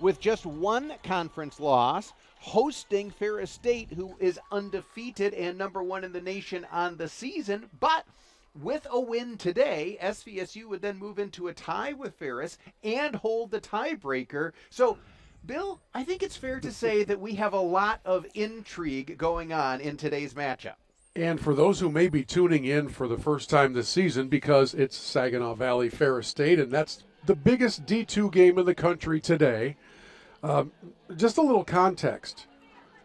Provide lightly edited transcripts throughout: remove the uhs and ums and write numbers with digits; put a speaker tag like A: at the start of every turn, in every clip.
A: with just one conference loss, hosting Ferris State, who is undefeated and number one in the nation on the season. But with a win today, SVSU would then move into a tie with Ferris and hold the tiebreaker. So, Bill, I think it's fair to say that we have a lot of intrigue going on in today's matchup.
B: And for those who may be tuning in for the first time this season, because it's Saginaw Valley Ferris State, and that's the biggest D2 game in the country today, just a little context.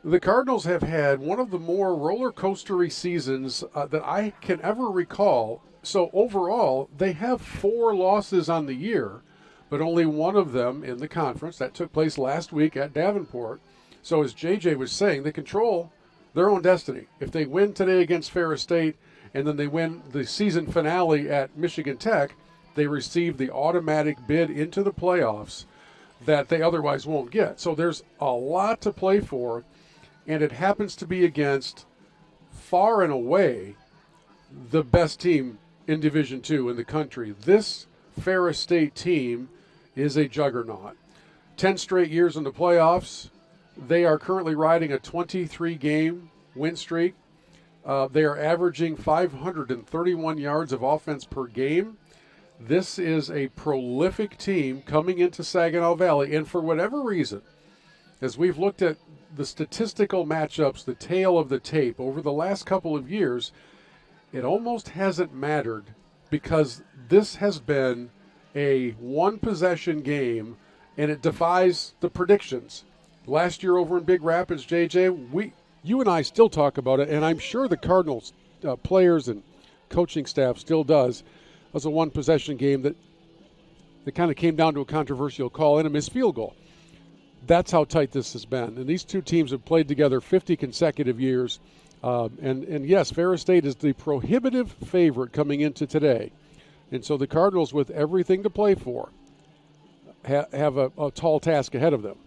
B: The Cardinals have had one of the more roller coastery seasons that I can ever recall. So overall, they have 4 losses on the year, but only one of them in the conference. That took place last week at Davenport. So as JJ was saying, they control their own destiny. If they win today against Ferris State and then they win the season finale at Michigan Tech, they receive the automatic bid into the playoffs that they otherwise won't get. So there's a lot to play for, and it happens to be against, far and away, the best team in Division II in the country. This Ferris State team is a juggernaut. 10 straight years in the playoffs. They are currently riding a 23-game win streak. They are averaging 531 yards of offense per game. This is a prolific team coming into Saginaw Valley, and for whatever reason, as we've looked at the statistical matchups, the tail of the tape over the last couple of years, it almost hasn't mattered because this has been a one-possession game, and it defies the predictions. Last year over in Big Rapids, JJ, you and I still talk about it, and I'm sure the Cardinals players and coaching staff still does. It was a one-possession game that kind of came down to a controversial call and a missed field goal. That's how tight this has been. And these two teams have played together 50 consecutive years. And yes, Ferris State is the prohibitive favorite coming into today. And so the Cardinals, with everything to play for, have a tall task ahead of them.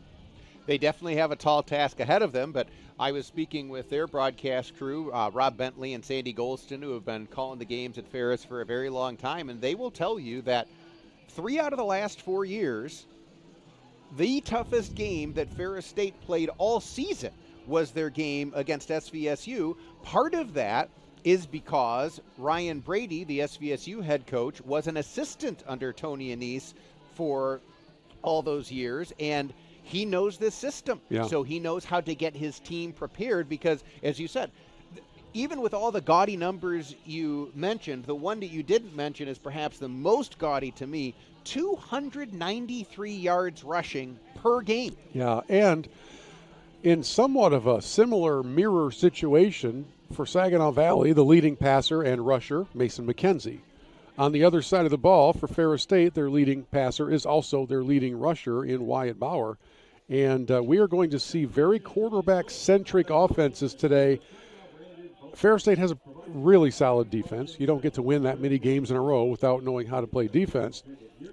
A: They definitely have a tall task ahead of them, but I was speaking with their broadcast crew, Rob Bentley and Sandy Golston, who have been calling the games at Ferris for a very long time, and they will tell you that 3 out of the last 4 years, the toughest game that Ferris State played all season was their game against SVSU. Part of that is because Ryan Brady, the SVSU head coach, was an assistant under Tony Annese for all those years, and he knows this system.
B: Yeah.
A: So he knows how to get his team prepared because, as you said, even with all the gaudy numbers you mentioned, the one that you didn't mention is perhaps the most gaudy to me, 293 yards rushing per game.
B: Yeah, and in somewhat of a similar mirror situation for Saginaw Valley, the leading passer and rusher, Mason McKenzie. On the other side of the ball, for Ferris State, their leading passer is also their leading rusher in Wyatt Bauer. And we are going to see very quarterback-centric offenses today. Ferris State has a really solid defense. You don't get to win that many games in a row without knowing how to play defense.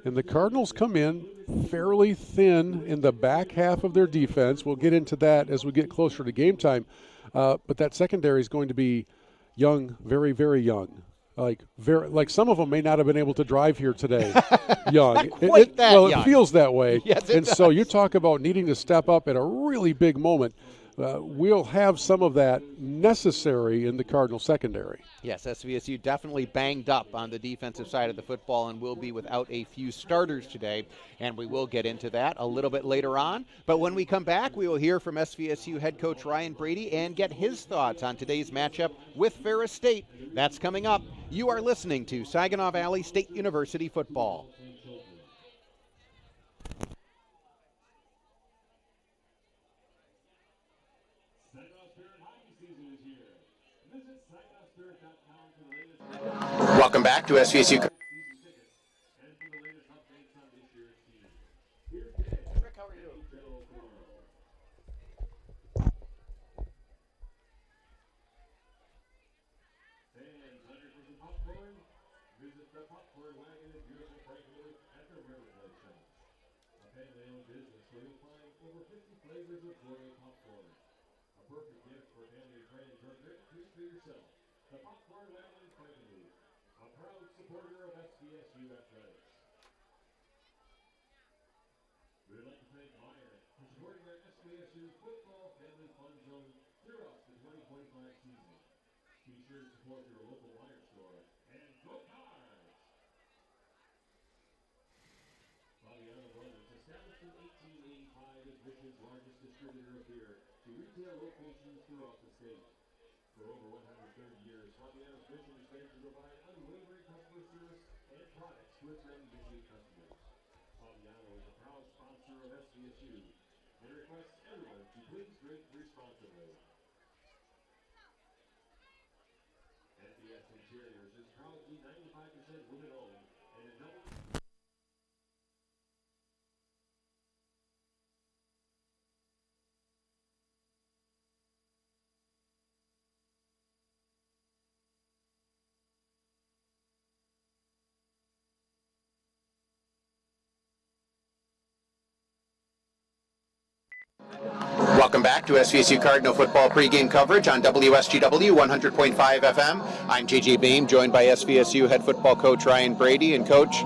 B: And the Cardinals come in fairly thin in the back half of their defense. We'll get into that as we get closer to game time. But that secondary is going to be young, very, very young. Like some of them may not have been able to drive here today. Young.
A: Not quite that young.
B: It feels that way.
A: Yes, it does.
B: So you talk about needing to step up at a really big moment. We'll have some of that necessary in the Cardinal secondary.
A: Yes, SVSU definitely banged up on the defensive side of the football and will be without a few starters today, and we will get into that a little bit later on. But when we come back, we will hear from SVSU head coach Ryan Brady and get his thoughts on today's matchup with Ferris State. That's coming up. You are listening to Saginaw Valley State University football. Welcome back to SVSU. Welcome back to SVSU Cardinal football pregame coverage on WSGW 100.5 FM. I'm JJ Beam, joined by SVSU head football coach Ryan Brady. And Coach,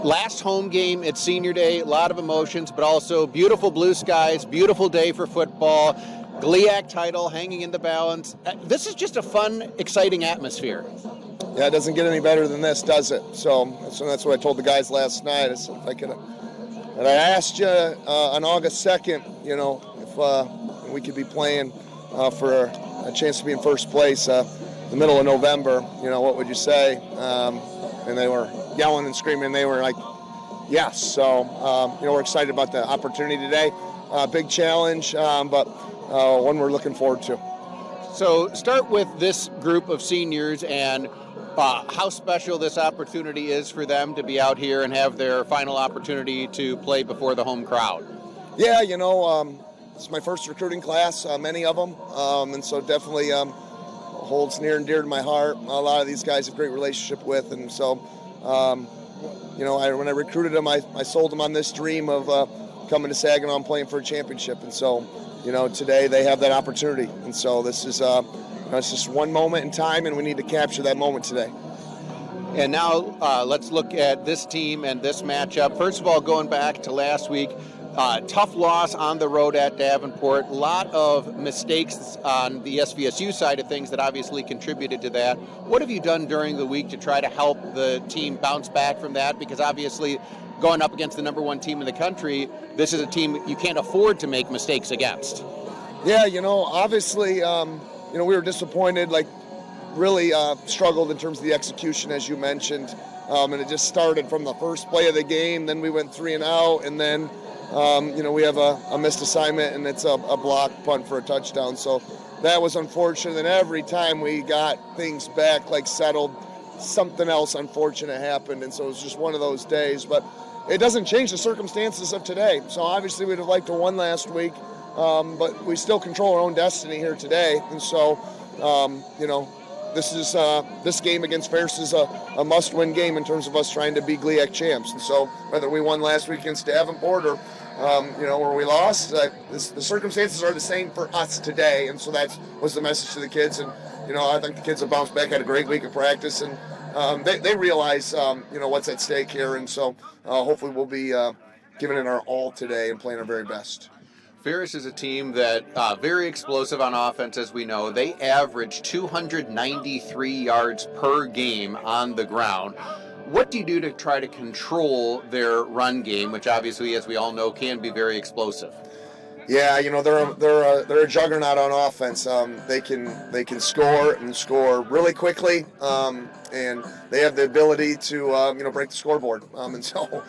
A: last home game at Senior Day, a lot of emotions, but also beautiful blue skies, beautiful day for football, GLIAC title hanging in the balance. This is just a fun, exciting atmosphere.
C: Yeah, it doesn't get any better than this, does it? So that's what I told the guys last night. I said, if I could, and I asked you on August 2nd, if we could be playing for a chance to be in first place the middle of November, what would you say? And they were yelling and screaming. They were like, yes. So, we're excited about the opportunity today. Big challenge, but one we're looking forward to.
A: So start with this group of seniors and how special this opportunity is for them to be out here and have their final opportunity to play before the home crowd.
C: Yeah, it's my first recruiting class, many of them, and so definitely holds near and dear to my heart. A lot of these guys have a great relationship with, and so, when I recruited them, I sold them on this dream of coming to Saginaw and playing for a championship, and so, today they have that opportunity, and so this is, it's just one moment in time, and we need to capture that moment today.
A: And now let's look at this team and this matchup. First of all, going back to last week, tough loss on the road at Davenport. A lot of mistakes on the SVSU side of things that obviously contributed to that. What have you done during the week to try to help the team bounce back from that? Because obviously going up against the number one team in the country, this is a team you can't afford to make mistakes against.
C: Yeah, obviously, we were disappointed, really struggled in terms of the execution, as you mentioned. And it just started from the first play of the game. Then we went 3 and out, and then we have a missed assignment, and it's a block punt for a touchdown. So that was unfortunate. And every time we got things back, settled, something else unfortunate happened. And so it was just one of those days. But it doesn't change the circumstances of today. So obviously we'd have liked to win last week, but we still control our own destiny here today. And so, this game against Ferris is a must-win game in terms of us trying to be GLIAC champs. And so whether we won last week against Davenport or, where we lost, the circumstances are the same for us today. And so that was the message to the kids. And, I think the kids have bounced back, had a great week of practice. And they realize, what's at stake here. And so hopefully we'll be giving it our all today and playing our very best.
A: Ferris is a team that very explosive on offense, as we know. They average 293 yards per game on the ground. What do you do to try to control their run game, which obviously, as we all know, can be very explosive?
C: Yeah, they're a juggernaut on offense. They can score and score really quickly, and they have the ability to break the scoreboard. And so.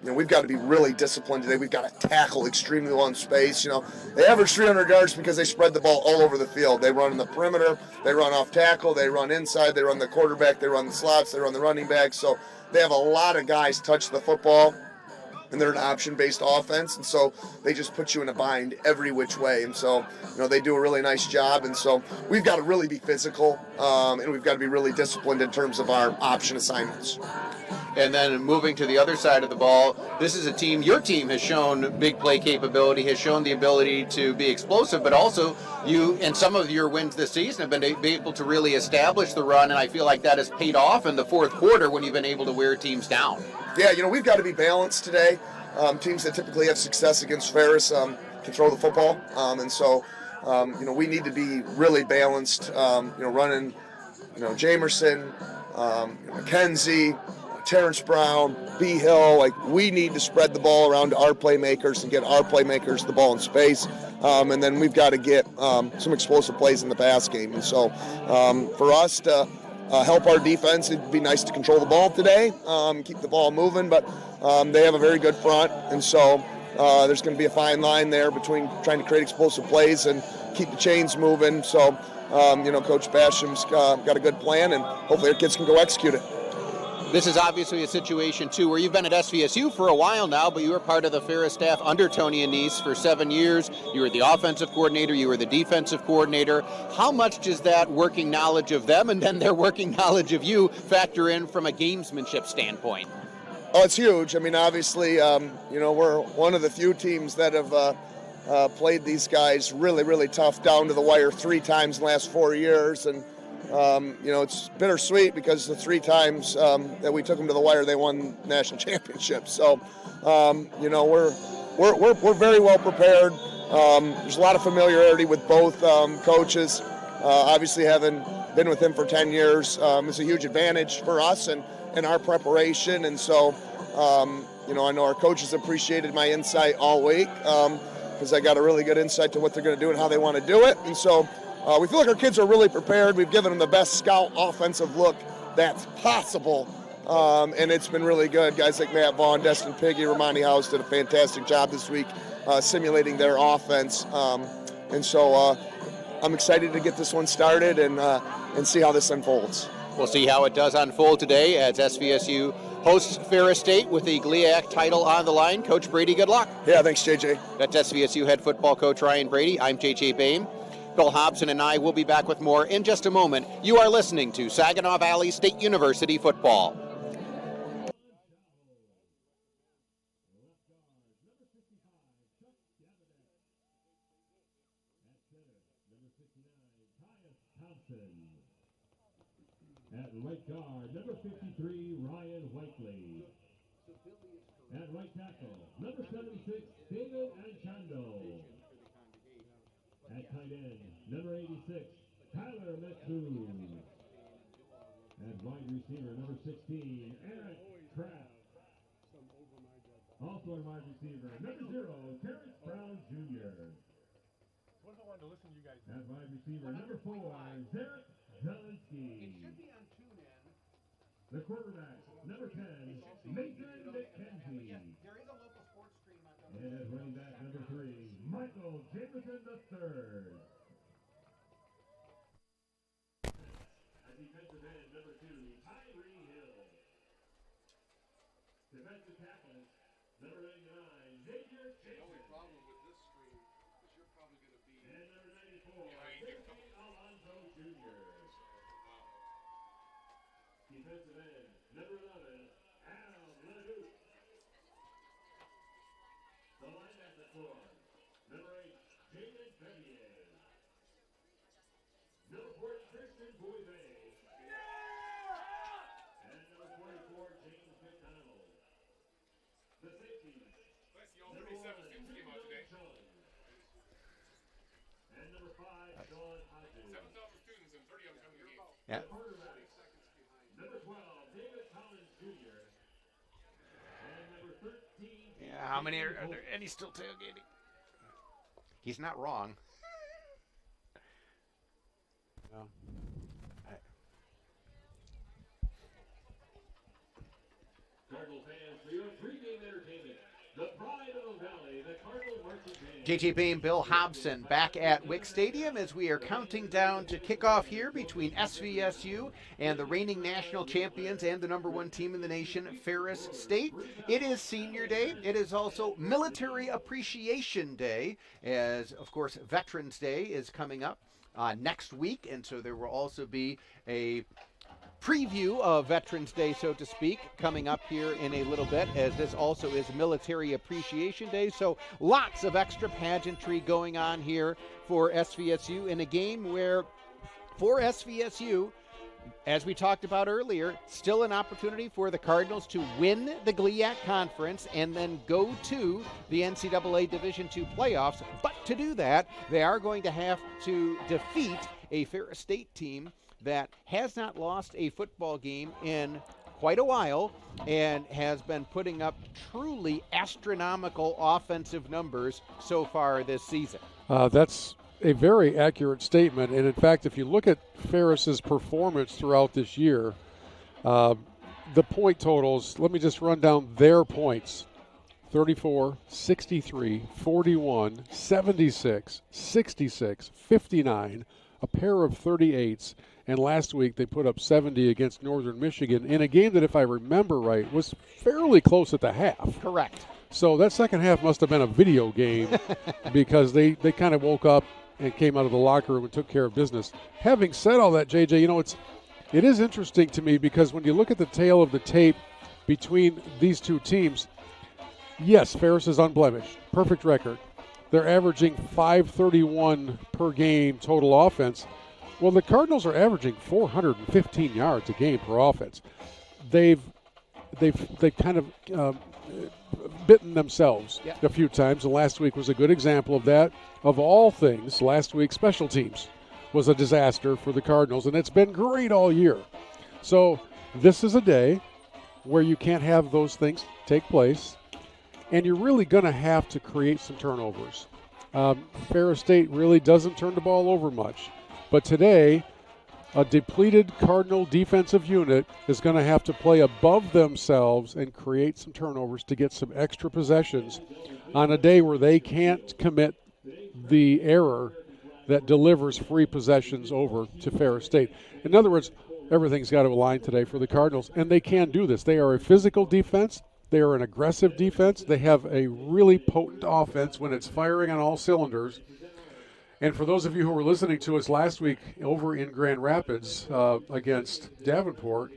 C: We've got to be really disciplined today. We've got to tackle extremely well in space. They average 300 yards because they spread the ball all over the field. They run in the perimeter, they run off tackle, they run inside, they run the quarterback, they run the slots, they run the running back. So they have a lot of guys touch the football, and they're an option-based offense, and so they just put you in a bind every which way. And so, they do a really nice job. And so we've got to really be physical, and we've got to be really disciplined in terms of our option assignments.
A: And then moving to the other side of the ball, this is a team, your team has shown big play capability, has shown the ability to be explosive, but also you, and some of your wins this season, have been able to really establish the run, and I feel like that has paid off in the fourth quarter when you've been able to wear teams down.
C: Yeah, we've got to be balanced today. Teams that typically have success against Ferris control the football, and so we need to be really balanced, running, Jamerson, McKenzie, Terrence Brown, B. Hill. We need to spread the ball around to our playmakers and get our playmakers the ball in space. And then we've got to get some explosive plays in the pass game. And so for us to help our defense, it'd be nice to control the ball today, keep the ball moving. But they have a very good front. And so there's going to be a fine line there between trying to create explosive plays and keep the chains moving. So, Coach Basham's got a good plan, and hopefully our kids can go execute it.
A: This is obviously a situation, too, where you've been at SVSU for a while now, but you were part of the Ferris staff under Tony Annese for 7 years. You were the offensive coordinator. You were the defensive coordinator. How much does that working knowledge of them and then their working knowledge of you factor in from a gamesmanship standpoint?
C: Oh, it's huge. I mean, obviously, we're one of the few teams that have played these guys really, really tough down to the wire 3 times in the last 4 years. And it's bittersweet because the 3 times that we took them to the wire, they won national championships. So, we're very well prepared. There's a lot of familiarity with both coaches. Obviously, having been with him for 10 years is a huge advantage for us and our preparation. And so, I know our coaches appreciated my insight all week because I got a really good insight to what they're going to do and how they want to do it. And so, we feel like our kids are really prepared. We've given them the best scout offensive look that's possible, and it's been really good. Guys like Matt Vaughn, Destin Piggy, Romani House did a fantastic job this week simulating their offense. And so I'm excited to get this one started and see how this unfolds.
A: We'll see how it does unfold today as SVSU hosts Ferris State with the GLIAC title on the line. Coach Brady, good luck.
C: Yeah, thanks, JJ.
A: That's SVSU head football coach Ryan Brady. I'm JJ Bain. Bill Hobson and I will be back with more in just a moment. You are listening to Saginaw Valley State University football.
D: At right guard, number 53, Ryan Whiteley. At right tackle, number 76, David Anchando. At tight end, number 86, Tyler Metcalfe. At wide receiver, number 16, Eric Kraft. Also at wide receiver, number 0, Terrence Brown Jr. At wide receiver, number 4, Zarek Zielinski. The quarterback, number 10, Nathan McKenzie. And at running back, number 3, Michael Jameson III. At defensive end, number 2, Tyree Hill. Defensive tackle, number 99, Xavier Jason. The only problem with this screen is you're probably going to be... And number 94, Ricky Alonso Jr. Defensive end, number 11, Al Leduc. The linebacker corps, number 8, Jaden Bevier. Number 40, Christian Bouivet. And number 44, James McDonald. The safeties, number 1, and number 5, Sean Hodges. 7,000 students and 30 of them coming to the game.
A: Yeah.
D: Number 12, David Collins Jr. And number 13.
A: Yeah, how many are there? And he's still tailgating. He's not wrong. No.
D: Cardinal fans, for your pregame entertainment, the pride of the valley, the Cardinal marching band.
A: JT Bain, Bill Hobson back at Wick Stadium as we are counting down to kickoff here between SVSU and the reigning national champions and the number 1 team in the nation, Ferris State. It is Senior Day. It is also Military Appreciation Day, as, of course, Veterans Day is coming up next week, and so there will also be a preview of Veterans Day, so to speak, coming up here in a little bit, as this also is Military Appreciation Day. So lots of extra pageantry going on here for SVSU in a game where, for SVSU, as we talked about earlier, still an opportunity for the Cardinals to win the GLIAC conference and then go to the NCAA Division II playoffs, but to do that, they are going to have to defeat a Ferris State team that has not lost a football game in quite a while and has been putting up truly astronomical offensive numbers so far this season.
B: That's a very accurate statement. And in fact, if you look at Ferris's performance throughout this year, the point totals, let me just run down their points. 34, 63, 41, 76, 66, 59, a pair of 38s, and last week they put up 70 against Northern Michigan in a game that, if I remember right, was fairly close at the half.
A: Correct.
B: So that second half must have been a video game because they kind of woke up and came out of the locker room and took care of business. Having said all that, JJ, you know, it is interesting to me because when you look at the tail of the tape between these two teams, yes, Ferris is unblemished, perfect record. They're averaging 531 per game total offense. Well, the Cardinals are averaging 415 yards a game per offense. They've kind of bitten themselves a few times, and last week was a good example of that. Of all things, last week's special teams was a disaster for the Cardinals, and it's been great all year. So this is a day where you can't have those things take place, and you're really going to have to create some turnovers. Ferris State really doesn't turn the ball over much. But today, a depleted Cardinal defensive unit is going to have to play above themselves and create some turnovers to get some extra possessions on a day where they can't commit the error that delivers free possessions over to Ferris State. In other words, everything's got to align today for the Cardinals, and they can do this. They are a physical defense. They are an aggressive defense. They have a really potent offense when it's firing on all cylinders. And for those of you who were listening to us last week over in Grand Rapids against Davenport,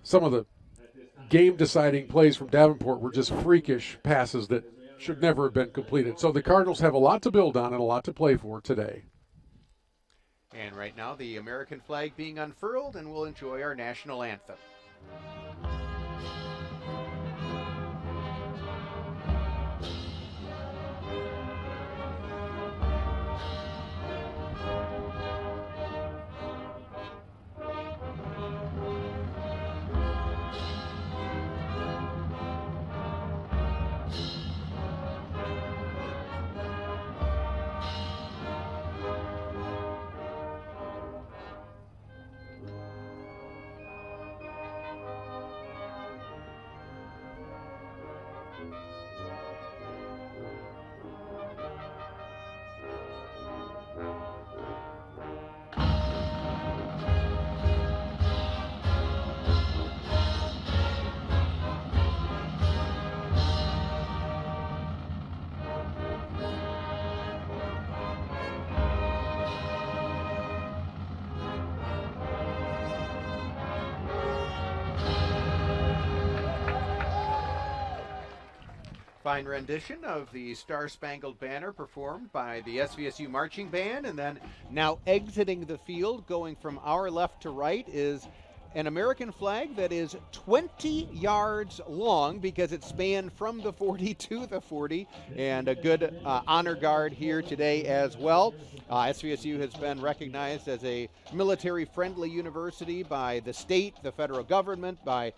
B: some of the game-deciding plays from Davenport were just freakish passes that should never have been completed. So the Cardinals have a lot to build on and a lot to play for today.
A: And right now, the American flag being unfurled, and we'll enjoy our national anthem. Fine rendition of the Star Spangled Banner performed by the SVSU Marching Band. And then now exiting the field, going from our left to right, is an American flag that is 20 yards long because it spanned from the 40 to the 40, and a good honor guard here today as well. SVSU has been recognized as a military-friendly university by the state, the federal government, by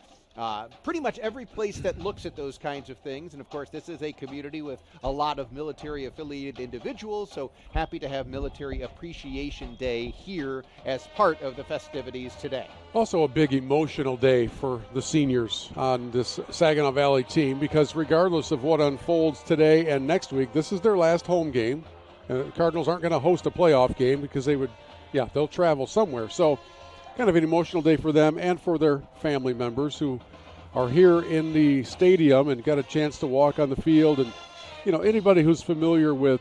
A: pretty much every place that looks at those kinds of things. And of course, this is a community with a lot of military affiliated individuals, so happy to have Military Appreciation Day here as part of the festivities today.
B: Also a big emotional day for the seniors on this Saginaw Valley team, because regardless of what unfolds today and next week, this is their last home game. The Cardinals aren't going to host a playoff game because they'll travel somewhere. So kind of an emotional day for them and for their family members who are here in the stadium and got a chance to walk on the field. And, you know, anybody who's familiar with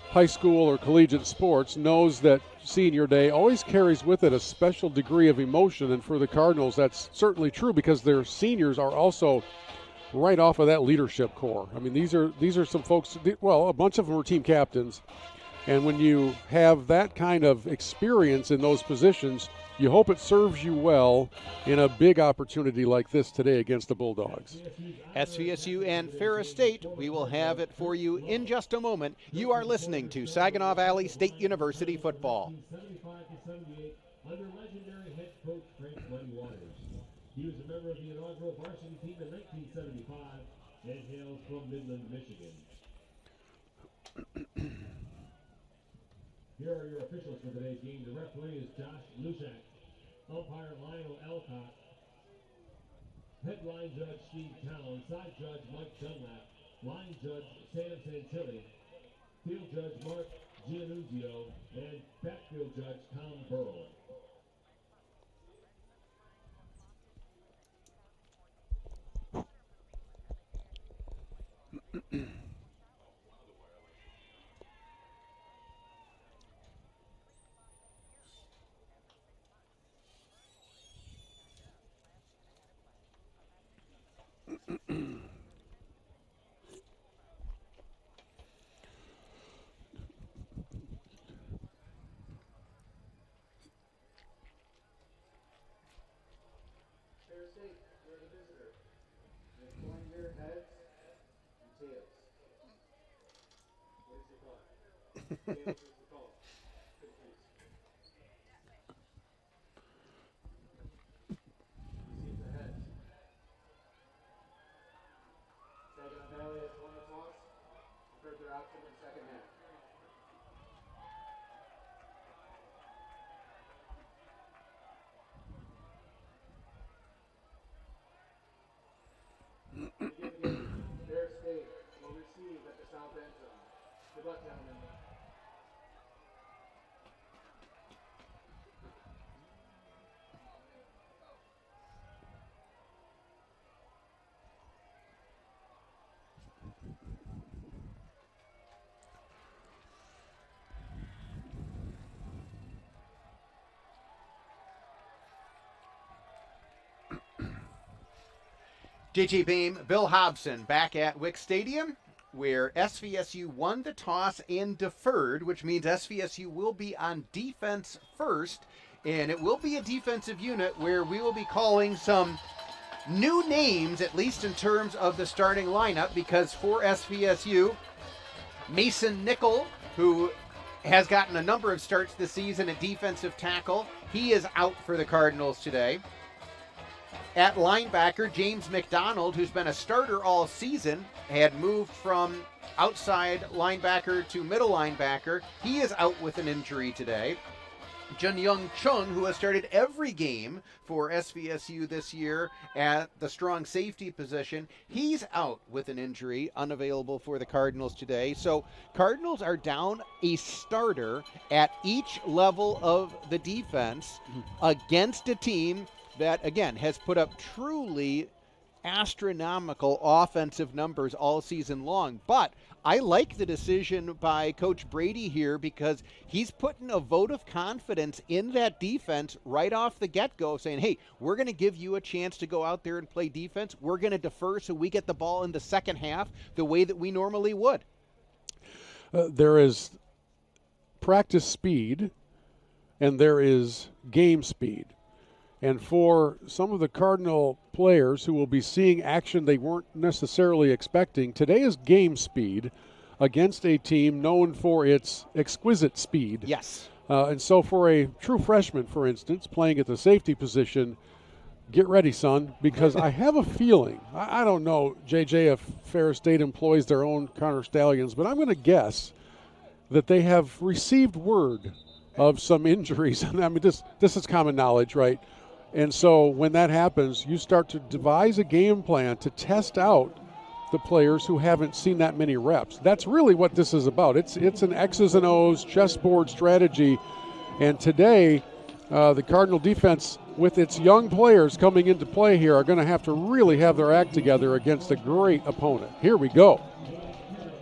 B: high school or collegiate sports knows that senior day always carries with it a special degree of emotion. And for the Cardinals, that's certainly true because their seniors are also right off of that leadership core. I mean, these are some folks, well, a bunch of them are team captains. And when you have that kind of experience in those positions, you hope it serves you well in a big opportunity like this today against the Bulldogs.
A: SVSU and Ferris State, we will have it for you in just a moment. You are listening to Saginaw Valley State University football.
D: 1975-78 under legendary head coach Frank Muddy Waters. He was a member of the inaugural varsity team in 1975 and hails from Midland, Michigan. Here are your officials for today's game. The referee is Josh Lushak. Umpire Lionel Elcott. Head line judge Steve Town. Side judge Mike Dunlap. Line judge Sam Santilli. Field judge Mark Giannuzio. And backfield judge Tom Burrow. Saginaw Valley has won the toss. Further option in second half. Ferris State will receive at the south end zone. Good luck, gentlemen.
A: JJ Beam, Bill Hobson back at Wick Stadium, where SVSU won the toss and deferred, which means SVSU will be on defense first, and it will be a defensive unit where we will be calling some new names, at least in terms of the starting lineup, because for SVSU, Mason Nickel, who has gotten a number of starts this season at defensive tackle, he is out for the Cardinals today. At linebacker, James McDonald, who's been a starter all season, had moved from outside linebacker to middle linebacker. He is out with an injury today. Jun Young Chung, who has started every game for SVSU this year at the strong safety position, he's out with an injury, unavailable for the Cardinals today. So Cardinals are down a starter at each level of the defense against a team that, again, has put up truly astronomical offensive numbers all season long. But I like the decision by Coach Brady here because he's putting a vote of confidence in that defense right off the get-go, saying, hey, we're going to give you a chance to go out there and play defense. We're going to defer so we get the ball in the second half the way that we normally would.
B: There is practice speed and there is game speed. And for some of the Cardinal players who will be seeing action they weren't necessarily expecting, today is game speed against a team known for its exquisite speed.
A: Yes.
B: And so for a true freshman, for instance, playing at the safety position, get ready, son, because I have a feeling, I don't know, JJ, if Ferris State employs their own Connor Stallions, but I'm going to guess that they have received word of some injuries. I mean, this is common knowledge, right? And so when that happens, you start to devise a game plan to test out the players who haven't seen that many reps. That's really what this is about. It's an X's and O's chessboard strategy. And today, the Cardinal defense, with its young players coming into play here, are going to have to really have their act together against a great opponent. Here we go.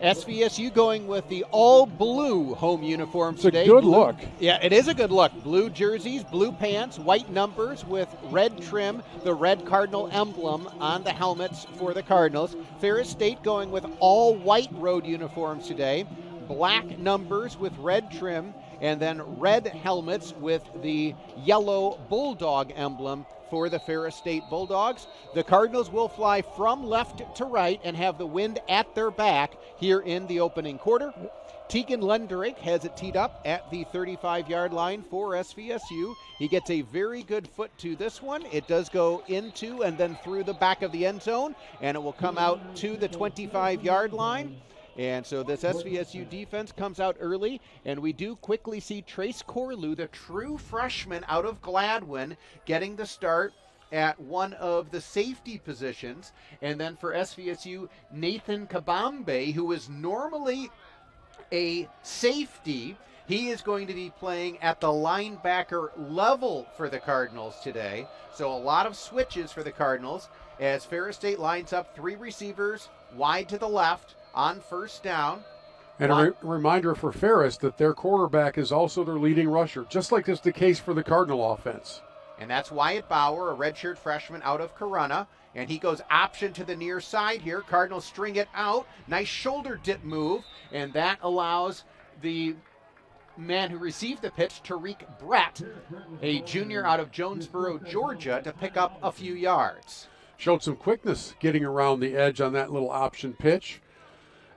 A: SVSU going with the all-blue home uniforms today.
B: It's a good look.
A: Yeah, it is a good look. Blue jerseys, blue pants, white numbers with red trim, the red Cardinal emblem on the helmets for the Cardinals. Ferris State going with all-white road uniforms today. black numbers with red trim, and then red helmets with the yellow bulldog emblem for the Ferris State Bulldogs. The Cardinals will fly from left to right and have the wind at their back here in the opening quarter. Tegan Lenderich has it teed up at the 35-yard line for SVSU. He gets a very good foot to this one. It does go into and then through the back of the end zone, and it will come out to the 25-yard line. And so this SVSU defense comes out early, and we do quickly see Trace Corlew, the true freshman out of Gladwin, getting the start at one of the safety positions. And then for SVSU, Nathan Kabambe, who is normally a safety, he is going to be playing at the linebacker level for the Cardinals today. So a lot of switches for the Cardinals as Ferris State lines up 3 receivers wide to the left on first down.
B: And a reminder for Ferris that their quarterback is also their leading rusher, just like is the case for the Cardinal offense.
A: And that's Wyatt Bauer, a redshirt freshman out of Corunna. And he goes option to the near side here. Cardinals string it out. Nice shoulder dip move. And that allows the man who received the pitch, Tariq Brett, a junior out of Jonesboro, Georgia, to pick up a few yards.
B: Showed some quickness getting around the edge on that little option pitch.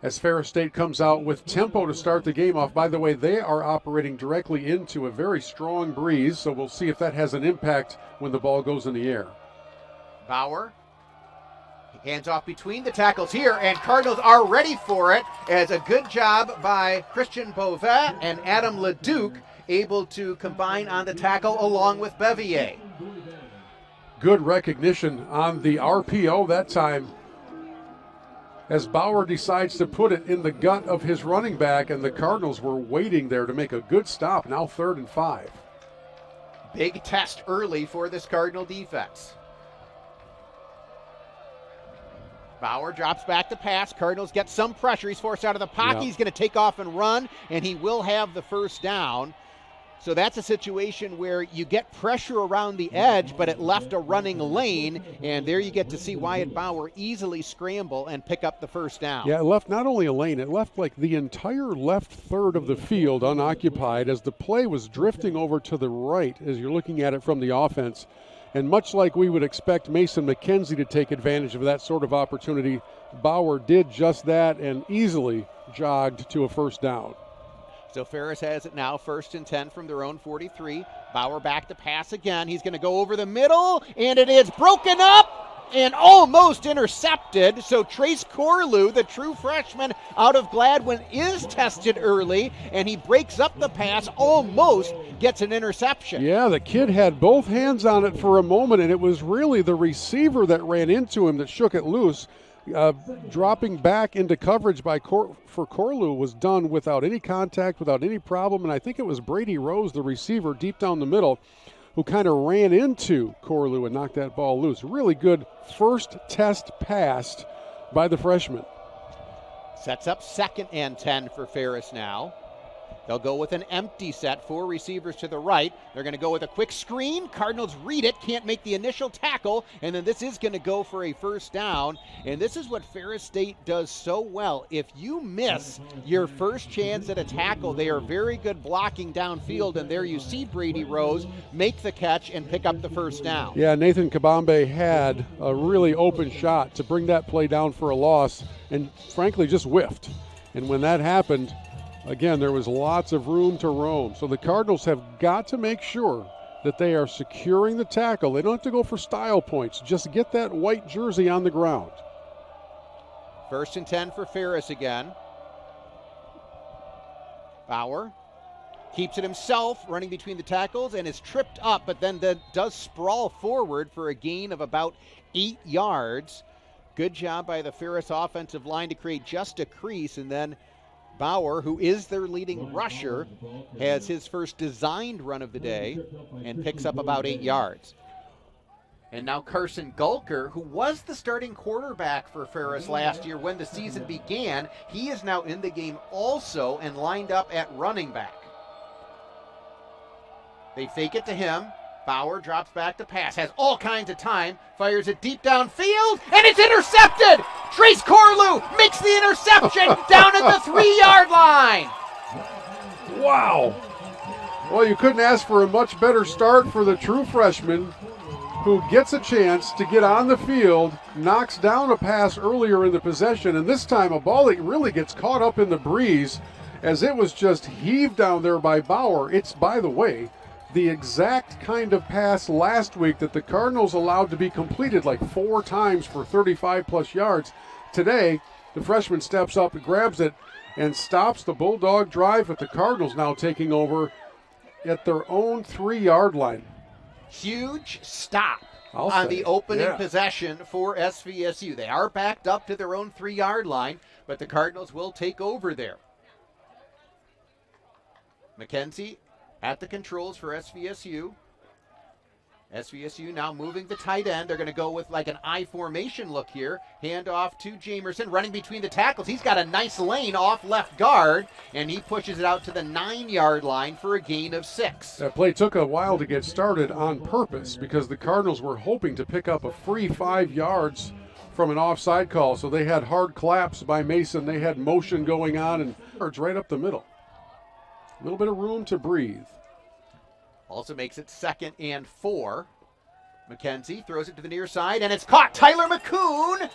B: As Ferris State comes out with tempo to start the game off. By the way, they are operating directly into a very strong breeze, so we'll see if that has an impact when the ball goes in the air.
A: Bauer hands off between the tackles here, and Cardinals are ready for it as a good job by Christian Beauvais and Adam Leduc able to combine on the tackle along with Bevier.
B: Good recognition on the RPO that time as Bauer decides to put it in the gut of his running back, and the Cardinals were waiting there to make a good stop. Now 3rd and 5.
A: Big test early for this Cardinal defense. Bauer drops back to pass. Cardinals get some pressure. He's forced out of the pocket.
B: Yep.
A: He's going to take off and run, and he will have the first down. So that's a situation where you get pressure around the edge, but it left a running lane, and there you get to see Wyatt Bauer easily scramble and pick up the first down.
B: Yeah, it left not only a lane, it left like the entire left third of the field unoccupied as the play was drifting over to the right as you're looking at it from the offense. And much like we would expect Mason McKenzie to take advantage of that sort of opportunity, Bauer did just that and easily jogged to a first down.
A: So Ferris has it now, 1st and 10 from their own 43. Bauer back to pass again. He's going to go over the middle, and it is broken up and almost intercepted. So Trace Corlew, the true freshman out of Gladwin, is tested early, and he breaks up the pass, almost gets an interception.
B: Yeah, the kid had both hands on it for a moment, and it was really the receiver that ran into him that shook it loose. Dropping back into coverage for Corlew was done without any contact, without any problem, and I think it was Brady Rose, the receiver, deep down the middle, who kind of ran into Corlew and knocked that ball loose. Really good first test pass by the freshman.
A: Sets up 2nd and 10 for Ferris now. They'll go with an empty set, 4 receivers to the right. They're going to go with a quick screen. Cardinals read it, can't make the initial tackle, and then this is going to go for a first down. And this is what Ferris State does so well. If you miss your first chance at a tackle, they are very good blocking downfield, and there you see Brady Rose make the catch and pick up the first down.
B: Yeah, Nathan Kabambe had a really open shot to bring that play down for a loss and frankly just whiffed. And when that happened, again, there was lots of room to roam. So the Cardinals have got to make sure that they are securing the tackle. They don't have to go for style points. Just get that white jersey on the ground.
A: 1st and 10 for Ferris again. Bauer keeps it himself, running between the tackles, and is tripped up, but then does sprawl forward for a gain of about 8 yards. Good job by the Ferris offensive line to create just a crease, and then Bauer, who is their leading rusher, has his first designed run of the day and picks up about 8 yards. And now Carson Gulker, who was the starting quarterback for Ferris last year when the season began, he is now in the game also and lined up at running back. They fake it to him. Bauer drops back to pass, has all kinds of time, fires it deep downfield, and it's intercepted! Trace Corlew makes the interception down at the 3-yard line.
B: Wow. Well, you couldn't ask for a much better start for the true freshman, who gets a chance to get on the field, knocks down a pass earlier in the possession, and this time a ball that really gets caught up in the breeze as it was just heaved down there by Bauer. It's, by the way, the exact kind of pass last week that the Cardinals allowed to be completed like 4 times for 35-plus yards. Today, the freshman steps up and grabs it and stops the Bulldog drive, with the Cardinals now taking over at their own 3-yard line.
A: Huge stop on the opening possession for SVSU. They are backed up to their own 3-yard line, but the Cardinals will take over there. McKenzie at the controls for SVSU. SVSU now moving the tight end. They're going to go with like an I formation look here. Hand off to Jamerson, running between the tackles. He's got a nice lane off left guard, and he pushes it out to the 9-yard line for a gain of 6.
B: That play took a while to get started on purpose because the Cardinals were hoping to pick up a free 5 yards from an offside call. So they had hard claps by Mason. They had motion going on, and it's right up the middle. A little bit of room to breathe.
A: Also makes it 2nd and 4. McKenzie throws it to the near side, and it's caught. Tyler McCoon.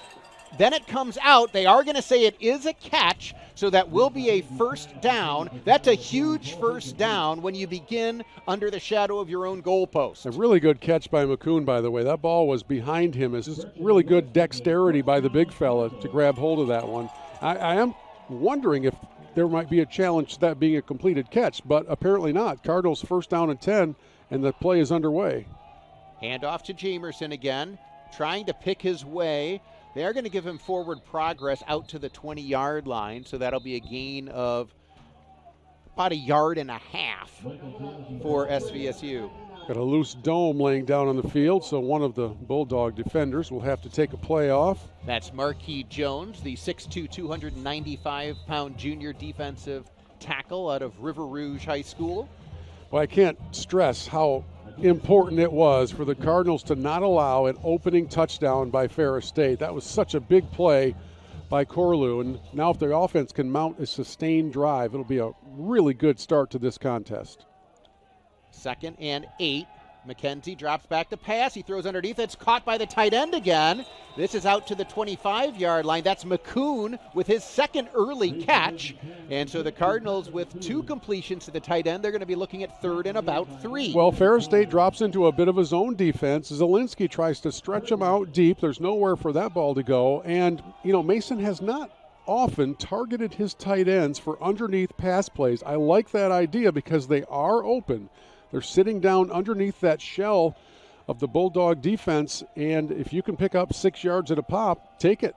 A: Then it comes out. They are going to say it is a catch, so that will be a first down. That's a huge first down when you begin under the shadow of your own goalpost.
B: A really good catch by McCoon, by the way. That ball was behind him. It's just really good dexterity by the big fella to grab hold of that one. I am wondering if there might be a challenge to that being a completed catch, but apparently not. Cardinals 1st down and 10, and the play is underway.
A: Handoff to Jamerson again, trying to pick his way. They are going to give him forward progress out to the 20-yard line, so that'll be a gain of about 1.5 yards for SVSU.
B: Got a loose dome laying down on the field, so one of the Bulldog defenders will have to take a play off.
A: That's Marquis Jones, the 6'2", 295-pound junior defensive tackle out of River Rouge High School.
B: Well, I can't stress how important it was for the Cardinals to not allow an opening touchdown by Ferris State. That was such a big play by Corlew, and now if their offense can mount a sustained drive, it'll be a really good start to this contest.
A: 2nd and 8. McKenzie drops back to pass. He throws underneath. It's caught by the tight end again. This is out to the 25-yard line. That's McCoon with his 2nd early catch. And so the Cardinals, with 2 completions to the tight end, they're going to be looking at 3rd and about 3.
B: Well, Ferris State drops into a bit of a zone defense. Zielinski tries to stretch him out deep. There's nowhere for that ball to go. And, Mason has not often targeted his tight ends for underneath pass plays. I like that idea because they are open. They're sitting down underneath that shell of the Bulldog defense, and if you can pick up 6 yards at a pop, take it.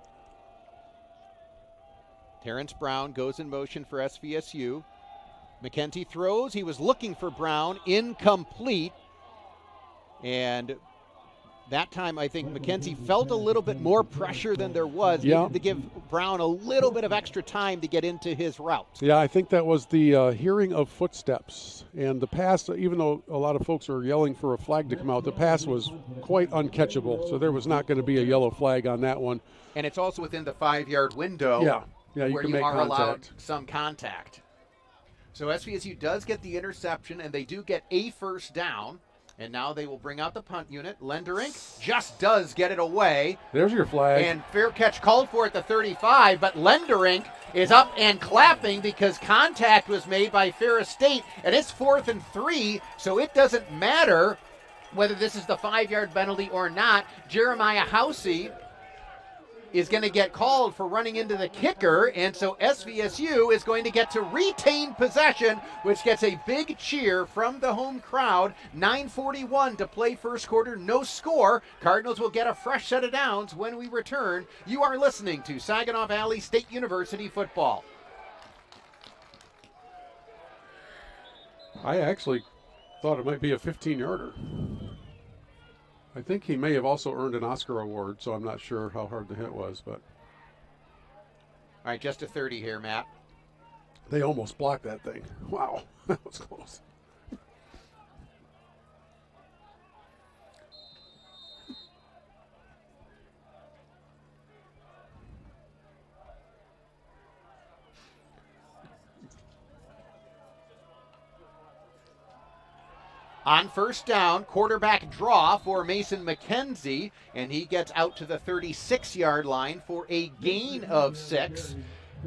A: Terrence Brown goes in motion for SVSU. McKenzie throws. He was looking for Brown. Incomplete. And that time, I think McKenzie felt a little bit more pressure than there was. He needed to give Brown a little bit of extra time to get into his route.
B: Yeah, I think that was the hearing of footsteps. And the pass, even though a lot of folks are yelling for a flag to come out, the pass was quite uncatchable. So there was not going to be a yellow flag on that one.
A: And it's also within the 5-yard window
B: you
A: where
B: can
A: you
B: make
A: are
B: contact.
A: allowed some contact. So SVSU does get the interception, and they do get a first down. And now they will bring out the punt unit. Lenderink just does get it away.
B: There's your flag.
A: And fair catch called for at the 35, but Lenderink is up and clapping because contact was made by Ferris State, and it's 4th and 3, so it doesn't matter whether this is the 5-yard penalty or not. Jeremiah Housey is going to get called for running into the kicker, and so SVSU is going to get to retain possession, which gets a big cheer from the home crowd. 9:41 to play first quarter, no score. Cardinals will get a fresh set of downs when we return. You are listening to Saginaw Valley State University football.
B: I actually thought it might be a 15-yarder. I think he may have also earned an Oscar award, so I'm not sure how hard the hit was. But
A: all right, just a 30 here, Matt.
B: They almost blocked that thing. Wow, that was close.
A: On first down, quarterback draw for Mason McKenzie, and he gets out to the 36-yard line for a gain of 6.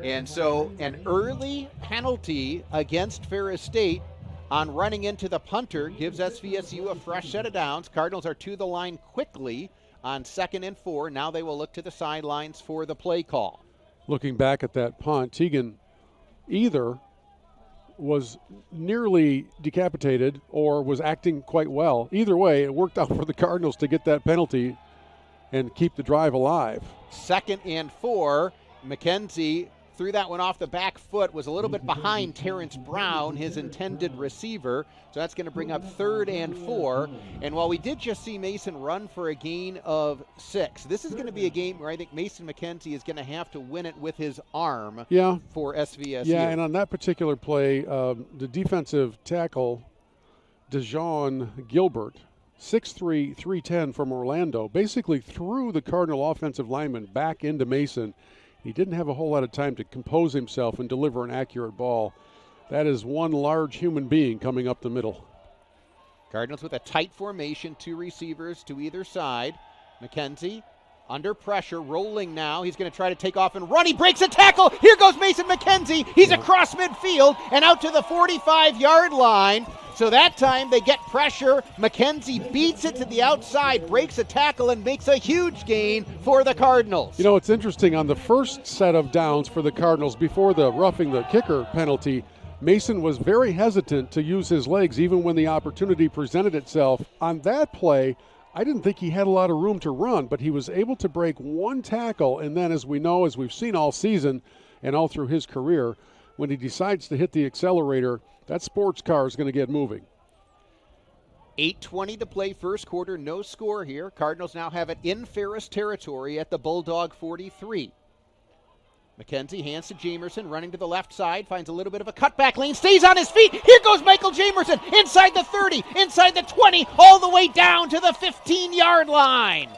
A: And so an early penalty against Ferris State on running into the punter gives SVSU a fresh set of downs. Cardinals are to the line quickly on 2nd and 4. Now they will look to the sidelines for the play call.
B: Looking back at that punt, Teagan either was nearly decapitated or was acting quite well. Either way, it worked out for the Cardinals to get that penalty and keep the drive alive.
A: 2nd and 4. McKenzie threw that one off the back foot, was a little bit behind Terrence Brown, his intended receiver. So that's going to bring up 3rd and 4. And while we did just see Mason run for a gain of 6, this is going to be a game where I think Mason McKenzie is going to have to win it with his arm for SVSU.
B: Yeah, and on that particular play, the defensive tackle, Dejon Gilbert, 6'3", 310 from Orlando, basically threw the Cardinal offensive lineman back into Mason. He didn't have a whole lot of time to compose himself and deliver an accurate ball. That is one large human being coming up the middle.
A: Cardinals with a tight formation, 2 receivers to either side. McKenzie under pressure, rolling now. He's going to try to take off and run. He breaks a tackle. Here goes Mason McKenzie. He's across midfield and out to the 45-yard line. So that time they get pressure. McKenzie beats it to the outside, breaks a tackle, and makes a huge gain for the Cardinals.
B: You know, it's interesting. On the first set of downs for the Cardinals, before the roughing the kicker penalty, Mason was very hesitant to use his legs even when the opportunity presented itself. On that play, I didn't think he had a lot of room to run, but he was able to break one tackle, and then as we know, as we've seen all season and all through his career, when he decides to hit the accelerator, that sports car is going to get moving.
A: 8:20 to play first quarter, no score here. Cardinals now have it in Ferris territory at the Bulldog 43. McKenzie hands to Jamerson, running to the left side, finds a little bit of a cutback lane, stays on his feet. Here goes Michael Jamerson, inside the 30, inside the 20, all the way down to the 15-yard line.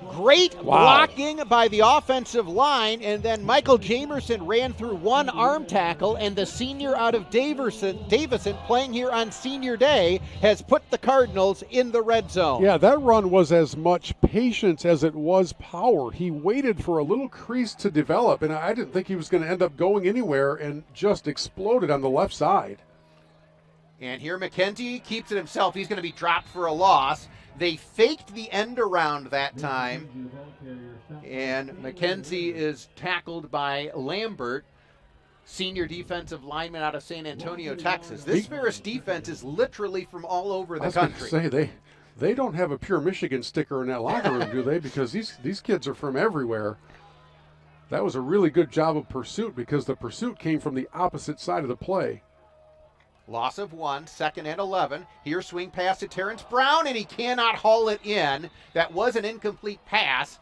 A: Great blocking by the offensive line, and then Michael Jamerson ran through one arm tackle, and the senior out of Davison playing here on senior day has put the Cardinals in the red zone.
B: Yeah, that run was as much patience as it was power. He waited for a little crease to develop, and I didn't think he was going to end up going anywhere, and just exploded on the left side.
A: And here McKenzie keeps it himself. He's going to be dropped for a loss. They faked the end around that time, and McKenzie is tackled by Lambert, senior defensive lineman out of San Antonio, Texas. This Ferris defense is literally from all over the country.
B: I was going to say, they don't have a pure Michigan sticker in that locker room, do they? Because these kids are from everywhere. That was a really good job of pursuit, because the pursuit came from the opposite side of the play.
A: Loss of 1, 2nd and 11. Here swing pass to Terrence Brown, and he cannot haul it in. That was an incomplete pass.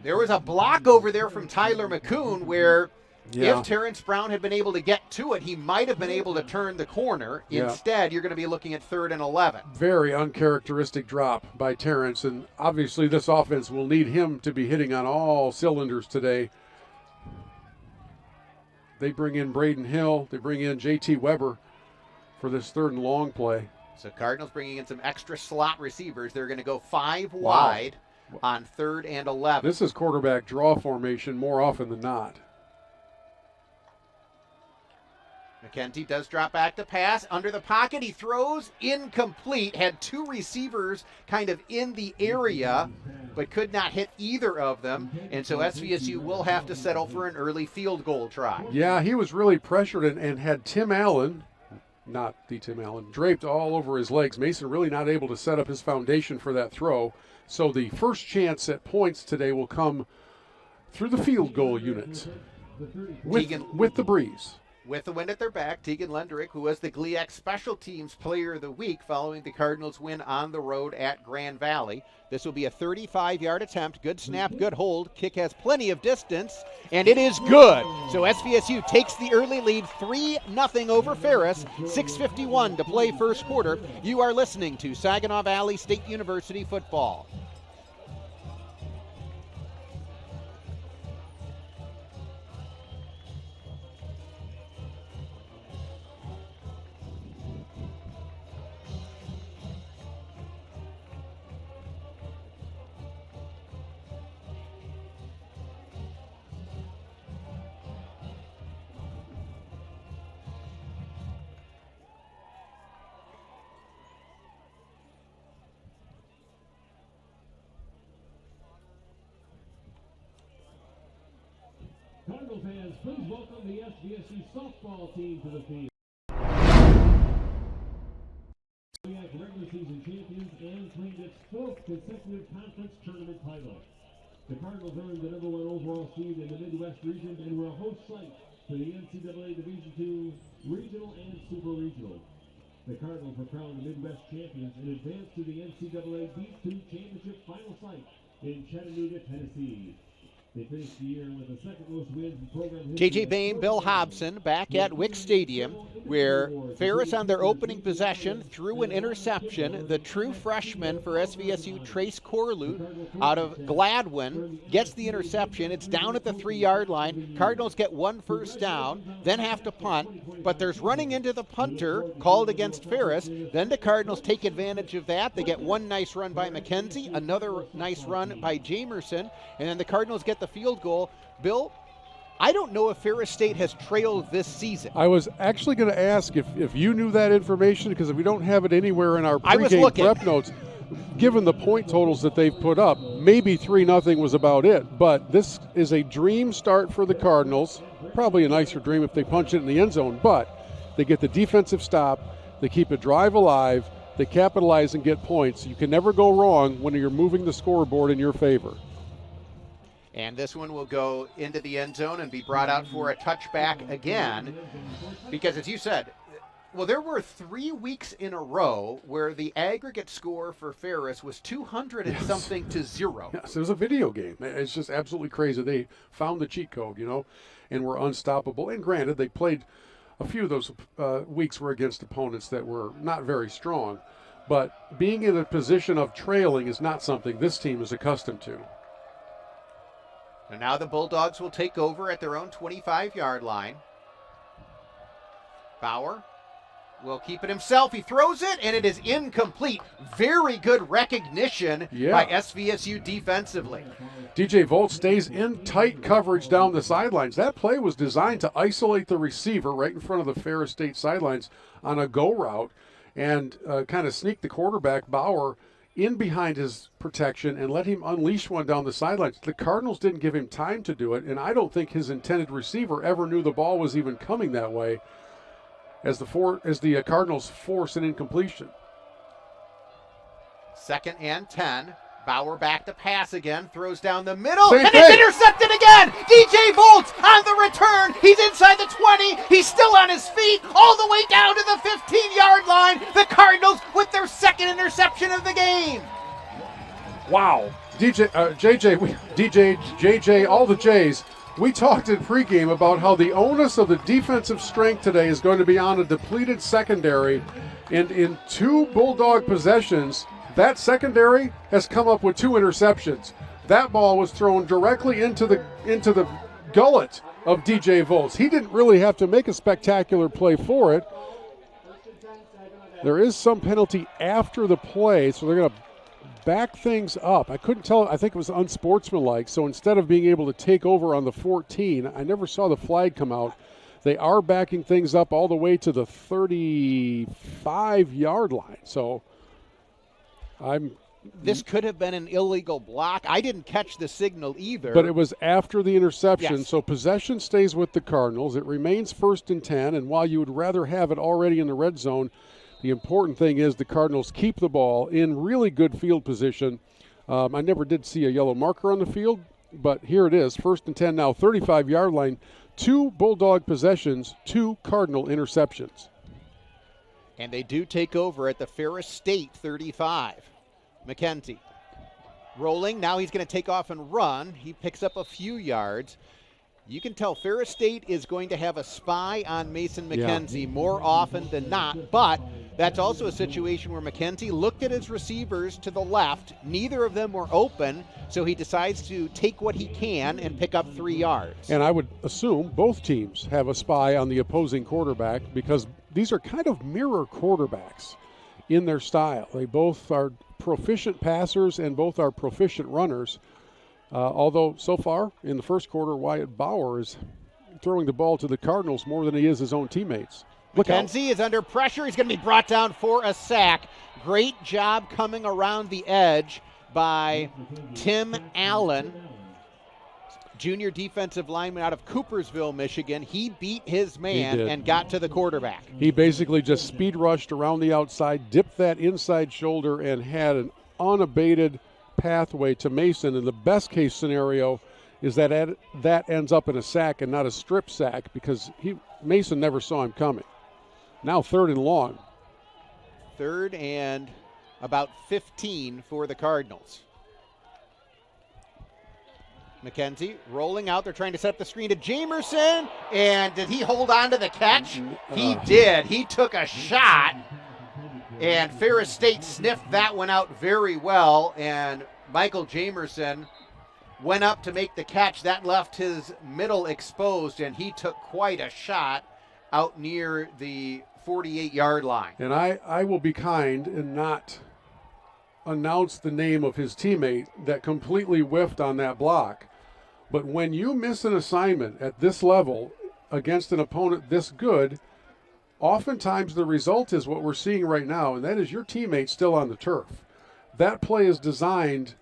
A: There was a block over there from Tyler McCoon where if Terrence Brown had been able to get to it, he might have been able to turn the corner. Instead, you're going to be looking at 3rd and 11.
B: Very uncharacteristic drop by Terrence, and obviously this offense will need him to be hitting on all cylinders today. They bring in Braden Hill. They bring in J.T. Weber for this 3rd and long play.
A: So Cardinals bringing in some extra slot receivers. They're going to go 5 wide on 3rd and 11.
B: This is quarterback draw formation more often than not.
A: McKenzie does drop back to pass. Under the pocket, he throws incomplete. Had 2 receivers kind of in the area, but could not hit either of them. And so SVSU will have to settle for an early field goal try.
B: Yeah, he was really pressured and had Tim Allen, not the Tim Allen, draped all over his legs. Mason really not able to set up his foundation for that throw. So the first chance at points today will come through the field goal unit with the breeze.
A: With the wind at their back, Tegan Lenderick, who was the GLIAC Special Teams Player of the Week following the Cardinals' win on the road at Grand Valley. This will be a 35-yard attempt. Good snap, good hold. Kick has plenty of distance, and it is good. So SVSU takes the early lead 3-0 over Ferris. 6:51 to play first quarter. You are listening to Saginaw Valley State University football.
D: fans, please welcome the SVSU softball team to the field. GLIAC regular season champions and claimed its 4th consecutive conference tournament title. The Cardinals earned the #1 overall seed in the Midwest region and were a host site for the NCAA Division II regional and super regional. The Cardinals were crowned the Midwest champions and advanced to the NCAA D2 championship final site in Chattanooga, Tennessee. They finished the year with the 2nd most wins in program history.
A: J.J. Bain, Bill Hobson back at Wick Stadium, where Ferris on their opening possession threw an interception. The true freshman for SVSU, Trace Corlew, out of Gladwin, gets the interception. It's down at the 3-yard line. Cardinals get 1 first down, then have to punt, but there's running into the punter called against Ferris. Then the Cardinals take advantage of that. They get 1 nice run by McKenzie, another nice run by Jamerson, and then the Cardinals get the field goal. Bill, I don't know if Ferris State has trailed this season.
B: I was actually going to ask if you knew that information, because we don't have it anywhere in our pregame prep notes. Given the point totals that they've put up, maybe 3-0 was about it. But this is a dream start for the Cardinals. Probably a nicer dream if they punch it in the end zone. But they get the defensive stop. They keep a drive alive. They capitalize and get points. You can never go wrong when you're moving the scoreboard in your favor.
A: And this one will go into the end zone and be brought out for a touchback again. Because as you said, well, there were 3 weeks in a row where the aggregate score for Ferris was 200 and something to 0.
B: Yes, it was a video game. It's just absolutely crazy. They found the cheat code, and were unstoppable. And granted, they played a few of those weeks were against opponents that were not very strong. But being in a position of trailing is not something this team is accustomed to.
A: And now the Bulldogs will take over at their own 25-yard line. Bauer will keep it himself. He throws it, and it is incomplete. Very good recognition by SVSU defensively.
B: DJ Volt stays in tight coverage down the sidelines. That play was designed to isolate the receiver right in front of the Ferris State sidelines on a go route and kind of sneak the quarterback, Bauer, in behind his protection and let him unleash one down the sidelines. The Cardinals didn't give him time to do it, and I don't think his intended receiver ever knew the ball was even coming that way as the Cardinals force an incompletion.
A: 2nd and 10. Bauer back to pass again, throws down the middle,
B: Same
A: and
B: thing.
A: it's intercepted again! DJ Volt on the return. He's inside the 20. He's still on his feet, all the way down to the 15-yard line. The Cardinals with their 2nd interception of the game.
B: Wow. JJ, all the J's. We talked in pregame about how the onus of the defensive strength today is going to be on a depleted secondary. And in 2 Bulldog possessions, that secondary has come up with 2 interceptions. That ball was thrown directly into the gullet of DJ Volz. He didn't really have to make a spectacular play for it. There is some penalty after the play, so they're going to back things up. I couldn't tell. I think it was unsportsmanlike. So instead of being able to take over on the 14, I never saw the flag come out. They are backing things up all the way to the 35-yard line. So
A: this could have been an illegal block. I didn't catch the signal either.
B: But it was after the interception,
A: yes.
B: So possession stays with the Cardinals. It remains 1st and 10, and while you would rather have it already in the red zone, the important thing is the Cardinals keep the ball in really good field position. I never did see a yellow marker on the field, but here it is, 1st and 10 now, 35-yard line, 2 Bulldog possessions, 2 Cardinal interceptions.
A: And they do take over at the Ferris State 35. McKenzie rolling. Now he's going to take off and run. He picks up a few yards. You can tell Ferris State is going to have a spy on Mason McKenzie more often than not, but that's also a situation where McKenzie looked at his receivers to the left. Neither of them were open, so he decides to take what he can and pick up 3 yards.
B: And I would assume both teams have a spy on the opposing quarterback because these are kind of mirror quarterbacks in their style. They both are proficient passers and both are proficient runners. Although so far in the first quarter, Wyatt Bauer is throwing the ball to the Cardinals more than he is his own teammates.
A: McKenzie is under pressure. He's going to be brought down for a sack. Great job coming around the edge by Tim Allen. junior defensive lineman out of Coopersville, Michigan. He beat his man and got to the quarterback.
B: He basically just speed rushed around the outside, dipped that inside shoulder, and had an unabated pathway to Mason. And the best case scenario is that that ends up in a sack and not a strip sack, because Mason never saw him coming. Now 3rd and long.
A: 3rd and about 15 for the Cardinals. McKenzie rolling out. They're trying to set up the screen to Jamerson. And did he hold on to the catch? He did. He took a shot. And Ferris State sniffed that one out very well. And Michael Jamerson went up to make the catch. That left his middle exposed. And he took quite a shot out near the 48-yard line.
B: And I will be kind and not announce the name of his teammate that completely whiffed on that block. But when you miss an assignment at this level against an opponent this good, oftentimes the result is what we're seeing right now, and that is your teammate still on the turf. That play is designed,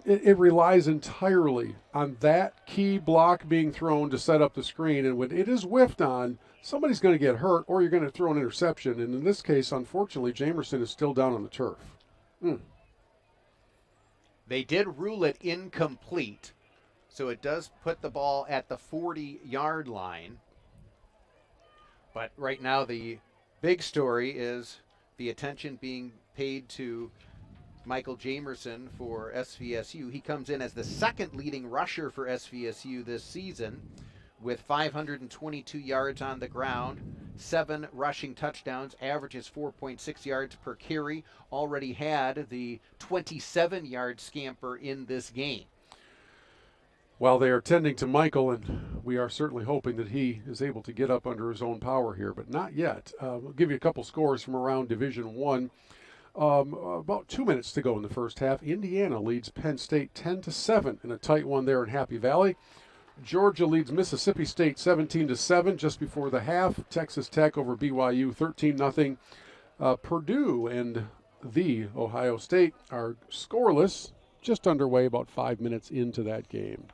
B: it relies entirely on that key block being thrown to set up the screen, and when it is whiffed on, somebody's going to get hurt or you're going to throw an interception. And in this case, unfortunately, Jamerson is still down on the turf.
A: They did rule it incomplete, so it does put the ball at the 40-yard line. But right now the big story is the attention being paid to Michael Jamerson for SVSU. He comes in as the 2nd leading rusher for SVSU this season with 522 yards on the ground, 7 rushing touchdowns, averages 4.6 yards per carry, already had the 27-yard scamper in this game.
B: Well, they are tending to Michael, and we are certainly hoping that he is able to get up under his own power here, but not yet. We'll give you a couple scores from around Division I. About 2 minutes to go in the first half. Indiana leads Penn State 10-7 in a tight one there in Happy Valley. Georgia leads Mississippi State 17-7 just before the half. Texas Tech over BYU 13-0. Purdue and the Ohio State are scoreless, just underway about 5 minutes into that game.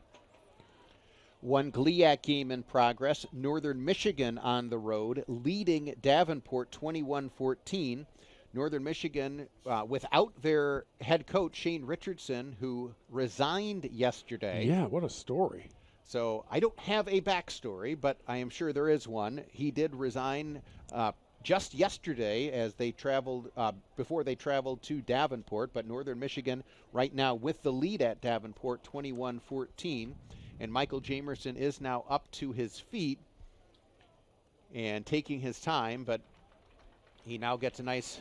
A: One GLIAC game in progress. Northern Michigan on the road, leading Davenport 21-14. Northern Michigan, without their head coach, Shane Richardson, who resigned yesterday.
B: Yeah, what a story.
A: So I don't have a backstory, but I am sure there is one. He did resign just yesterday as they traveled, before they traveled to Davenport. But Northern Michigan right now with the lead at Davenport, 21-14. And Michael Jamerson is now up to his feet and taking his time, but he now gets a nice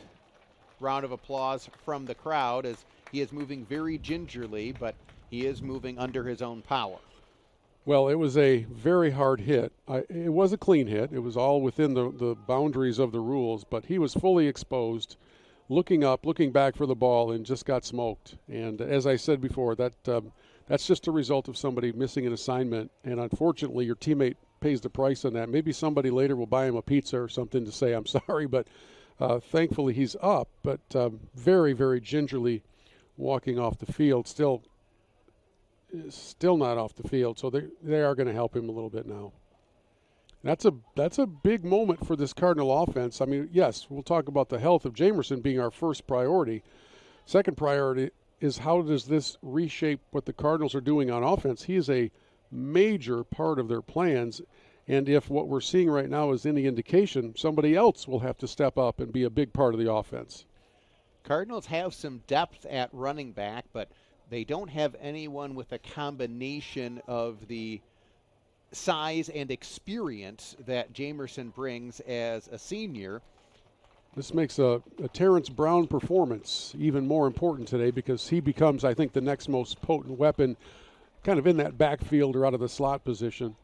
A: round of applause from the crowd as he is moving very gingerly, but he is moving under his own power.
B: Well, it was a very hard hit. It was a clean hit. It was all within the boundaries of the rules, but he was fully exposed, looking up, looking back for the ball, and just got smoked. And as I said before, that's just a result of somebody missing an assignment, and unfortunately your teammate pays the price on that. Maybe somebody later will buy him a pizza or something to say, I'm sorry, but thankfully he's up, but very, very gingerly walking off the field, still not off the field, so they are going to help him a little bit now. That's a big moment for this Cardinal offense. I mean, yes, we'll talk about the health of Jamerson being our first priority. Second priority is how does this reshape what the Cardinals are doing on offense? He is a major part of their plans, and if what we're seeing right now is any indication, somebody else will have to step up and be a big part of the offense.
A: Cardinals have some depth at running back, but they don't have anyone with a combination of the size and experience that Jamerson brings as a senior.
B: This makes a Terrence Brown performance even more important today because he becomes, I think, the next most potent weapon kind of in that backfield or out of the slot position.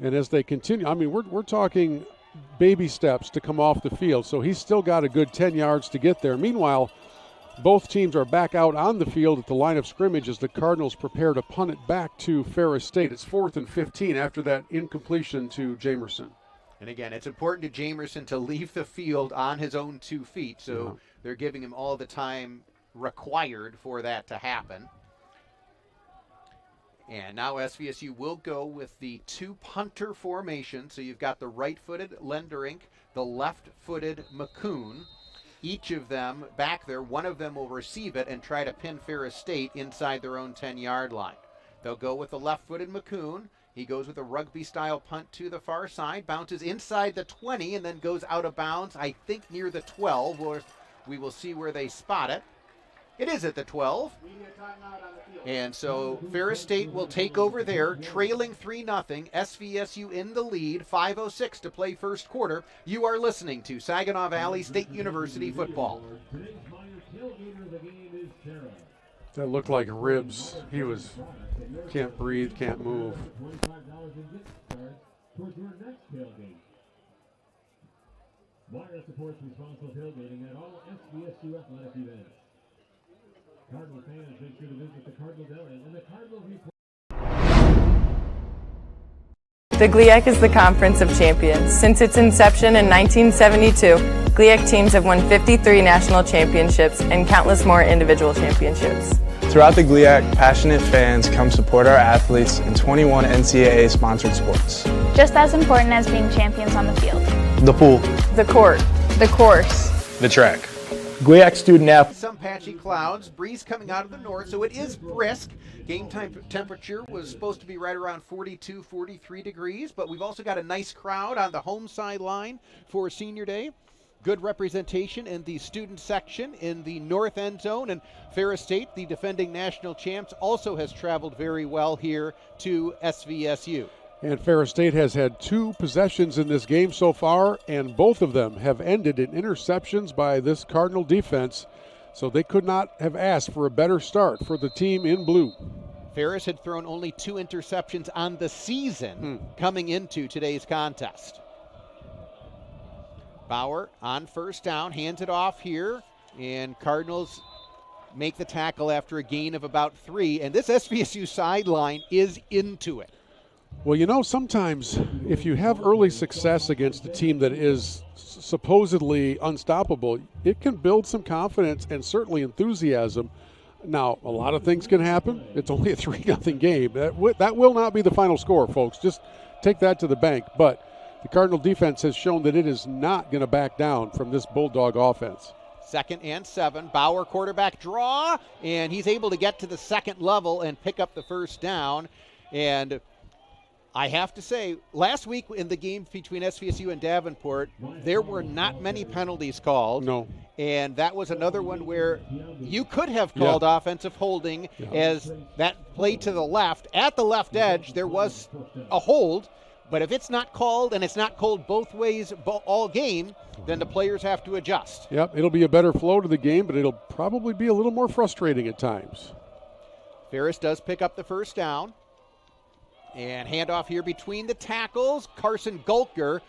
B: And as they continue, I mean, we're talking baby steps to come off the field, so he's still got a good 10 yards to get there. Meanwhile, both teams are back out on the field at the line of scrimmage as the Cardinals prepare to punt it back to Ferris State. It's 4th and 15 after that incompletion to Jamerson.
A: And again, it's important to Jamerson to leave the field on his own 2 feet, so they're giving him all the time required for that to happen. And now SVSU will go with the two-punter formation. So you've got the right-footed Lenderink, the left-footed McCoon. Each of them back there, one of them will receive it and try to pin Ferris State inside their own 10-yard line. They'll go with the left-footed McCoon. He goes with a rugby-style punt to the far side, bounces inside the 20, and then goes out of bounds, I think near the 12, where we will see where they spot it. It is at the 12. And so Ferris State will take over there, trailing 3-0. SVSU in the lead, 5:06 to play first quarter. You are listening to Saginaw Valley State University football.
B: That looked like ribs. He can't breathe, can't move.
D: Wire supports responsible tailgating at all SVSU athletic events. Cardinal fans, make sure to visit the Cardinal Deli and the Cardinal Report.
E: The GLIAC is the Conference of Champions. Since its inception in 1972, GLIAC teams have won 53 national championships and countless more individual championships.
F: Throughout the GLIAC, passionate fans come support our athletes in 21 NCAA-sponsored sports.
G: Just as important as being champions on the field.
F: The pool.
E: The court.
G: The course.
F: The track. GLIAC student athletes.
A: Some patchy clouds, breeze coming out of the north, so it is brisk. Game time temperature was supposed to be right around 42, 43 degrees, but we've also got a nice crowd on the home sideline for Senior Day. Good representation in the student section in the north end zone, and Ferris State, the defending national champs, also has traveled very well here to SVSU.
B: And Ferris State has had 2 possessions in this game so far, and both of them have ended in interceptions by this Cardinal defense, so they could not have asked for a better start for the team in blue.
A: Ferris had thrown only 2 interceptions on the season coming into today's contest. Bauer on first down, hands it off here, and Cardinals make the tackle after a gain of about 3, and this SVSU sideline is into it.
B: Well, you know, sometimes if you have early success against a team that is supposedly unstoppable, it can build some confidence and certainly enthusiasm. Now, a lot of things can happen. It's only a 3-0 game. That will not be the final score, folks. Just take that to the bank. But the Cardinal defense has shown that it is not going to back down from this Bulldog offense.
A: 2nd and 7. Bauer quarterback draw, and he's able to get to the second level and pick up the first down. And I have to say, last week in the game between SVSU and Davenport, there were not many penalties called.
B: No.
A: And that was another one where you could have called offensive holding as that play to the left. At the left edge, there was a hold. But if it's not called, and it's not called both ways all game, then the players have to adjust.
B: Yep, it'll be a better flow to the game, but it'll probably be a little more frustrating at times.
A: Ferris does pick up the first down. And handoff here between the tackles. Carson Gulker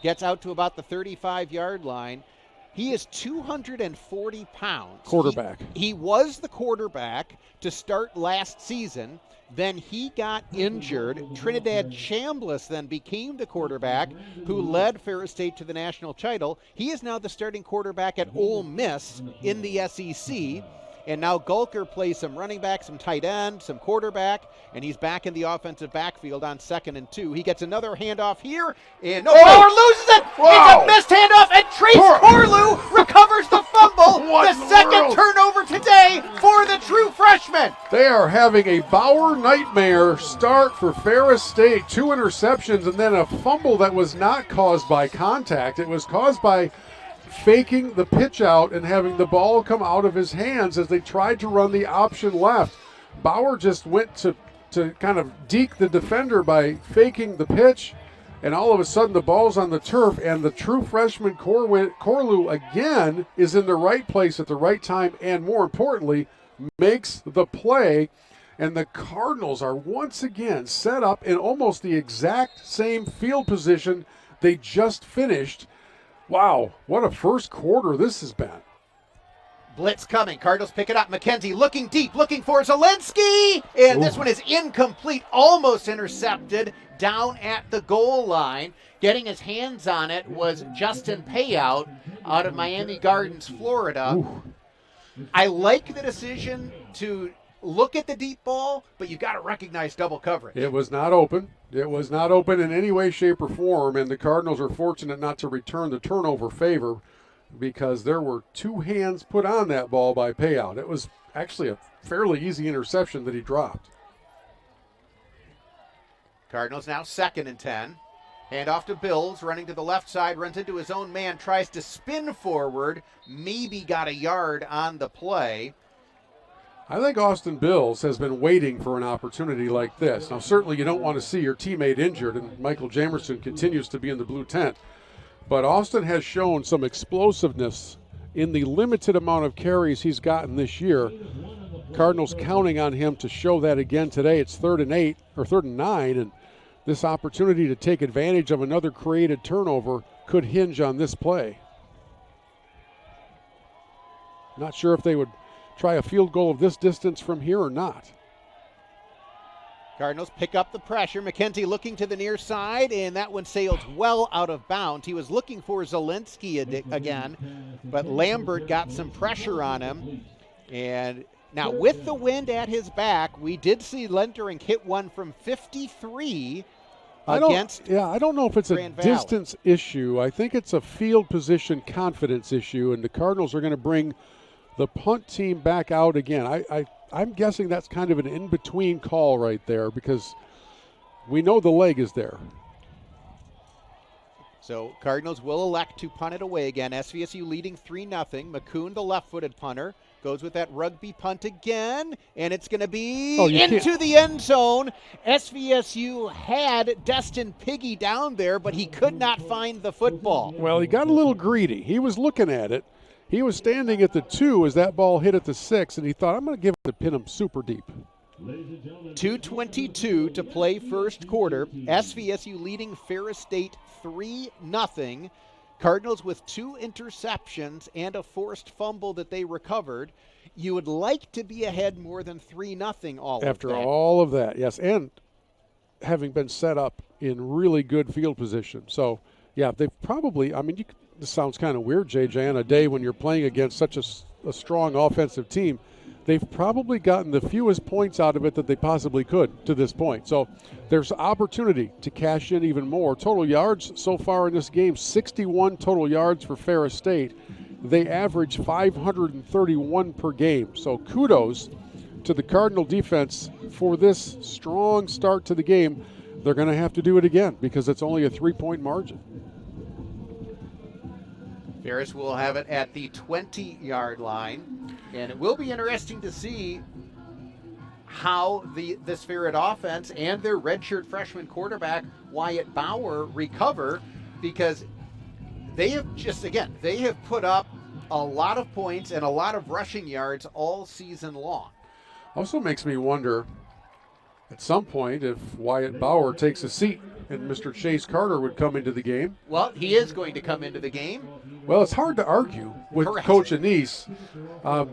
A: gets out to about the 35-yard line. He is 240 pounds.
B: Quarterback.
A: He was the quarterback to start last season. Then he got injured. Trinidad Chambliss then became the quarterback who led Ferris State to the national title. He is now the starting quarterback at Ole Miss in the SEC. And now Gulker plays some running back, some tight end, some quarterback, and he's back in the offensive backfield on 2nd and 2. He gets another handoff here, and Bauer loses it. It's a missed handoff, and Trace Corlew recovers the fumble. The second turnover today for the true freshman.
B: They are having a Bauer nightmare start for Ferris State. 2 interceptions and then a fumble that was not caused by contact. It was caused by faking the pitch out and having the ball come out of his hands as they tried to run the option left. Bauer just went to kind of deke the defender by faking the pitch, and all of a sudden the ball's on the turf, and the true freshman Corlew again is in the right place at the right time, and more importantly, makes the play. And the Cardinals are once again set up in almost the exact same field position they just finished. Wow, what a first quarter this has been.
A: Blitz coming. Cardinals pick it up. McKenzie looking deep, looking for Zielinski. And this one is incomplete, almost intercepted down at the goal line. Getting his hands on it was Justin Payout out of Miami Gardens, Florida. I like the decision to look at the deep ball, but you got to recognize double coverage.
B: It was not open. It was not open in any way, shape, or form, and the Cardinals are fortunate not to return the turnover favor because there were 2 hands put on that ball by Payout. It was actually a fairly easy interception that he dropped.
A: Cardinals now 2nd and 10. Hand off to Bills, running to the left side, runs into his own man, tries to spin forward, maybe got a yard on the play.
B: I think Austin Bills has been waiting for an opportunity like this. Now, certainly you don't want to see your teammate injured, and Michael Jamerson continues to be in the blue tent. But Austin has shown some explosiveness in the limited amount of carries he's gotten this year. Cardinals counting on him to show that again today. It's 3rd and 8, or 3rd and 9, and this opportunity to take advantage of another created turnover could hinge on this play. Not sure if they would try a field goal of this distance from here or not.
A: Cardinals pick up the pressure. McKenzie looking to the near side, and that one sailed well out of bounds. He was looking for Zielinski again, but Lambert got some pressure on him. And now with the wind at his back, we did see Lentering hit one from 53 against
B: I don't know if it's a distance issue. I think it's a field position confidence issue, and the Cardinals are going to bring the punt team back out again. I'm guessing that's kind of an in-between call right there because we know the leg is there.
A: So Cardinals will elect to punt it away again. SVSU leading 3-0. McCoon, the left-footed punter, goes with that rugby punt again, and it's going to be into the end zone. SVSU had Destin Piggy down there, but he could not find the football.
B: Well, he got a little greedy. He was looking at it. He was standing at the 2 as that ball hit at the 6, and he thought, I'm going to give it to pin him super deep.
A: 2:22 to play first quarter. SVSU leading Ferris State 3-0. Cardinals with 2 interceptions and a forced fumble that they recovered. You would like to be ahead more than 3-0
B: after all of that, yes, and having been set up in really good field position. So, yeah, they've probably, this sounds kind of weird, JJ, on a day when you're playing against such a strong offensive team, they've probably gotten the fewest points out of it that they possibly could to this point. So there's opportunity to cash in even more. Total yards so far in this game, 61 total yards for Ferris State. They average 531 per game. So kudos to the Cardinal defense for this strong start to the game. They're going to have to do it again because it's only a 3-point margin.
A: Ferris will have it at the 20-yard line, and it will be interesting to see how this Ferret offense and their redshirt freshman quarterback Wyatt Bauer recover, because they have put up a lot of points and a lot of rushing yards all season long.
B: Also makes me wonder at some point if Wyatt Bauer takes a seat and Mr. Chase Carter would come into the game.
A: Well, he is going to come into the game.
B: Well, it's hard to argue with Coach Anise.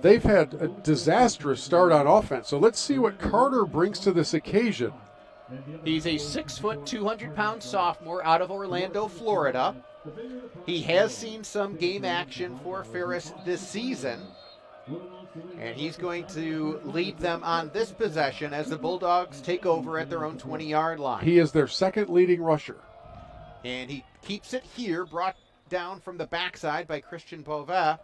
B: They've had a disastrous start on offense. So let's see what Carter brings to this occasion.
A: He's a 6-foot, 200-pound sophomore out of Orlando, Florida. He has seen some game action for Ferris this season, and he's going to lead them on this possession as the Bulldogs take over at their own 20-yard line.
B: He is their second leading rusher.
A: And he keeps it here, brought down from the backside by Christian Beauvais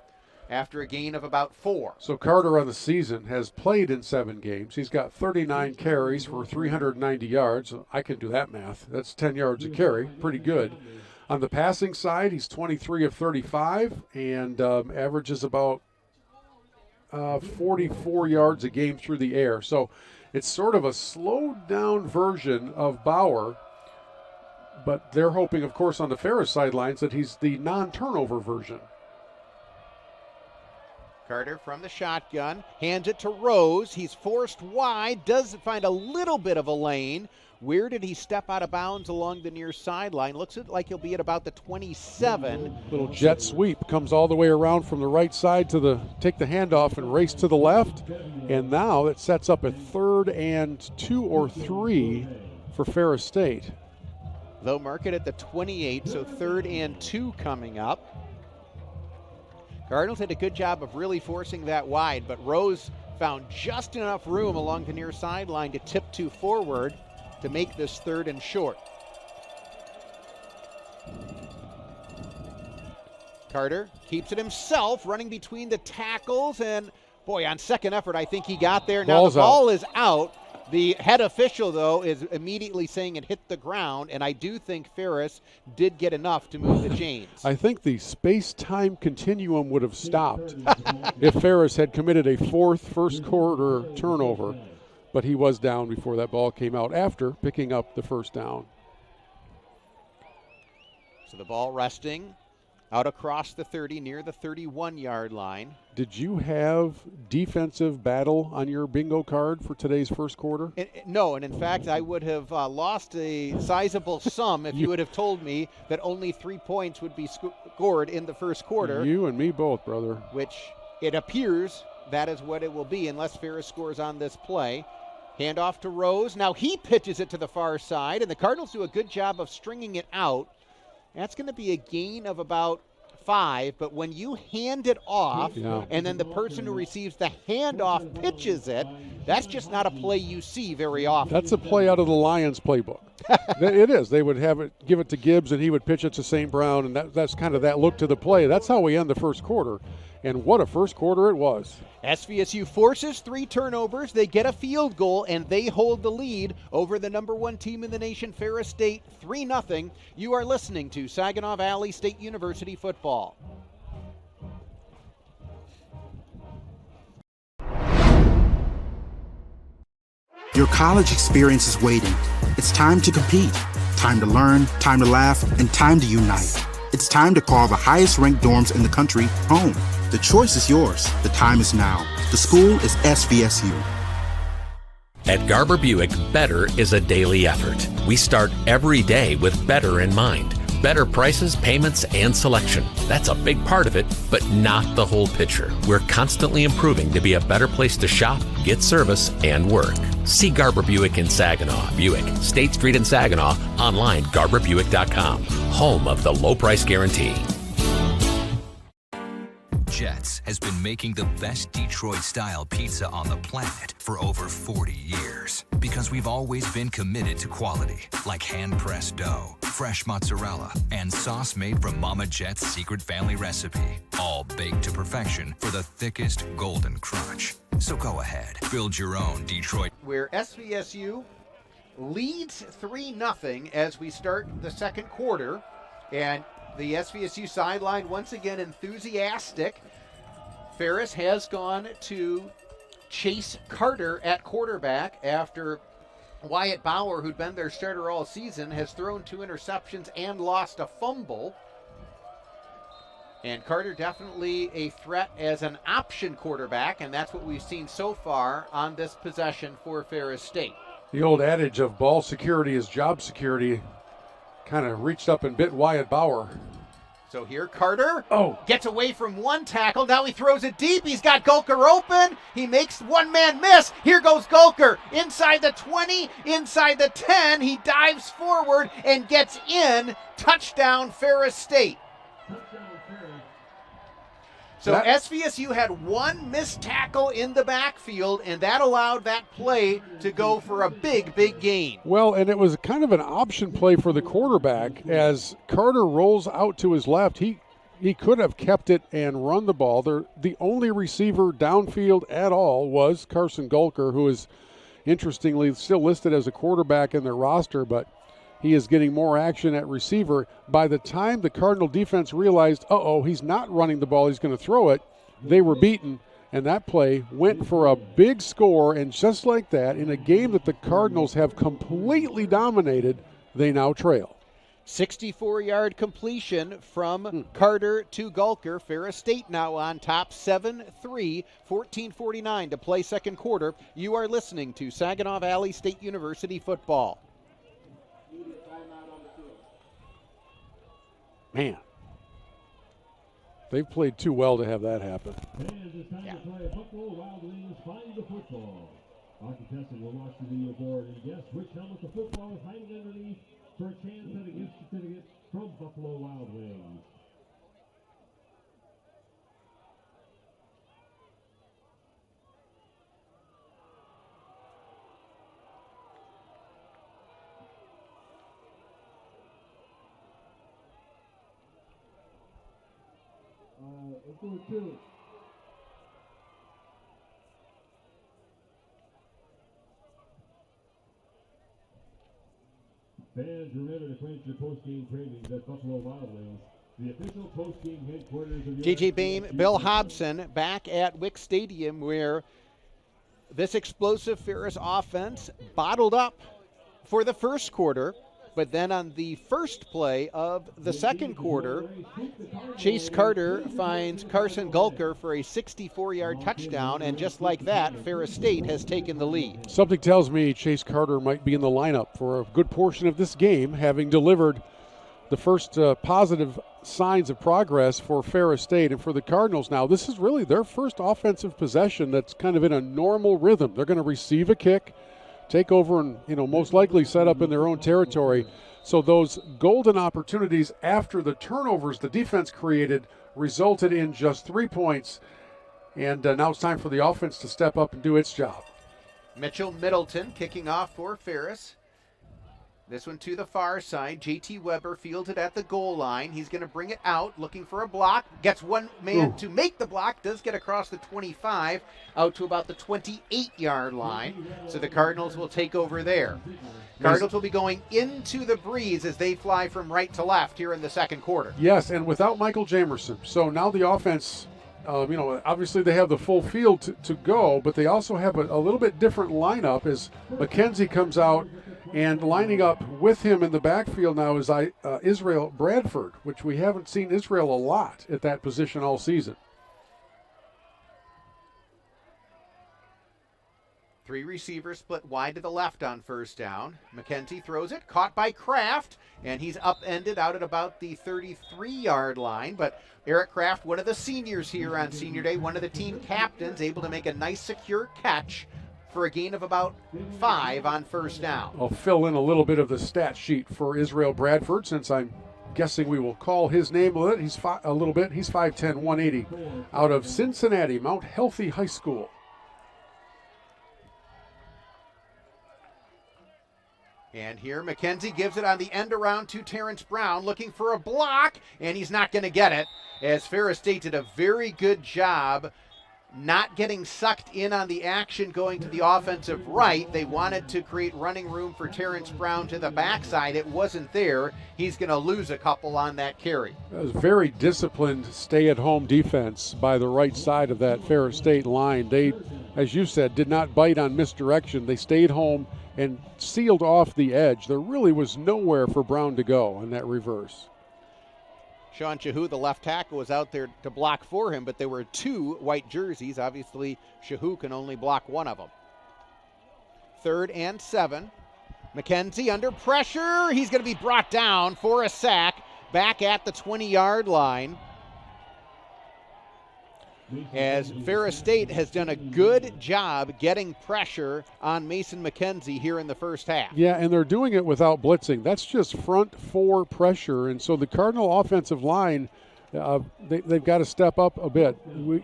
A: after a gain of about 4.
B: So Carter on the season has played in 7 games. He's got 39 carries for 390 yards. I can do that math. That's 10 yards a carry. Pretty good. On the passing side, he's 23 of 35 and averages about 44 yards a game through the air. So it's sort of a slowed down version of Bauer, but they're hoping, of course, on the Ferris sidelines that he's the non-turnover version.
A: Carter from the shotgun, hands it to Rose. He's forced wide, does find a little bit of a lane. Where did he step out of bounds along the near sideline? Looks like he'll be at about the 27.
B: Little jet sweep, comes all the way around from the right side to take the handoff and race to the left. And now it sets up a 3rd and 2 or 3 for Ferris State.
A: They'll mark it at the 28, so 3rd and 2 coming up. Cardinals did a good job of really forcing that wide, but Rose found just enough room along the near sideline to tip to forward to make this 3rd and short. Carter keeps it himself, running between the tackles, and boy, on second effort, I think he got there. Now the ball is out. The head official, though, is immediately saying it hit the ground, and I do think Ferris did get enough to move the chains.
B: I think the space-time continuum would have stopped if Ferris had committed a 4th first-quarter turnover, but he was down before that ball came out after picking up the first down.
A: So the ball resting out across the 30 near the 31-yard line.
B: Did you have defensive battle on your bingo card for today's first quarter?
A: No, and in fact, I would have lost a sizable sum if you would have told me that only 3 points would be scored in the first quarter.
B: You and me both, brother.
A: Which it appears that is what it will be unless Ferris scores on this play. Handoff to Rose. Now he pitches it to the far side, and the Cardinals do a good job of stringing it out. That's going to be a gain of about 5, but when you hand it off and then the person who receives the handoff pitches it, that's just not a play you see very often.
B: That's a play out of the Lions playbook. It is. They would give it to Gibbs, and he would pitch it to St. Brown, and that's kind of that look to the play. That's how we end the first quarter, and what a first quarter it was.
A: SVSU forces 3 turnovers. They get a field goal, and they hold the lead over the number 1 team in the nation, Ferris State, 3-0. You are listening to Saginaw Valley State University football.
H: Your college experience is waiting. It's time to compete, time to learn, time to laugh, and time to unite. It's time to call the highest-ranked dorms in the country home. The choice is yours. The time is now. The school is SVSU.
I: At Garber Buick, better is a daily effort. We start every day with better in mind. Better prices, payments, and selection. That's a big part of it, but not the whole picture. We're constantly improving to be a better place to shop, get service, and work. See Garber Buick in Saginaw, Buick, State Street in Saginaw, online GarberBuick.com, home of the low price guarantee.
J: Jets has been making the best Detroit-style pizza on the planet for over 40 years. Because we've always been committed to quality, like hand-pressed dough, fresh mozzarella, and sauce made from Mama Jet's secret family recipe. All baked to perfection for the thickest golden crunch. So go ahead, build your own Detroit.
A: Where SVSU leads 3-0 as we start the second quarter. And the SVSU sideline once again enthusiastic. Ferris has gone to Chase Carter at quarterback after Wyatt Bauer, who'd been their starter all season, has thrown 2 interceptions and lost a fumble. And Carter definitely a threat as an option quarterback, and that's what we've seen so far on this possession for Ferris State.
B: The old adage of ball security is job security kind of reached up and bit Wyatt Bauer.
A: So here Carter gets away from one tackle. Now he throws it deep. He's got Gulker open. He makes one man miss. Here goes Gulker inside the 20, inside the 10. He dives forward and gets in. Touchdown Ferris State. So SVSU had one missed tackle in the backfield, and that allowed that play to go for a big, big gain.
B: Well, and it was kind of an option play for the quarterback. As Carter rolls out to his left, he could have kept it and run the ball. The only receiver downfield at all was Carson Gulker, who is interestingly still listed as a quarterback in their roster, but he is getting more action at receiver. By the time the Cardinal defense realized, he's not running the ball, he's going to throw it, they were beaten, and that play went for a big score. And just like that, in a game that the Cardinals have completely dominated, they now trail.
A: 64-yard completion from Carter to Gulker. Ferris State now on top 7-3, 14:49 to play second quarter. You are listening to Saginaw Valley State University football.
B: Man, they've played too well to have that happen.
D: And it's time to play football. Wild Wings find the football. Our contestant will watch the video board and guess which helmet the football is hiding underneath for a chance at a gift certificate from Buffalo Wild Wings. Fans, remember to print your post-game cravings at Buffalo Wild Wings, the official post-game headquarters of the
A: JJ Bain, Bill Hobson back at Wick Stadium, where this explosive Ferris offense bottled up for the first quarter, but then on the first play of the second quarter, Chase Carter finds Carson Gulker for a 64-yard touchdown, and just like that, Ferris State has taken the lead.
B: Something tells me Chase Carter might be in the lineup for a good portion of this game, having delivered the first positive signs of progress for Ferris State. And for the Cardinals now, this is really their first offensive possession that's kind of in a normal rhythm. They're going to receive a kick, take over, and most likely set up in their own territory. So those golden opportunities after the turnovers the defense created resulted in just 3 points. And now it's time for the offense to step up and do its job.
A: Mitchell Middleton kicking off for Ferris. This one to the far side. JT Weber fielded at the goal line. He's going to bring it out, looking for a block. Gets one man to make the block. Does get across the 25, out to about the 28-yard line. So the Cardinals will take over there. Cardinals will be going into the breeze as they fly from right to left here in the second quarter.
B: Yes, and without Michael Jamerson. So now the offense, obviously they have the full field to go, but they also have a little bit different lineup as McKenzie comes out. And lining up with him in the backfield now is Israel Bradford, which we haven't seen Israel a lot at that position all season.
A: 3 receivers split wide to the left on first down. McKenzie throws it, caught by Kraft, and he's upended out at about the 33-yard line. But Eric Kraft, one of the seniors here on Senior Day, one of the team captains, able to make a nice secure catch for a gain of about 5 on first down.
B: I'll fill in a little bit of the stat sheet for Israel Bradford, since I'm guessing we will call his name a little. He's 5'10", 180, out of Cincinnati, Mount Healthy High School.
A: And here McKenzie gives it on the end around to Terrence Brown, looking for a block, and he's not going to get it, as Ferris State did a very good job not getting sucked in on the action going to the offensive right. They wanted to create running room for Terrence Brown to the backside. It wasn't there. He's going to lose a couple on that carry.
B: That was very disciplined stay-at-home defense by the right side of that Ferris State line. They, as you said, did not bite on misdirection. They stayed home and sealed off the edge. There really was nowhere for Brown to go on that reverse.
A: Sean Shahu, the left tackle, was out there to block for him, but there were 2 white jerseys. Obviously, Shahu can only block one of them. 3rd and 7. McKenzie under pressure. He's going to be brought down for a sack back at the 20-yard line, as Ferris State has done a good job getting pressure on Mason McKenzie here in the first half.
B: Yeah, and they're doing it without blitzing. That's just front 4 pressure, and so the Cardinal offensive line, they've got to step up a bit.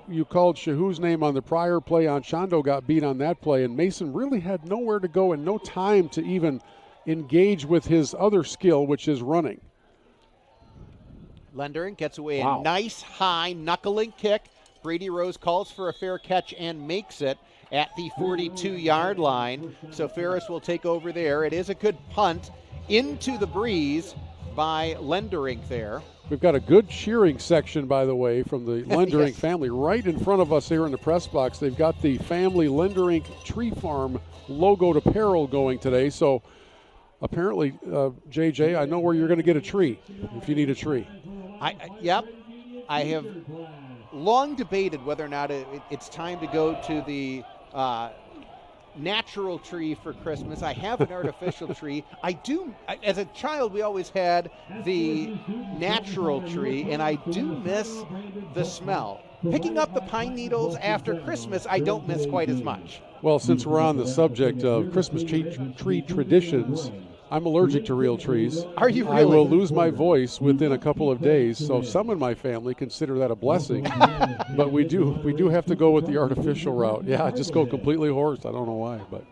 B: You called Shahu's name on the prior play. Anchondo got beat on that play, and Mason really had nowhere to go and no time to even engage with his other skill, which is running.
A: Lendering gets away a nice high knuckling kick. Brady Rose calls for a fair catch and makes it at the 42-yard line. So Ferris will take over there. It is a good punt into the breeze by Lenderink there.
B: We've got a good cheering section, by the way, from the Lenderink family right in front of us here in the press box. They've got the family Lenderink Tree Farm logoed apparel going today. So apparently, JJ, I know where you're going to get a tree if you need a tree.
A: Yep. I have long debated whether or not it's time to go to the natural tree for Christmas. I have an artificial tree. As a child, we always had the natural tree, and I do miss the smell. Picking up the pine needles after Christmas, I don't miss quite as much.
B: Well, since we're on the subject of Christmas tree traditions, I'm allergic to real trees.
A: Are you really?
B: I will lose my voice within a couple of days, so some in my family consider that a blessing. But we do have to go with the artificial route. Yeah, just go completely hoarse. I don't know why, but.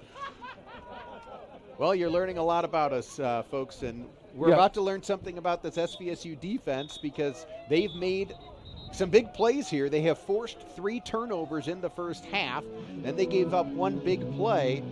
A: Well, you're learning a lot about us, folks, and we're about to learn something about this SVSU defense, because they've made some big plays here. They have forced 3 turnovers in the first half, and they gave up 1 big play.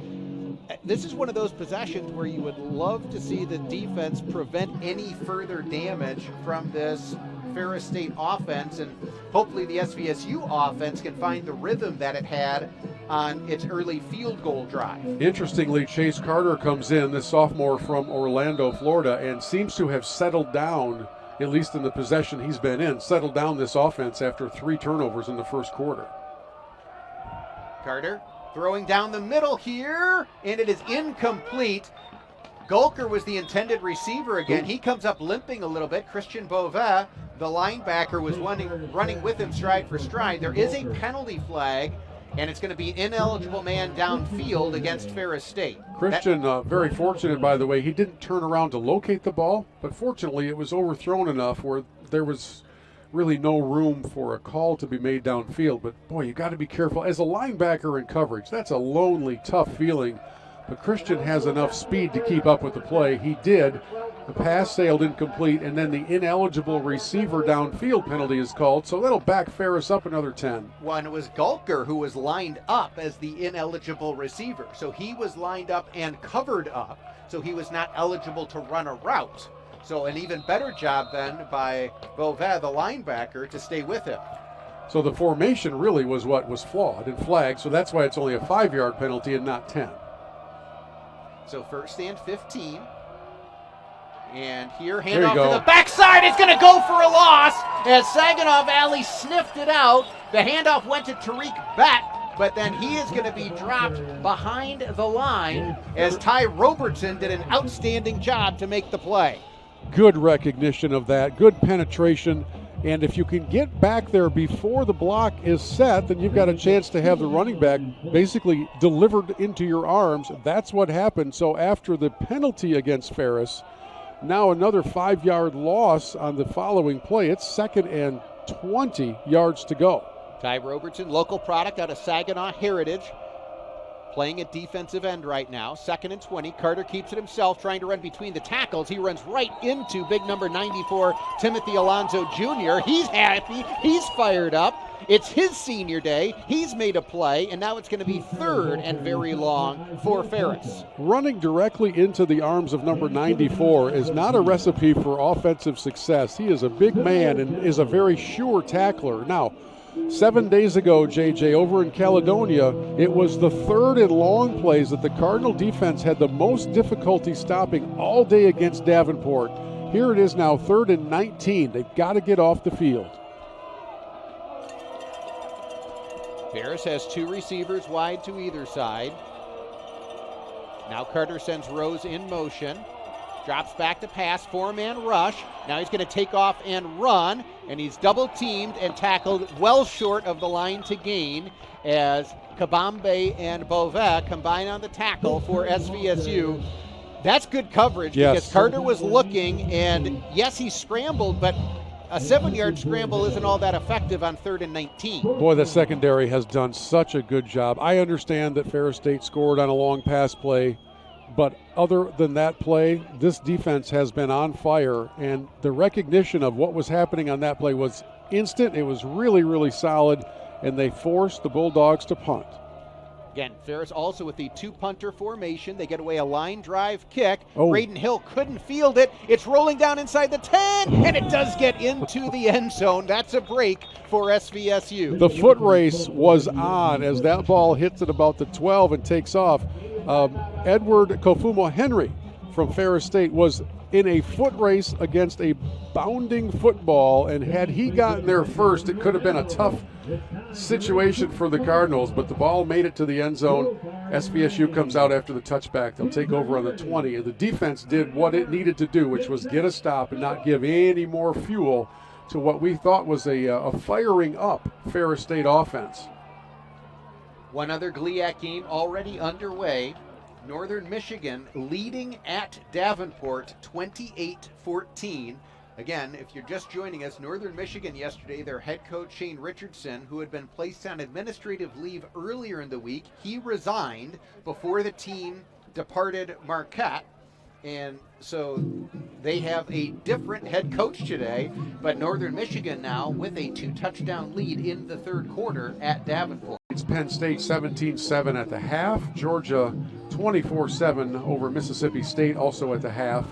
A: This is one of those possessions where you would love to see the defense prevent any further damage from this Ferris State offense, and hopefully the SVSU offense can find the rhythm that it had on its early field goal drive.
B: Interestingly, Chase Carter comes in, the sophomore from Orlando, Florida, and seems to have settled down, at least in the possession he's been in, settled down this offense after 3 turnovers in the first quarter.
A: Carter throwing down the middle here, and it is incomplete. Gulker was the intended receiver again. He comes up limping a little bit. Christian Beauvais, the linebacker, was running with him stride for stride. There is a penalty flag, and it's going to be ineligible man downfield against Ferris State.
B: Christian, very fortunate, by the way. He didn't turn around to locate the ball, but fortunately it was overthrown enough where there was really no room for a call to be made downfield. But boy, you got to be careful. As a linebacker in coverage, that's a lonely, tough feeling. But Christian has enough speed to keep up with the play. He did. The pass sailed incomplete, and then the ineligible receiver downfield penalty is called, so that'll back Ferris up another 10.
A: Well, and it was Gulker who was lined up as the ineligible receiver. So he was lined up and covered up, so he was not eligible to run a route. So an even better job then by Beauvais, the linebacker, to stay with him.
B: So the formation really was what was flawed and flagged, so that's why it's only a 5-yard penalty and not 10.
A: So first and 15. And here, handoff to the backside. It's going to go for a loss as Saginaw Valley sniffed it out. The handoff went to Tariq Bett, but then he is going to be dropped behind the line as Ty Robertson did an outstanding job to make the play.
B: Good recognition of that, good penetration, and if you can get back there before the block is set, then you've got a chance to have the running back basically delivered into your arms. That's what happened. So after the penalty against Ferris, now another 5-yard loss on the following play. It's 2nd and 20 yards to go.
A: Ty Robertson, local product out of Saginaw Heritage, playing at defensive end right now. 2nd and 20. Carter keeps it himself, trying to run between the tackles. He runs right into big number 94, Timothy Alonzo Jr. He's happy. He's fired up. It's his senior day. He's made a play, and now it's going to be 3rd and very long for Ferris.
B: Running directly into the arms of number 94 is not a recipe for offensive success. He is a big man and is a very sure tackler. Now, 7 days ago, JJ, over in Caledonia, it was the 3rd and long plays that the Cardinal defense had the most difficulty stopping all day against Davenport. Here it is now 3rd and 19. They've got to get off the field.
A: Ferris has 2 receivers wide to either side. Now Carter sends Rose in motion. Drops back to pass, 4-man rush. Now he's going to take off and run, and he's double-teamed and tackled well short of the line to gain as Kabambe and Beauvais combine on the tackle for SVSU. That's good coverage because Carter was looking, and yes, he scrambled, but a 7-yard scramble isn't all that effective on 3rd and 19.
B: Boy, the secondary has done such a good job. I understand that Ferris State scored on a long pass play, but other than that play, this defense has been on fire, and the recognition of what was happening on that play was instant. It was really, really solid, and they forced the Bulldogs to punt.
A: Again, Ferris also with the 2-punter formation. They get away a line drive kick.
B: Oh.
A: Braden Hill couldn't field it. It's rolling down inside the 10, and it does get into the end zone. That's a break for SVSU.
B: The foot race was on as that ball hits at about the 12 and takes off. Edward Kofumo Henry from Ferris State was in a foot race against a bounding football, and had he gotten there first, it could have been a tough situation for the Cardinals, but the ball made it to the end zone. SVSU comes out after the touchback. They'll take over on the 20, and the defense did what it needed to do, which was get a stop and not give any more fuel to what we thought was a firing up Ferris State offense.
A: One other GLIAC game already underway. Northern Michigan leading at Davenport 28-14. Again, if you're just joining us, Northern Michigan yesterday, their head coach Shane Richardson, who had been placed on administrative leave earlier in the week, he resigned before the team departed Marquette. And so they have a different head coach today, but Northern Michigan now with a 2-touchdown lead in the third quarter at Davenport.
B: It's Penn State 17-7 at the half. Georgia 24-7 over Mississippi State also at the half.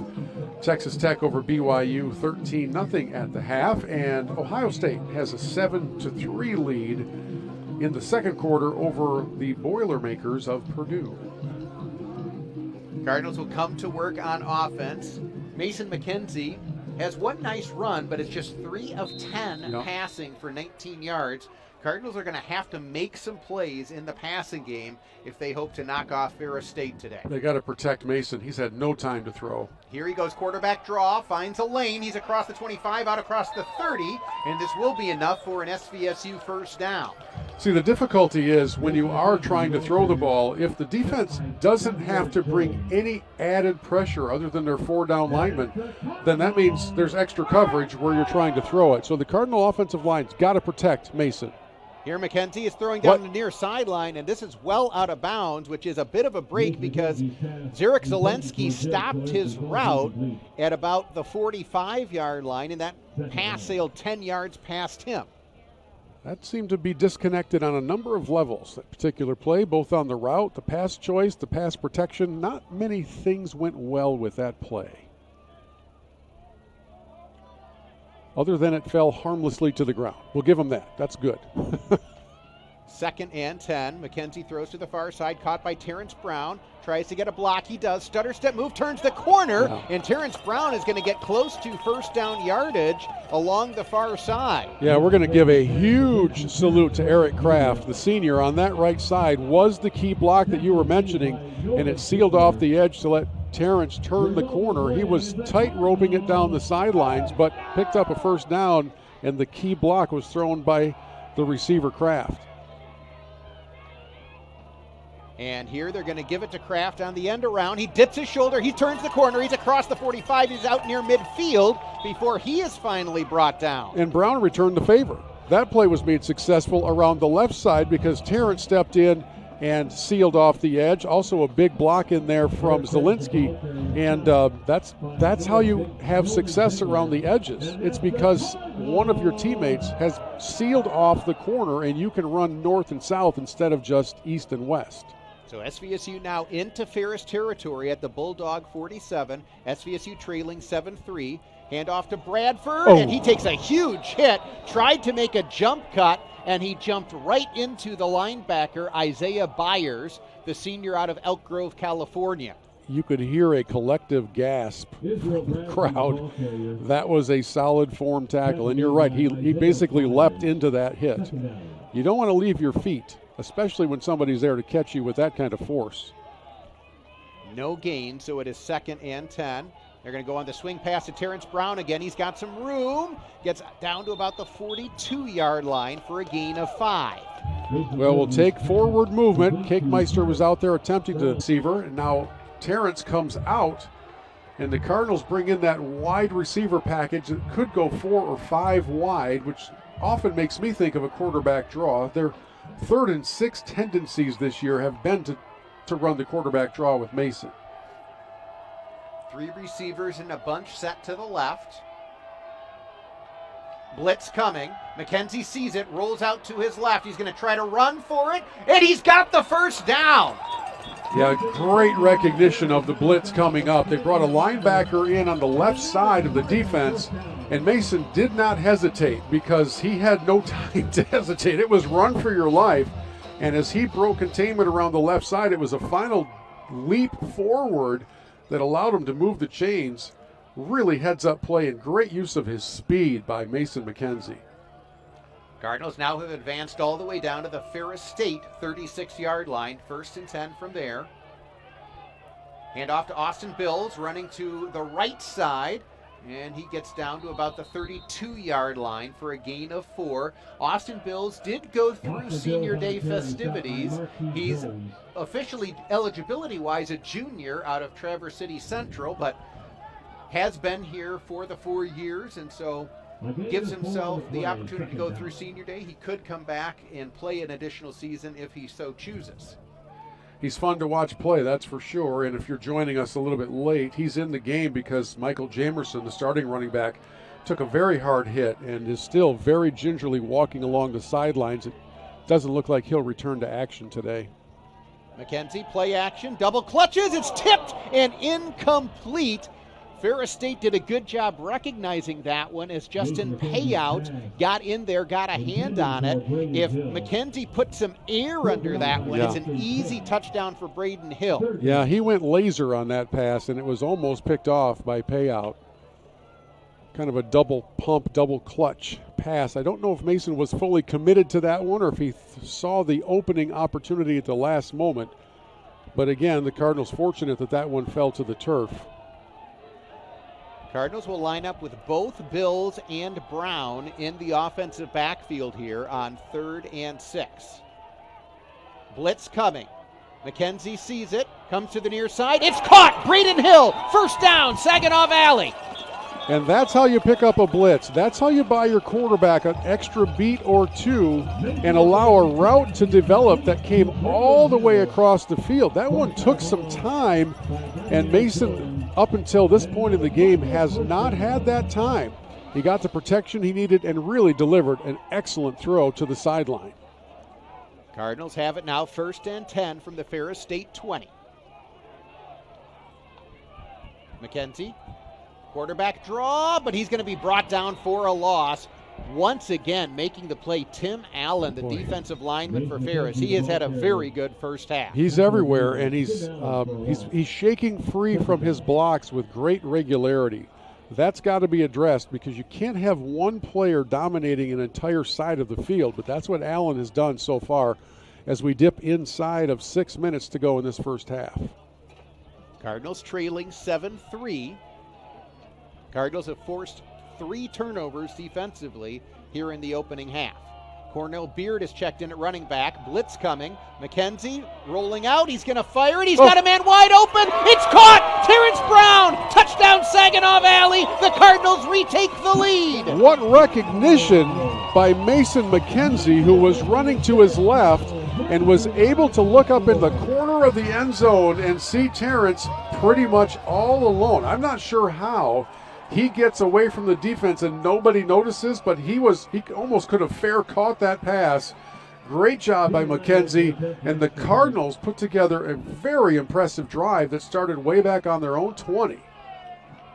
B: Texas Tech over BYU 13-0 at the half. And Ohio State has a 7-3 lead in the second quarter over the Boilermakers of Purdue.
A: Cardinals will come to work on offense. Mason McKenzie has one nice run, but it's just 3 of 10 passing for 19 yards. Cardinals are going to have to make some plays in the passing game if they hope to knock off Ferris State today.
B: They got to protect Mason. He's had no time to throw.
A: Here he goes, quarterback draw, finds a lane. He's across the 25, out across the 30, and this will be enough for an SVSU first down.
B: See, the difficulty is when you are trying to throw the ball, if the defense doesn't have to bring any added pressure other than their 4-down linemen, then that means there's extra coverage where you're trying to throw it. So the Cardinal offensive line's got to protect Mason.
A: Here McKenzie is throwing down the near sideline, and this is well out of bounds, which is a bit of a break because Zarek Zelensky stopped his route at about the 45-yard line, and that pass sailed 10 yards past him.
B: That seemed to be disconnected on a number of levels, that particular play, both on the route, the pass choice, the pass protection. Not many things went well with that play, other than it fell harmlessly to the ground. We'll give him that. That's good.
A: 2nd and 10. McKenzie throws to the far side, caught by Terrence Brown. Tries to get a block. He does. Stutter step move, turns the corner, and Terrence Brown is going to get close to first down yardage along the far side.
B: Yeah, we're going to give a huge salute to Eric Kraft, the senior. On that right side was the key block that you were mentioning, and it sealed off the edge to let Terrence turned the corner. He was tight roping it down the sidelines, but picked up a first down, and the key block was thrown by the receiver Kraft.
A: And here they're going to give it to Kraft on the end around. He dips his shoulder, he turns the corner, he's across the 45, he's out near midfield before he is finally brought down.
B: And Brown returned the favor. That play was made successful around the left side because Terrence stepped in and sealed off the edge. Also a big block in there from Zelensky, and that's how you have success around the edges. It's because one of your teammates has sealed off the corner and you can run north and south instead of just east and west.
A: So SVSU now into Ferris territory at the Bulldog 47. SVSU trailing 7-3. Handoff to Bradford, and he takes a huge hit. Tried to make a jump cut, and he jumped right into the linebacker, Isaiah Byers, the senior out of Elk Grove, California.
B: You could hear a collective gasp from the crowd. That was a solid form tackle, and you're right, he basically leapt into that hit. You don't want to leave your feet, especially when somebody's there to catch you with that kind of force.
A: No gain, so it is 2nd and 10. They're going to go on the swing pass to Terrence Brown again. He's got some room. Gets down to about the 42-yard line for a gain of 5.
B: Well, we'll take forward movement. Cakemeister was out there attempting to receiver, and now Terrence comes out, and the Cardinals bring in that wide receiver package that could go 4 or 5 wide, which often makes me think of a quarterback draw. Their 3rd and 6 tendencies this year have been to run the quarterback draw with Mason.
A: 3 receivers in a bunch set to the left. Blitz coming. McKenzie sees it, rolls out to his left. He's going to try to run for it, and he's got the first down.
B: Yeah, great recognition of the blitz coming up. They brought a linebacker in on the left side of the defense, and Mason did not hesitate because he had no time to hesitate. It was run for your life, and as he broke containment around the left side, it was a final leap forward that allowed him to move the chains. Really heads-up play and great use of his speed by Mason McKenzie.
A: Cardinals now have advanced all the way down to the Ferris State 36-yard line. 1st and 10 from there. Handoff to Austin Bills, running to the right side, and he gets down to about the 32-yard line for a gain of 4. Austin Bills did go through Senior Day festivities. He's officially, eligibility-wise, a junior out of Traverse City Central, but has been here for the 4 years, and so gives himself the opportunity to go through Senior Day. He could come back and play an additional season if he so chooses.
B: He's fun to watch play, that's for sure. And if you're joining us a little bit late, he's in the game because Michael Jamerson, the starting running back, took a very hard hit and is still very gingerly walking along the sidelines. It doesn't look like he'll return to action today.
A: McKenzie, play action, double clutches, it's tipped and incomplete. Ferris State did a good job recognizing that one as Justin Payout got in there, got a hand on it. If McKenzie put some air under that one, it's an easy touchdown for Braden Hill.
B: Yeah, he went laser on that pass, and it was almost picked off by Payout. Kind of a double pump, double clutch pass. I don't know if Mason was fully committed to that one or if he saw the opening opportunity at the last moment. But again, the Cardinals fortunate that that one fell to the turf.
A: Cardinals will line up with both Bills and Brown in the offensive backfield here on 3rd and 6. Blitz coming. McKenzie sees it, comes to the near side. It's caught! Braden Hill, first down, Saginaw Valley.
B: And that's how you pick up a blitz. That's how you buy your quarterback an extra beat or two and allow a route to develop that came all the way across the field. That one took some time, and Mason, up until this point in the game, has not had that time. He got the protection he needed and really delivered an excellent throw to the sideline.
A: Cardinals have it now 1st and 10 from the Ferris State 20. McKenzie. Quarterback draw, but he's going to be brought down for a loss. Once again, making the play, Tim Allen, the defensive lineman for Ferris. He has had a very good first half.
B: He's everywhere, and he's shaking free from his blocks with great regularity. That's got to be addressed because you can't have one player dominating an entire side of the field, but that's what Allen has done so far as we dip inside of 6 minutes to go in this first half.
A: Cardinals trailing 7-3. Cardinals have forced 3 turnovers defensively here in the opening half. Cornell Beard is checked in at running back. Blitz coming. McKenzie rolling out. He's going to fire it. He's got a man wide open. It's caught. Terrence Brown. Touchdown Saginaw Valley. The Cardinals retake the lead.
B: What recognition by Mason McKenzie, who was running to his left and was able to look up in the corner of the end zone and see Terrence pretty much all alone. I'm not sure how he gets away from the defense and nobody notices, but he almost could have fair caught that pass. Great job by McKenzie, and the Cardinals put together a very impressive drive that started way back on their own 20.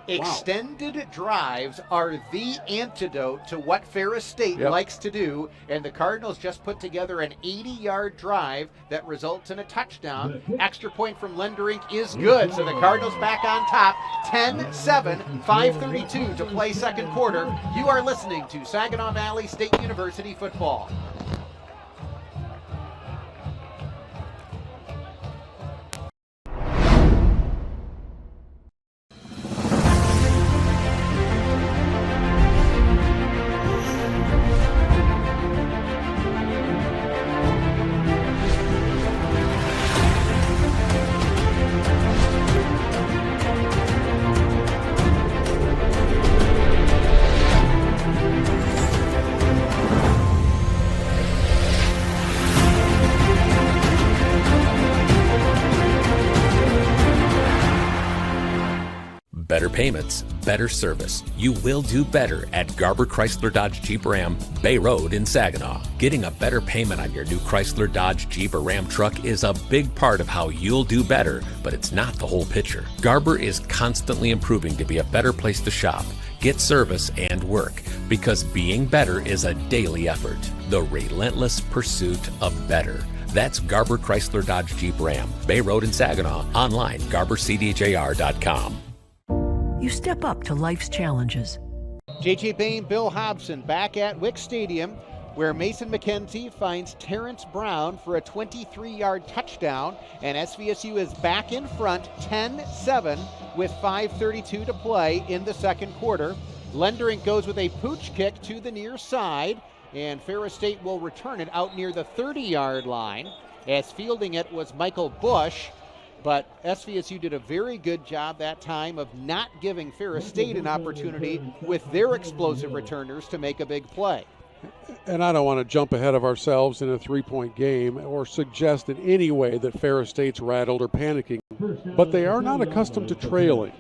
A: Extended drives are the antidote to what Ferris State likes to do, and the Cardinals just put together an 80-yard drive that results in a touchdown. Extra point from Lenderink is good, so the Cardinals back on top, 10-7, 5:32 to play second quarter. You are listening to Saginaw Valley State University football.
I: Better payments, better service. You will do better at Garber Chrysler Dodge Jeep Ram, Bay Road in Saginaw. Getting a better payment on your new Chrysler Dodge Jeep or Ram truck is a big part of how you'll do better, but it's not the whole picture. Garber is constantly improving to be a better place to shop, get service, and work, because being better is a daily effort. The relentless pursuit of better. That's Garber Chrysler Dodge Jeep Ram, Bay Road in Saginaw. Online, garbercdjr.com.
K: You step up to life's challenges.
A: J.J. Bain, Bill Hobson back at Wick Stadium, where Mason McKenzie finds Terrence Brown for a 23-yard touchdown, and SVSU is back in front 10-7 with 5:32 to play in the second quarter. Lenderink goes with a pooch kick to the near side, and Ferris State will return it out near the 30-yard line, as fielding it was Michael Bush. But SVSU did a very good job that time of not giving Ferris State an opportunity with their explosive returners to make a big play.
B: And I don't want to jump ahead of ourselves in a 3-point game or suggest in any way that Ferris State's rattled or panicking, but they are not accustomed to trailing.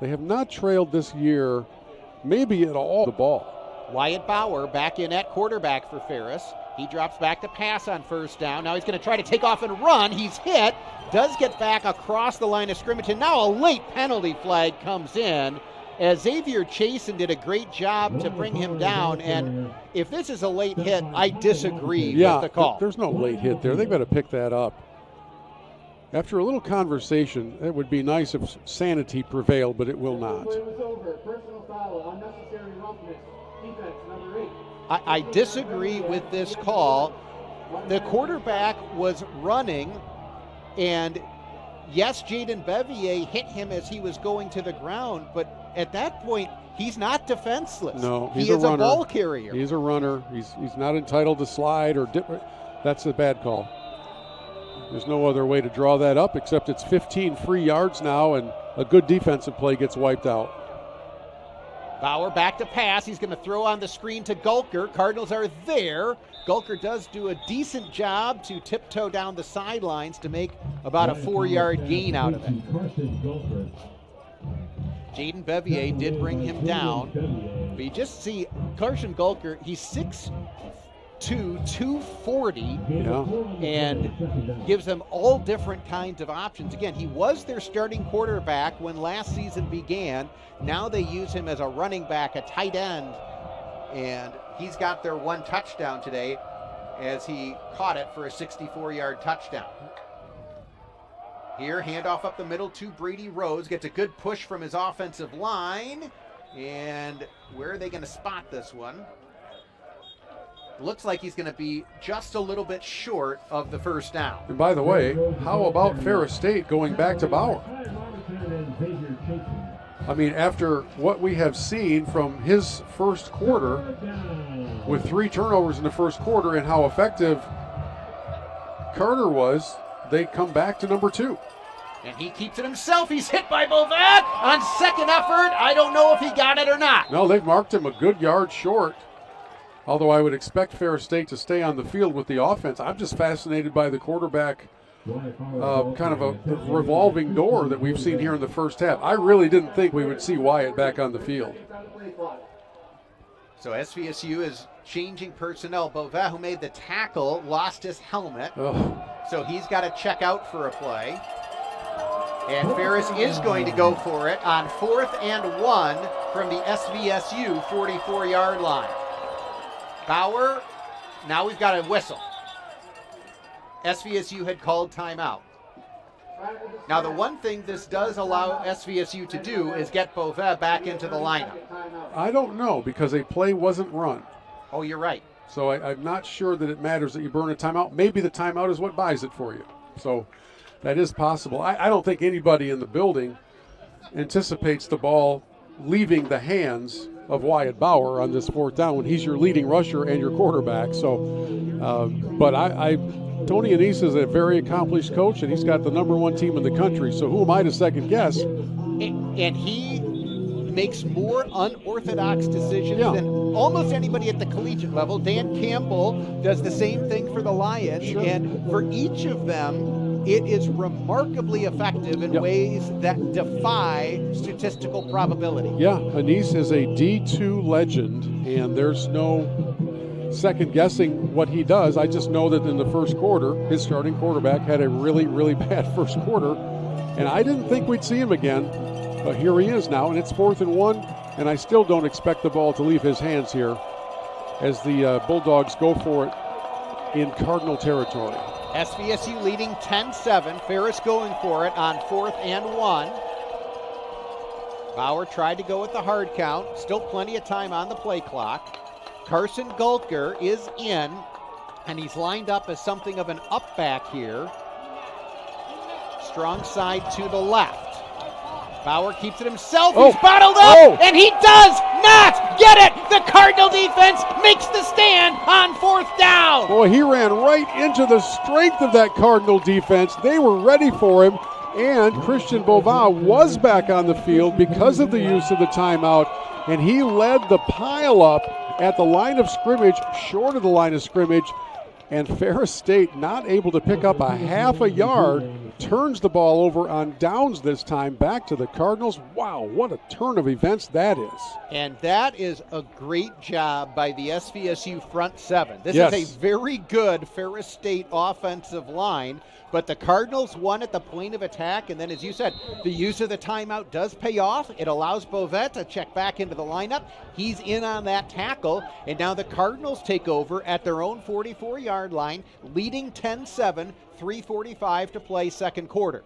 B: They have not trailed this year, maybe at all, the ball.
A: Wyatt Bauer back in at quarterback for Ferris. He drops back to pass on first down. Now he's going to try to take off and run. He's hit, does get back across the line of scrimmage, and now a late penalty flag comes in as Xavier Chasen did a great job to bring him down. And if this is a late hit, I disagree with the call.
B: There's no late hit there. They've got to pick that up. After a little conversation, it would be nice if sanity prevailed, but it will not.
A: I disagree with this call. The quarterback was running, and yes, Jaden Bevier hit him as he was going to the ground, but at that point, he's not defenseless.
B: No,
A: he is a ball carrier.
B: He's a runner. He's not entitled to slide or dip. That's a bad call. There's no other way to draw that up except it's 15 free yards now, and a good defensive play gets wiped out.
A: Bauer back to pass. He's going to throw on the screen to Gulker. Cardinals are there. Gulker does do a decent job to tiptoe down the sidelines to make about a 4-yard gain out of it. Jaden Bevier did bring him down. But you just see Carson Gulker, he's 6'2", 240, and gives them all different kinds of options. Again, he was their starting quarterback when last season began. Now they use him as a running back, a tight end, and he's got their one touchdown today as he caught it for a 64-yard touchdown. Here, handoff up the middle to Brady Rose. Gets a good push from his offensive line. And where are they going to spot this one? Looks like he's going to be just a little bit short of the first down.
B: And by the way, how about Ferris State going back to Bauer? I mean, after what we have seen from his first quarter, with 3 turnovers in the first quarter and how effective Carter was, they come back to number 2.
A: And he keeps it himself. He's hit by Bovet on second effort. I don't know if he got it or not.
B: No, they've marked him a good yard short. Although I would expect Ferris State to stay on the field with the offense. I'm just fascinated by the quarterback kind of a revolving door that we've seen here in the first half. I really didn't think we would see Wyatt back on the field.
A: So SVSU is changing personnel. Bovet, who made the tackle, lost his helmet. So he's got to check out for a play. And Ferris is going to go for it on 4th and 1 from the SVSU 44-yard line. Bauer, now we've got a whistle. SVSU had called timeout. Now the one thing this does allow SVSU to do is get Bovet back into the lineup.
B: I don't know, because a play wasn't run.
A: Oh, you're right.
B: So I'm not sure that it matters that you burn a timeout. Maybe the timeout is what buys it for you. So that is possible. I don't think anybody in the building anticipates the ball leaving the hands of Wyatt Bauer on this 4th down when he's your leading rusher and your quarterback. So, but Tony Anise is a very accomplished coach, and he's got the number 1 team in the country. So who am I to second guess?
A: And he makes more unorthodox decisions than almost anybody at the collegiate level. Dan Campbell does the same thing for the Lions, and for each of them, it is remarkably effective in ways that defy statistical probability.
B: Yeah, Anise is a D2 legend, and there's no second guessing what he does. I just know that in the first quarter, his starting quarterback had a really, really bad first quarter, and I didn't think we'd see him again, but here he is now, and it's 4th and 1, and I still don't expect the ball to leave his hands here as the Bulldogs go for it in Cardinal territory.
A: SVSU leading 10-7. Ferris going for it on 4th and 1. Bauer tried to go with the hard count. Still plenty of time on the play clock. Carson Gulker is in, and he's lined up as something of an up back here. Strong side to the left. Bauer keeps it himself. He's bottled up, and he does not get it. The Cardinal defense makes the stand on 4th down.
B: Boy, he ran right into the strength of that Cardinal defense. They were ready for him, and Christian Boivin was back on the field because of the use of the timeout, and he led the pile-up at the line of scrimmage, short of the line of scrimmage, and Ferris State not able to pick up a half a yard, turns the ball over on downs this time, back to the Cardinals. Wow, what a turn of events that is.
A: And that is a great job by the SVSU front seven. This
B: Yes.
A: is a very good Ferris State offensive line, but the Cardinals won at the point of attack, and then, as you said, the use of the timeout does pay off. It allows Bovet to check back into the lineup. He's in on that tackle, and now the Cardinals take over at their own 44-yard line, leading 10-7, 3:45 to play second quarter.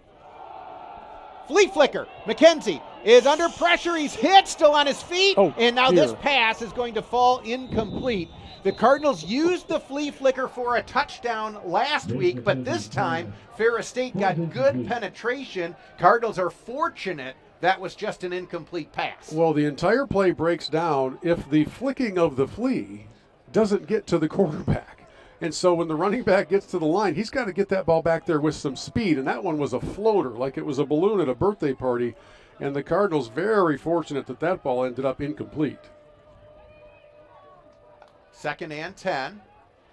A: Flea flicker. McKenzie is under pressure. He's hit, still on his feet, and now this pass is going to fall incomplete. The Cardinals used the flea flicker for a touchdown last week, but this time Ferris State got good penetration. Cardinals are fortunate that was just an incomplete pass.
B: Well, the entire play breaks down if the flicking of the flea doesn't get to the quarterback. And so when the running back gets to the line, he's got to get that ball back there with some speed. And that one was a floater, like it was a balloon at a birthday party. And the Cardinals very fortunate that that ball ended up incomplete.
A: 2nd and 10.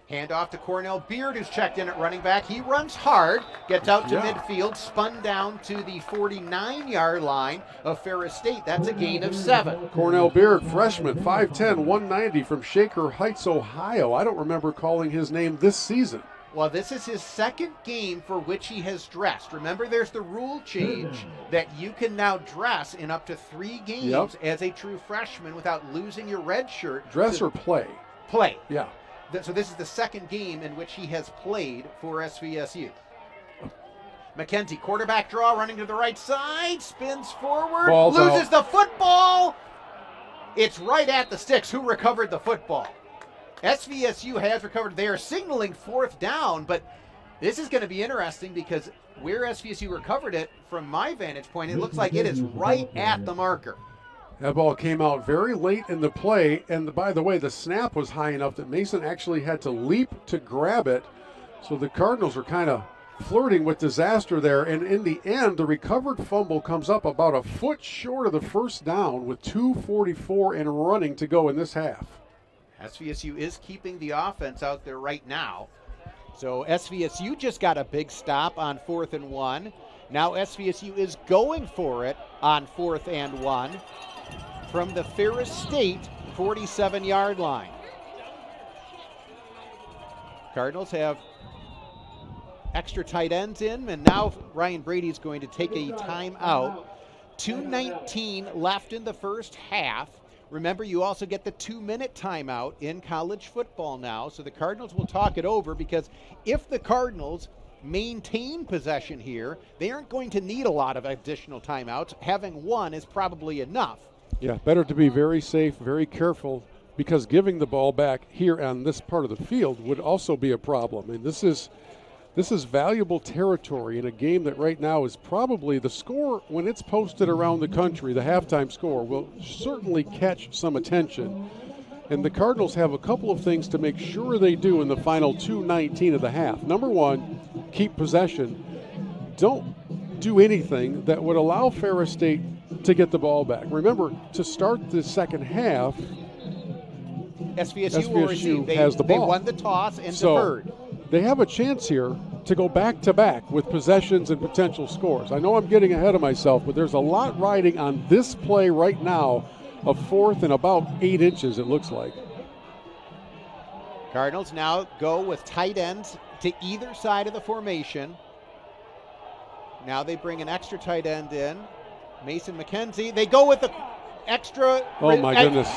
A: Hand off to Cornell Beard, who's checked in at running back. He runs hard, gets out to midfield, spun down to the 49-yard line of Ferris State. That's a gain of 7.
B: Cornell Beard, freshman, 5'10", 190 from Shaker Heights, Ohio. I don't remember calling his name this season.
A: Well, this is his second game for which he has dressed. Remember, there's the rule change that you can now dress in up to 3 games as a true freshman without losing your red shirt.
B: Dress or play?
A: Play.
B: Yeah.
A: So this is the second game in which he has played for SVSU. McKenzie, quarterback draw, running to the right side, spins forward,
B: Ball's
A: loses
B: out.
A: the football. It's right at the sticks. Who recovered the football? SVSU has recovered. They are signaling 4th down, but this is going to be interesting because where SVSU recovered it, from my vantage point, it looks like it is right at the marker.
B: That ball came out very late in the play, and by the way, the snap was high enough that Mason actually had to leap to grab it. So the Cardinals are kind of flirting with disaster there, and in the end, the recovered fumble comes up about a foot short of the first down with 2:44 and running to go in this half.
A: SVSU is keeping the offense out there right now. So SVSU just got a big stop on 4th and 1. Now SVSU is going for it on 4th and 1 from the Ferris State 47-yard line. Cardinals have extra tight ends in, and now Ryan Brady's going to take a timeout. 2:19 left in the first half. Remember, you also get the 2-minute timeout in college football now, so the Cardinals will talk it over, because if the Cardinals maintain possession here, they aren't going to need a lot of additional timeouts. Having one is probably enough.
B: Yeah, better to be very safe, very careful, because giving the ball back here on this part of the field would also be a problem. And this is valuable territory in a game that right now is probably the score, when it's posted around the country, the halftime score will certainly catch some attention. And the Cardinals have a couple of things to make sure they do in the final 2:19 of the half. Number one, keep possession. Don't do anything that would allow Ferris State to get the ball back. Remember, to start the second half,
A: SVSU will receive.
B: has the ball.
A: They won the toss and deferred.
B: They have a chance here to go back-to-back with possessions and potential scores. I know I'm getting ahead of myself, but there's a lot riding on this play right now of 4th and about 8 inches, it looks like.
A: Cardinals now go with tight ends to either side of the formation. Now they bring an extra tight end in, Mason McKenzie. They go with the extra
B: goodness.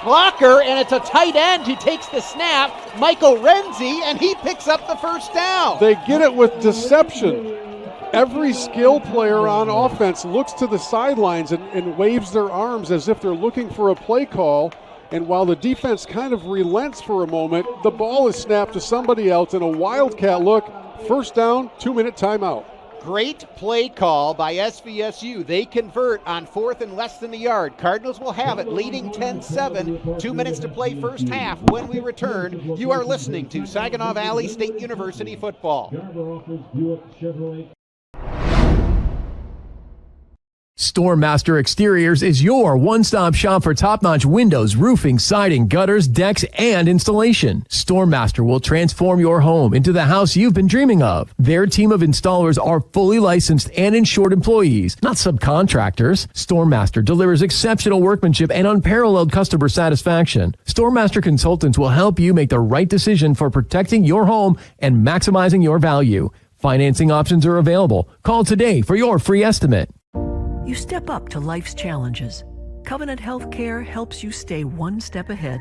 A: Blocker, and it's a tight end who takes the snap, Michael Renzi, and he picks up the first down.
B: They get it with deception. Every skill player on offense looks to the sidelines and waves their arms as if they're looking for a play call. And while the defense kind of relents for a moment, the ball is snapped to somebody else in a wildcat look. First down, 2-minute timeout.
A: Great play call by SVSU. They convert on 4th and less than a yard. Cardinals will have it, leading 10-7. 2 minutes to play first half. When we return, you are listening to Saginaw Valley State University football.
L: StoreMaster Exteriors is your one-stop shop for top-notch windows, roofing, siding, gutters, decks, and installation. StoreMaster will transform your home into the house you've been dreaming of. Their team of installers are fully licensed and insured employees, not subcontractors. StoreMaster delivers exceptional workmanship and unparalleled customer satisfaction. StoreMaster consultants will help you make the right decision for protecting your home and maximizing your value. Financing options are available. Call today for your free estimate.
K: You step up to life's challenges. Covenant Healthcare helps you stay one step ahead.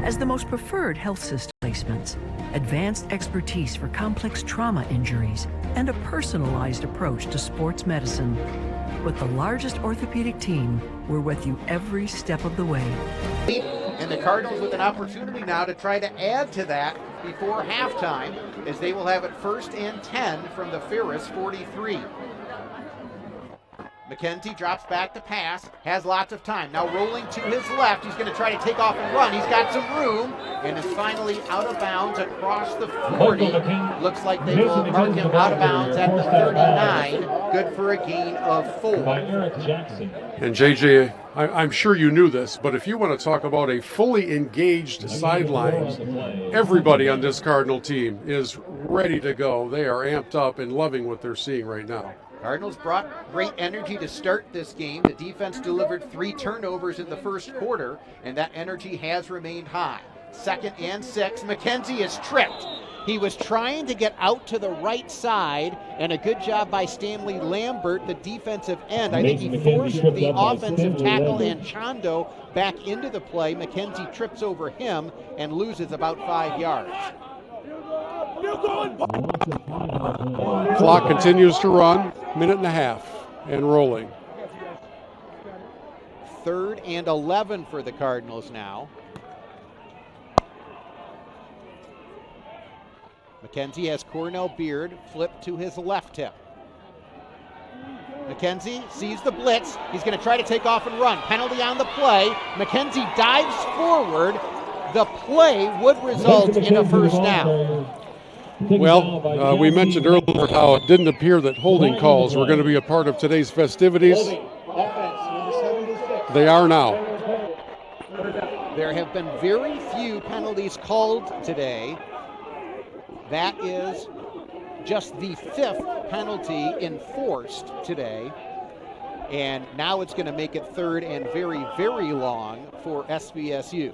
K: As the most preferred health system placements, advanced expertise for complex trauma injuries, and a personalized approach to sports medicine. With the largest orthopedic team, we're with you every step of the way.
A: And the Cardinals with an opportunity now to try to add to that before halftime, as they will have it 1st and 10 from the Ferris 43. McKenzie drops back to pass, has lots of time. Now rolling to his left, he's going to try to take off and run. He's got some room and is finally out of bounds across the 40. Looks like they will mark him out of bounds at the 39. Good for a gain of 4.
B: And JJ, I'm sure you knew this, but if you want to talk about a fully engaged sideline, everybody on this Cardinal team is ready to go. They are amped up and loving what they're seeing right now.
A: Cardinals brought great energy to start this game. The defense delivered 3 turnovers in the first quarter, and that energy has remained high. 2nd and 6. McKenzie is tripped. He was trying to get out to the right side, and a good job by Stanley Lambert, the defensive end. I think he forced the offensive tackle and Chondo back into the play. McKenzie trips over him and loses about 5 yards.
B: Clock continues to run, 1.5 minutes and rolling.
A: 3rd and 11 for the Cardinals now. McKenzie has Cornell Beard flipped to his left hip. McKenzie sees the blitz. He's going to try to take off and run. Penalty on the play. McKenzie dives forward. The play would result in a first down.
B: Well, we mentioned earlier how it didn't appear that holding calls were going to be a part of today's festivities. They are now.
A: There have been very few penalties called today. That is just the 5th penalty enforced today. And now it's going to make it 3rd and very, very long for SVSU.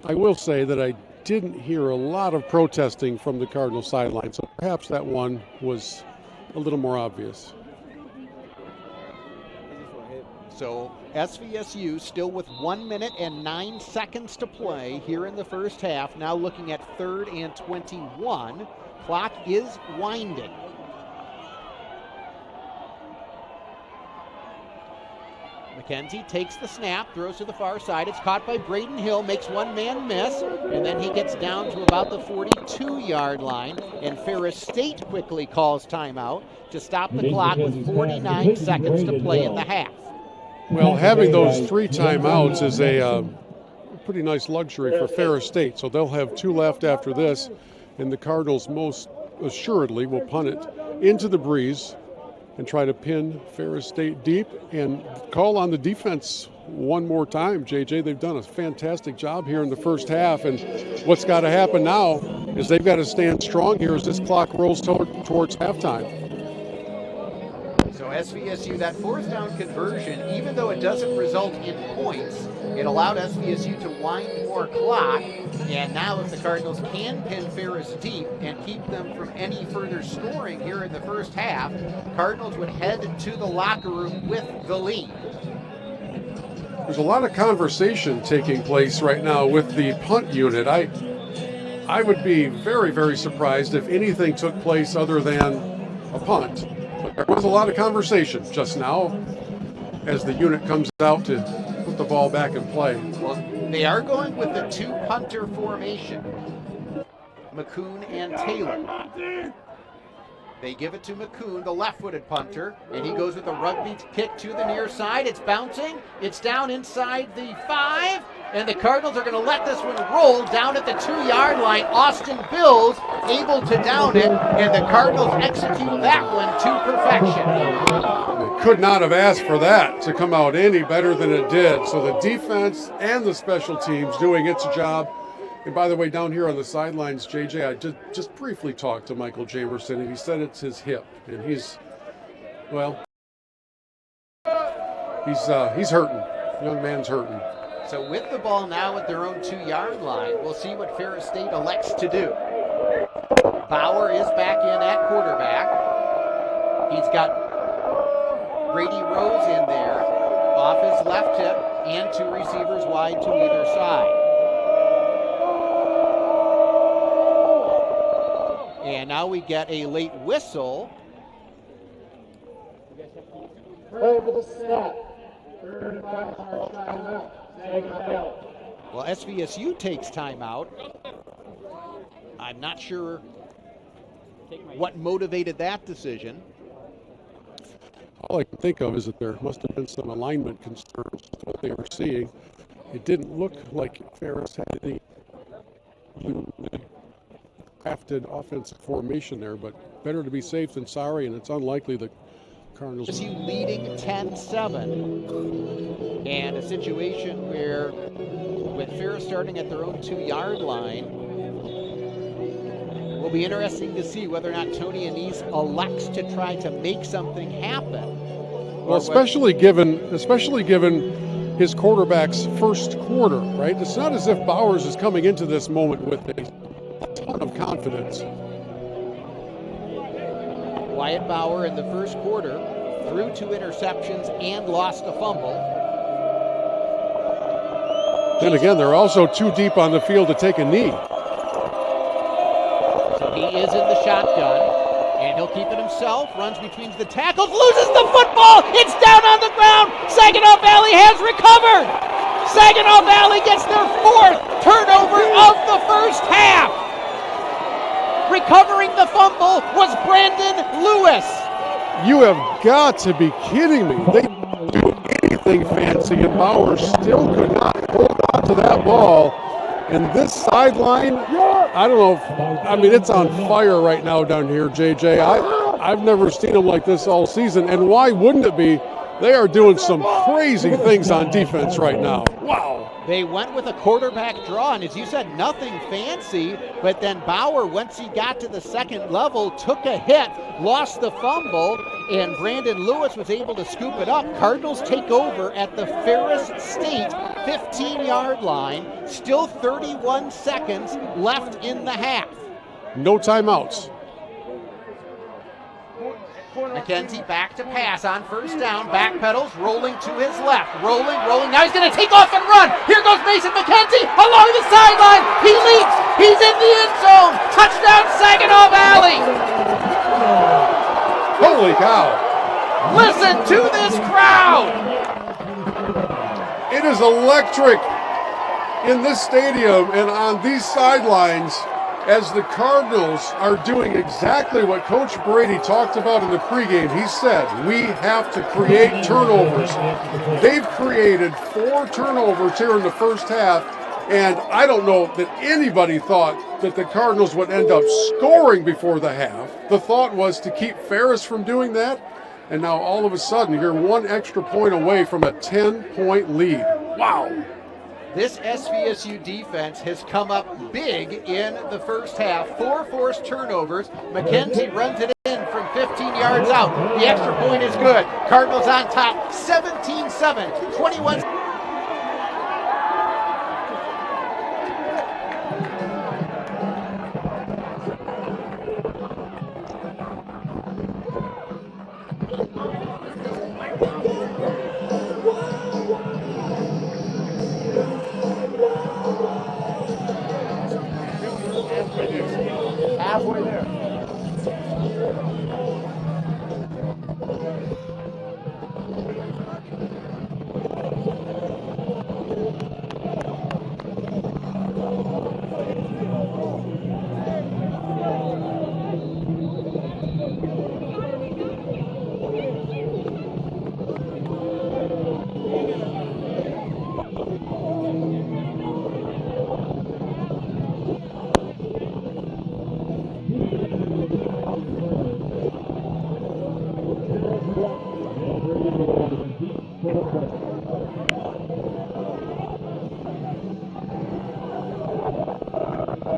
B: I will say that I didn't hear a lot of protesting from the Cardinal sideline, so perhaps that one was a little more obvious.
A: So SVSU still with 1 minute and 9 seconds to play here in the first half. Now looking at 3rd and 21. Clock is winding. McKenzie takes the snap, throws to the far side. It's caught by Braden Hill, makes one man miss, and then he gets down to about the 42-yard line, and Ferris State quickly calls timeout to stop the clock with 49 seconds to play in the half.
B: Well, having those 3 timeouts is a pretty nice luxury for Ferris State, so they'll have 2 left after this, and the Cardinals most assuredly will punt it into the breeze and try to pin Ferris State deep and call on the defense one more time, JJ. They've done a fantastic job here in the first half, and what's got to happen now is they've got to stand strong here as this clock rolls towards halftime.
A: So SVSU, that 4th down conversion, even though it doesn't result in points, it allowed SVSU to wind more clock, and now if the Cardinals can pin Ferris deep and keep them from any further scoring here in the first half, Cardinals would head to the locker room with the lead.
B: There's a lot of conversation taking place right now with the punt unit. I would be very, very surprised if anything took place other than a punt. But there was a lot of conversation just now as the unit comes out to put the ball back in play.
A: Well, they are going with the 2-punter formation, McCoon and Taylor. They give it to McCoon, the left-footed punter, and he goes with a rugby kick to the near side. It's bouncing. It's down inside the 5, and the Cardinals are going to let this one roll down at the 2-yard line. Austin Bills able to down it, and the Cardinals execute that one to perfection.
B: could not have asked for that to come out any better than it did. So the defense and the special teams doing its job. And by the way, down here on the sidelines, JJ, I just briefly talked to Michael Jamerson, and he said it's his hip, and he's hurting. Young man's hurting.
A: So with the ball now at their own 2-yard line, we'll see what Ferris State elects to do. Bauer is back in at quarterback. He's got Brady Rose in there, off his left hip, and 2 receivers wide to either side. And now we get a late whistle.
D: Over the snap. 35 timeout.
A: Well, SVSU takes timeout. I'm not sure what motivated that decision.
B: All I can think of is that there must have been some alignment concerns with what they were seeing. It didn't look like Ferris had any crafted offensive formation there, but better to be safe than sorry, and it's unlikely the Cardinals.
A: SVSU leading 10-7, and a situation where with Ferris starting at their own 2-yard line, will be interesting to see whether or not Tony Anise elects to try to make something happen.
B: Well, especially given his quarterback's first quarter, right? It's not as if Bowers is coming into this moment with a ton of confidence.
A: Wyatt Bauer in the first quarter threw 2 interceptions and lost a fumble.
B: Then again, they're also too deep on the field to take a knee.
A: So he is in the shotgun, and he'll keep it himself, runs between the tackles, loses the football! It's down on the ground! Saginaw Valley has recovered! Saginaw Valley gets their 4th turnover of the first half! Recovering the fumble was Brandon Lewis.
B: You have got to be kidding me. They didn't do anything fancy, and Bauer still could not hold on to that ball. And this sideline, I don't know, it's on fire right now down here, JJ. I've never seen them like this all season, and why wouldn't it be? They are doing some crazy things on defense right now. Wow.
A: They went with a quarterback draw, and as you said, nothing fancy, but then Bauer, once he got to the second level, took a hit, lost the fumble, and Brandon Lewis was able to scoop it up. Cardinals take over at the Ferris State 15-yard line, still 31 seconds left in the half.
B: No timeouts.
A: McKenzie back to pass on first down, backpedals, rolling to his left, rolling, now he's going to take off and run. Here goes Mason McKenzie along the sideline. He leaps, he's in the end zone. Touchdown Saginaw Valley.
B: Holy cow.
A: Listen to this crowd.
B: It is electric in this stadium and on these sidelines as the Cardinals are doing exactly what Coach Brady talked about in the pregame. He said, we have to create turnovers. They've created 4 turnovers here in the first half, and I don't know that anybody thought that the Cardinals would end up scoring before the half. The thought was to keep Ferris from doing that, and now all of a sudden you're 1 extra point away from a 10-point lead. Wow.
A: This SVSU defense has come up big in the first half. 4 forced turnovers. McKenzie runs it in from 15 yards out. The extra point is good. Cardinals on top, 17-7, 21. Halfway there.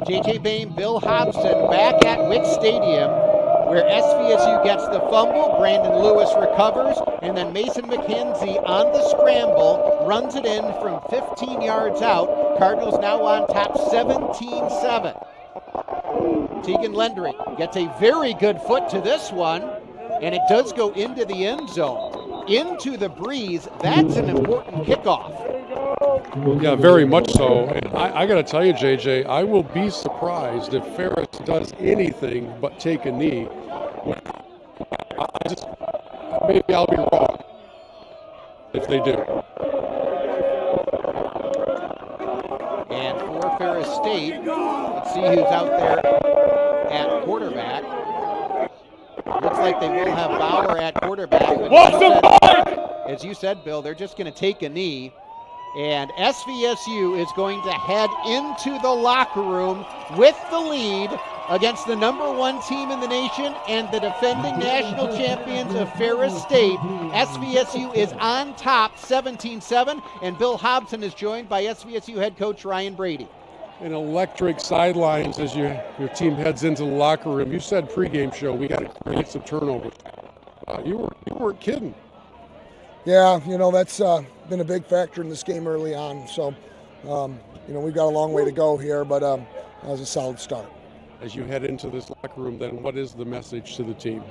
A: J.J. Bain, Bill Hobson back at Wick Stadium, where SVSU gets the fumble. Brandon Lewis recovers, and then Mason McKenzie on the scramble runs it in from 15 yards out. Cardinals now on top 17-7. Tegan Lendry gets a very good foot to this one, and it does go into the end zone. Into the breeze. That's an important kickoff.
B: Yeah, very much so. And I got to tell you, JJ, I will be surprised if Ferris does anything but take a knee. Maybe I'll be wrong if they do.
A: And for Ferris State, let's see who's out there at quarterback. Looks like they will have Bauer at quarterback. As you said, Bill, they're just going to take a knee. And SVSU is going to head into the locker room with the lead against the #1 team in the nation and the defending national champions of Ferris State. SVSU is on top 17-7, and Bill Hobson is joined by SVSU head coach Ryan Brady.
B: An electric sidelines as your team heads into the locker room. You said pregame show, we got to create some turnovers. You weren't kidding.
M: Yeah, that's been a big factor in this game early on. So, we've got a long way to go here, but that was a solid start.
B: As you head into this locker room, then what is the message to the team?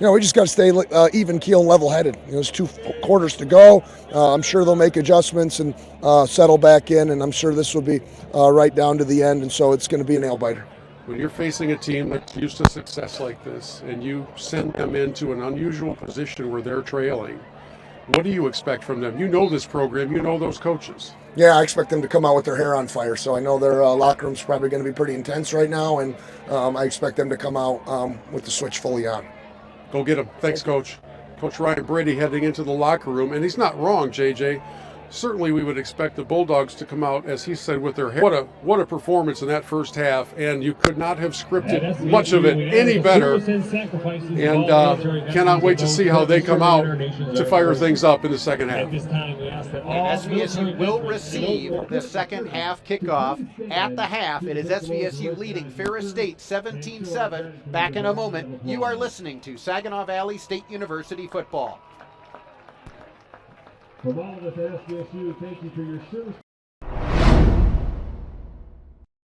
M: We just got to stay even keel and level-headed. There's 2 quarters to go. I'm sure they'll make adjustments and settle back in, and I'm sure this will be right down to the end, and so it's going to be a nail-biter.
B: When you're facing a team that's used to success like this, and you send them into an unusual position where they're trailing, what do you expect from them? You know this program, you know those coaches.
M: Yeah, I expect them to come out with their hair on fire. So I know their locker room's probably going to be pretty intense right now, and I expect them to come out with the switch fully on.
B: Go get them. Thanks, Coach. Coach Ryan Brady heading into the locker room, and he's not wrong, JJ. Certainly we would expect the Bulldogs to come out, as he said, with their hair. What a performance in that first half, and you could not have scripted much of it any better. And cannot wait to see how they come out to fire things up in the second half.
A: And SVSU will receive the second half kickoff. At the half, it is SVSU leading Ferris State 17-7. Back in a moment. You are listening to Saginaw Valley State University football.
D: From all of us at SVSU, thank you for your service.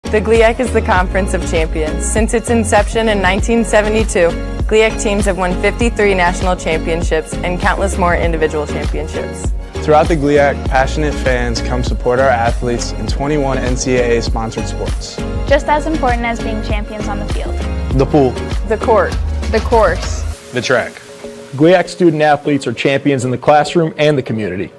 E: The GLIAC is the Conference of Champions. Since its inception in 1972, GLIAC teams have won 53 national championships and countless more individual championships.
F: Throughout the GLIAC, passionate fans come support our athletes in 21 NCAA-sponsored sports.
G: Just as important as being champions on the field.
F: The pool.
E: The court.
G: The course.
F: The track.
N: GLIAC student athletes are champions in the classroom and the community.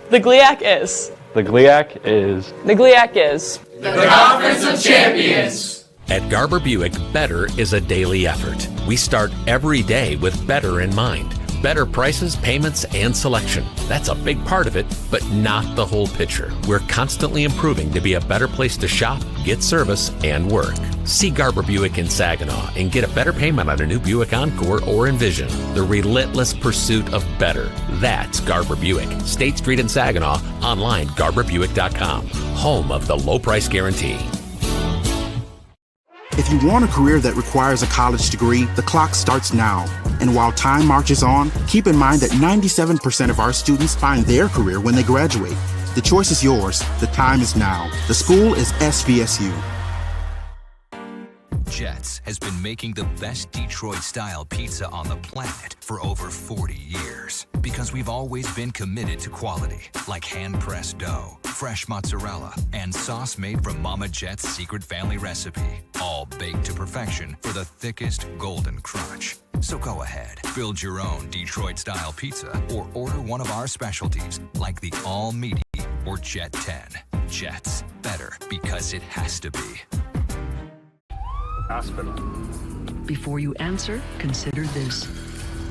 E: The GLIAC is.
N: The GLIAC is.
E: The GLIAC is.
O: The Conference of Champions.
I: At Garber Buick, better is a daily effort. We start every day with better in mind. Better prices, payments, and selection. That's a big part of it, but not the whole picture. We're constantly improving to be a better place to shop, get service, and work. See Garber Buick in Saginaw and get a better payment on a new Buick Encore or Envision. The relentless pursuit of better. That's Garber Buick. State Street in Saginaw. Online, GarberBuick.com. Home of the low price guarantee.
H: If you want a career that requires a college degree, the clock starts now. And while time marches on, keep in mind that 97% of our students find their career when they graduate. The choice is yours. The time is now. The school is SVSU.
J: Jets has been making the best Detroit-style pizza on the planet for over 40 years. Because we've always been committed to quality, like hand-pressed dough, fresh mozzarella, and sauce made from Mama Jet's secret family recipe. All baked to perfection for the thickest golden crunch. So go ahead, build your own Detroit-style pizza or order one of our specialties like the all-meaty or Jet 10. Jets, better because it has to be.
K: Hospital. Before you answer, consider this.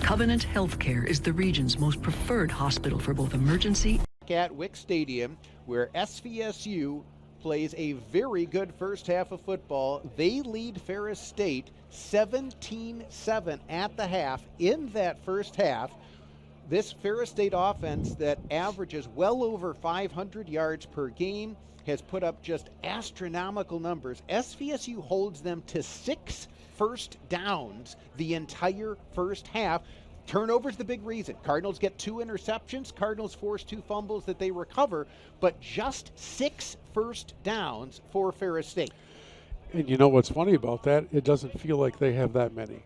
K: Covenant Healthcare is the region's most preferred hospital for both emergency.
A: At Wick Stadium, where SVSU plays a very good first half of football. They lead Ferris State 17-7 at the half. In that first half, this Ferris State offense that averages well over 500 yards per game has put up just astronomical numbers. SVSU holds them to 6 first downs the entire first half. Turnovers the big reason. Cardinals get 2 interceptions. Cardinals force 2 fumbles that they recover, but just 6 first downs for Ferris State.
B: And you know what's funny about that? It doesn't feel like they have that many.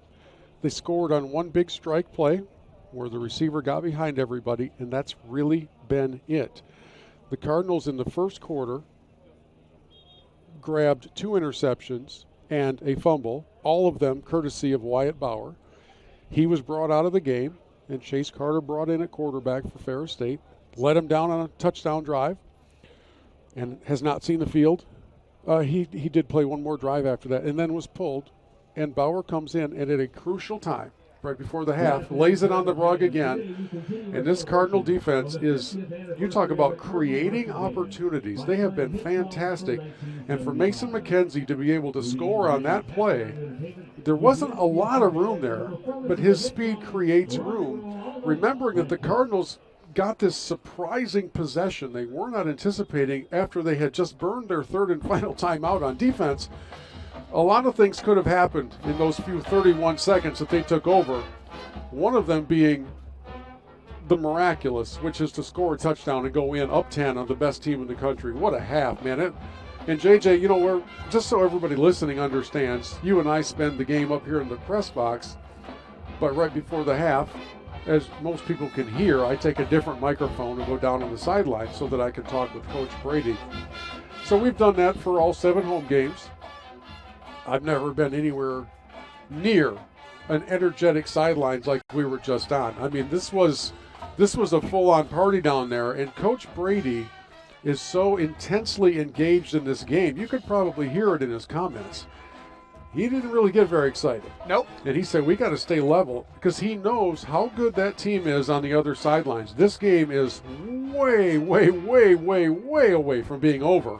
B: They scored on one big strike play where the receiver got behind everybody, and that's really been it. The Cardinals in the first quarter grabbed 2 interceptions and a fumble, all of them courtesy of Wyatt Bauer. He was brought out of the game, and Chase Carter brought in a quarterback for Ferris State, let him down on a touchdown drive, and has not seen the field. He did play one more drive after that, and then was pulled, and Bauer comes in, and at a crucial time, right before the half, lays it on the rug again. And this Cardinal defense is, you talk about creating opportunities. They have been fantastic. And for Mason McKenzie to be able to score on that play, there wasn't a lot of room there, but his speed creates room. Remembering that the Cardinals got this surprising possession they were not anticipating after they had just burned their third and final timeout on defense. A lot of things could have happened in those few 31 seconds that they took over. One of them being the miraculous, which is to score a touchdown and go in up 10 on the best team in the country. What a half, man. And JJ, you know, we're just so everybody listening understands, you and I spend the game up here in the press box, but right before the half, as most people can hear, I take a different microphone and go down on the sideline so that I can talk with Coach Brady. So we've done that for all 7 home games. I've never been anywhere near an energetic sidelines like we were just on. I mean, this was a full-on party down there, and Coach Brady is so intensely engaged in this game. You could probably hear it in his comments. He didn't really get very excited.
A: Nope.
B: And he said, we got to stay level, because he knows how good that team is on the other sidelines. This game is way, way, way, way, way away from being over.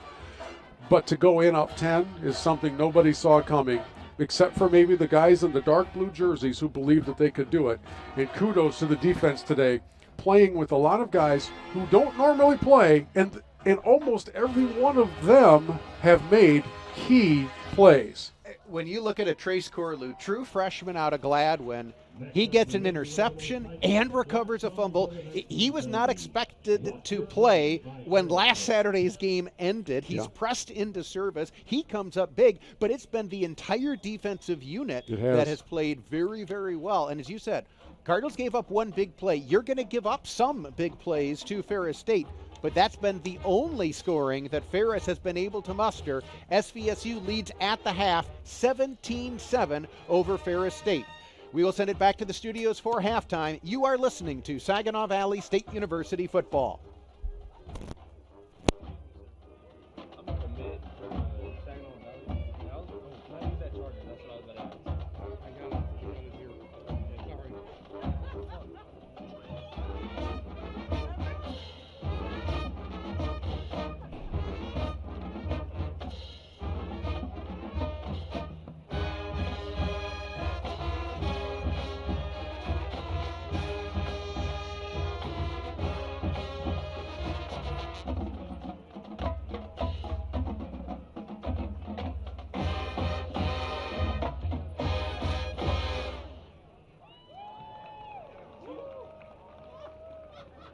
B: But to go in up 10 is something nobody saw coming, except for maybe the guys in the dark blue jerseys who believed that they could do it. And kudos to the defense today, playing with a lot of guys who don't normally play, and almost every one of them have made key plays.
A: When you look at a Trace Corlew, true freshman out of Gladwin, he gets an interception and recovers a fumble. He was not expected to play when last Saturday's game ended. He's pressed into service. He comes up big, but it's been the entire defensive unit that has played very, very well. And as you said, Cardinals gave up one big play. You're going to give up some big plays to Ferris State, but that's been the only scoring that Ferris has been able to muster. SVSU leads at the half 17-7 over Ferris State. We will send it back to the studios for halftime. You are listening to Saginaw Valley State University football.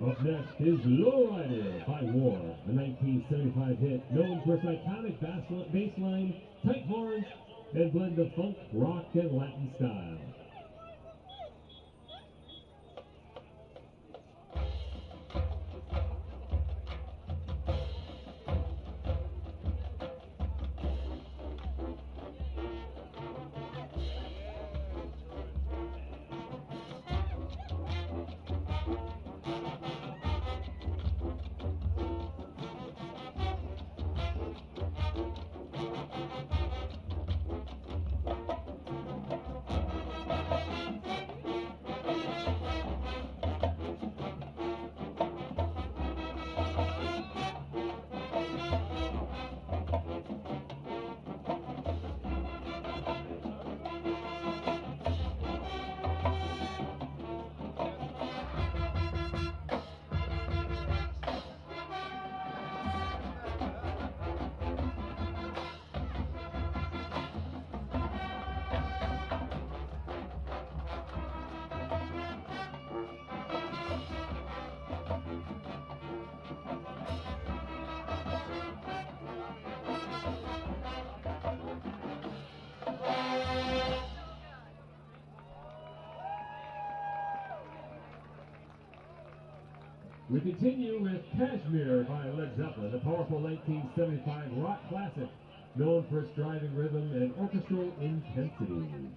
D: Up next is Lowrider by War, a 1975 hit known for its iconic bass line, tight horns, and blend of funk, rock, and Latin style. We continue with Kashmir by Led Zeppelin, the powerful 1975 rock classic, known for its driving rhythm and orchestral intensity.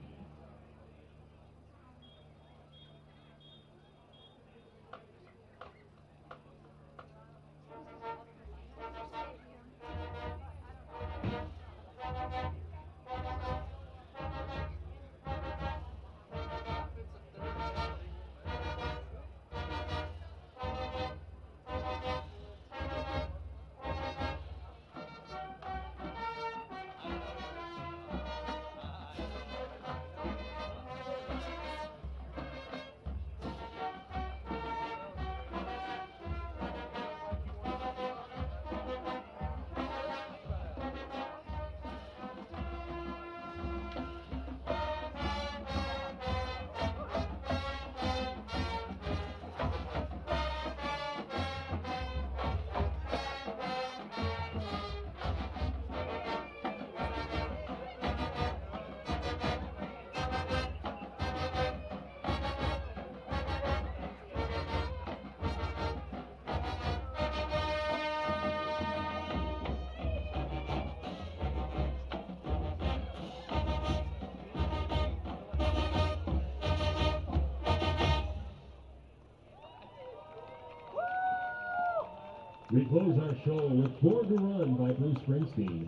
D: We close our show with Born to Run by Bruce Springsteen,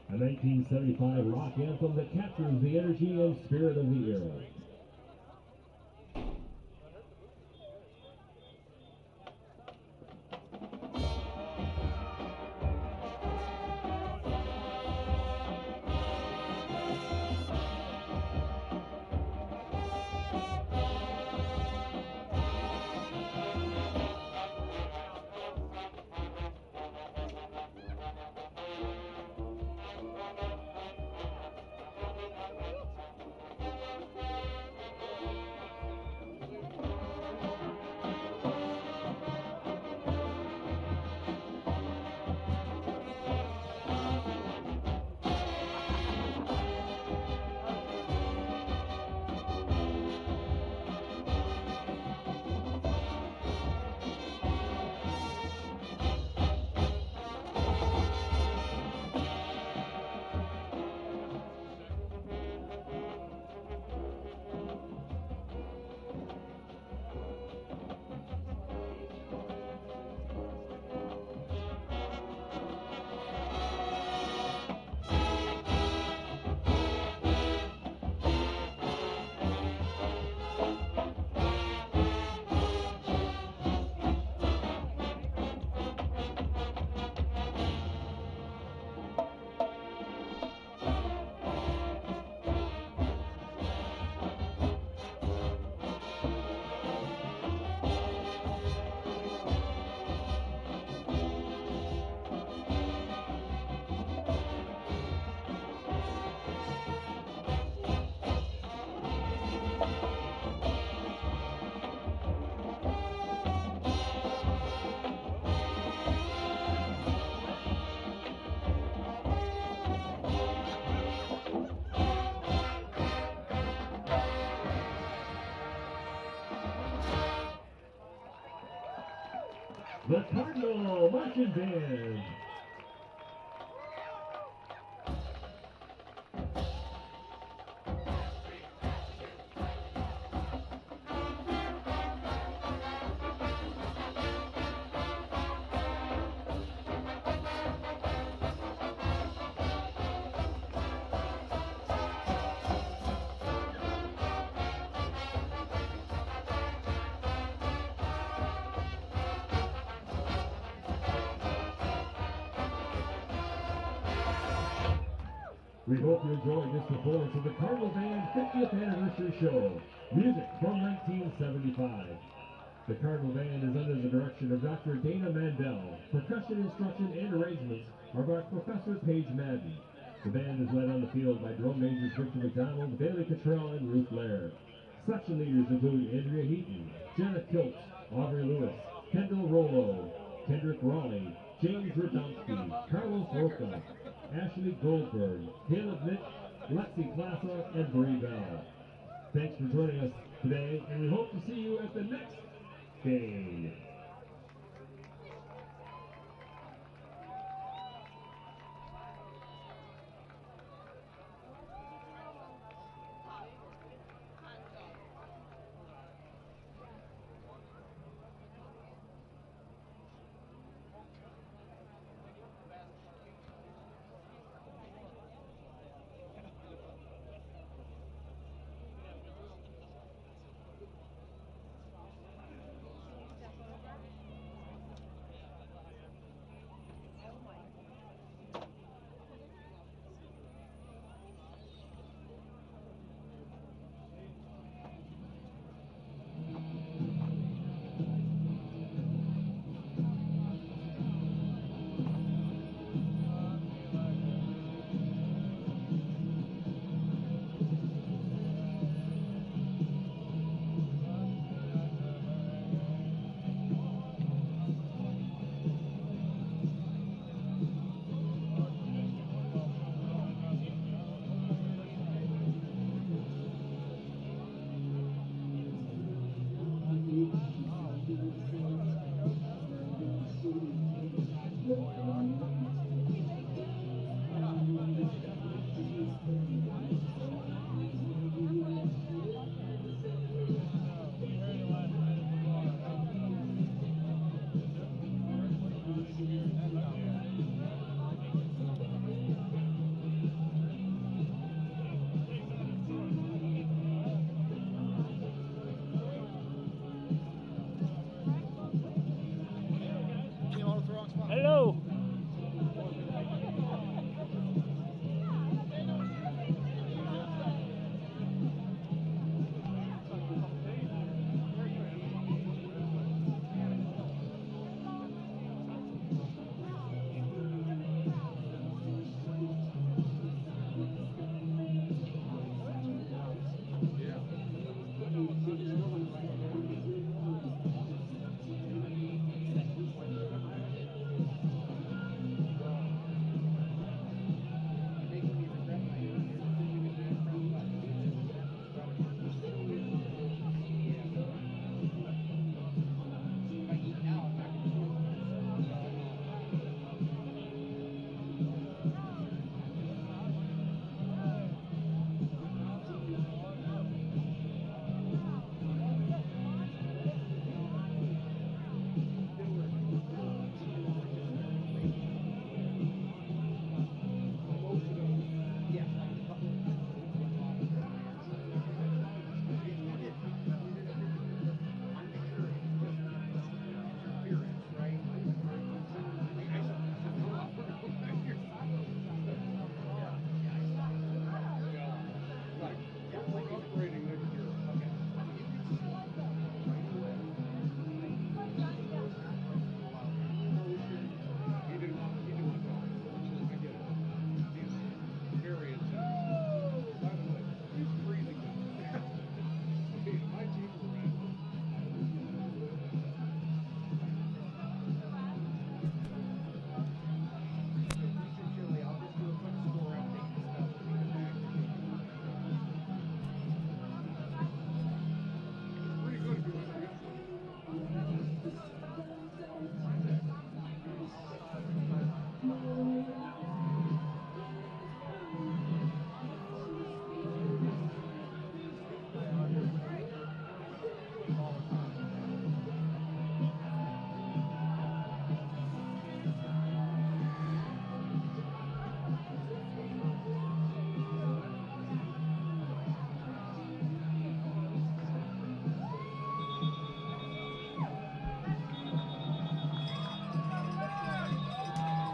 D: a 1975 rock anthem that captures the energy and spirit of the era. The Cardinal Marching Band. We hope you enjoyed this performance of the Cardinal Band 50th Anniversary Show, music from 1975. The Cardinal Band is under the direction of Dr. Dana Mandel. Percussion instruction and arrangements are by Professor Paige Madden. The band is led on the field by drum majors Victor McDonald, Bailey Cottrell, and Ruth Laird. Section leaders include Andrea Heaton, Jenna Kiltz, Aubrey Lewis, Kendall Rollo, Kendrick Raleigh, James Radomski, Carlos Roca, Ashley Goldberg, Caleb Nick, Lexi Klassock, and Brie Bell. Thanks for joining us today, and we hope to see you at the next game.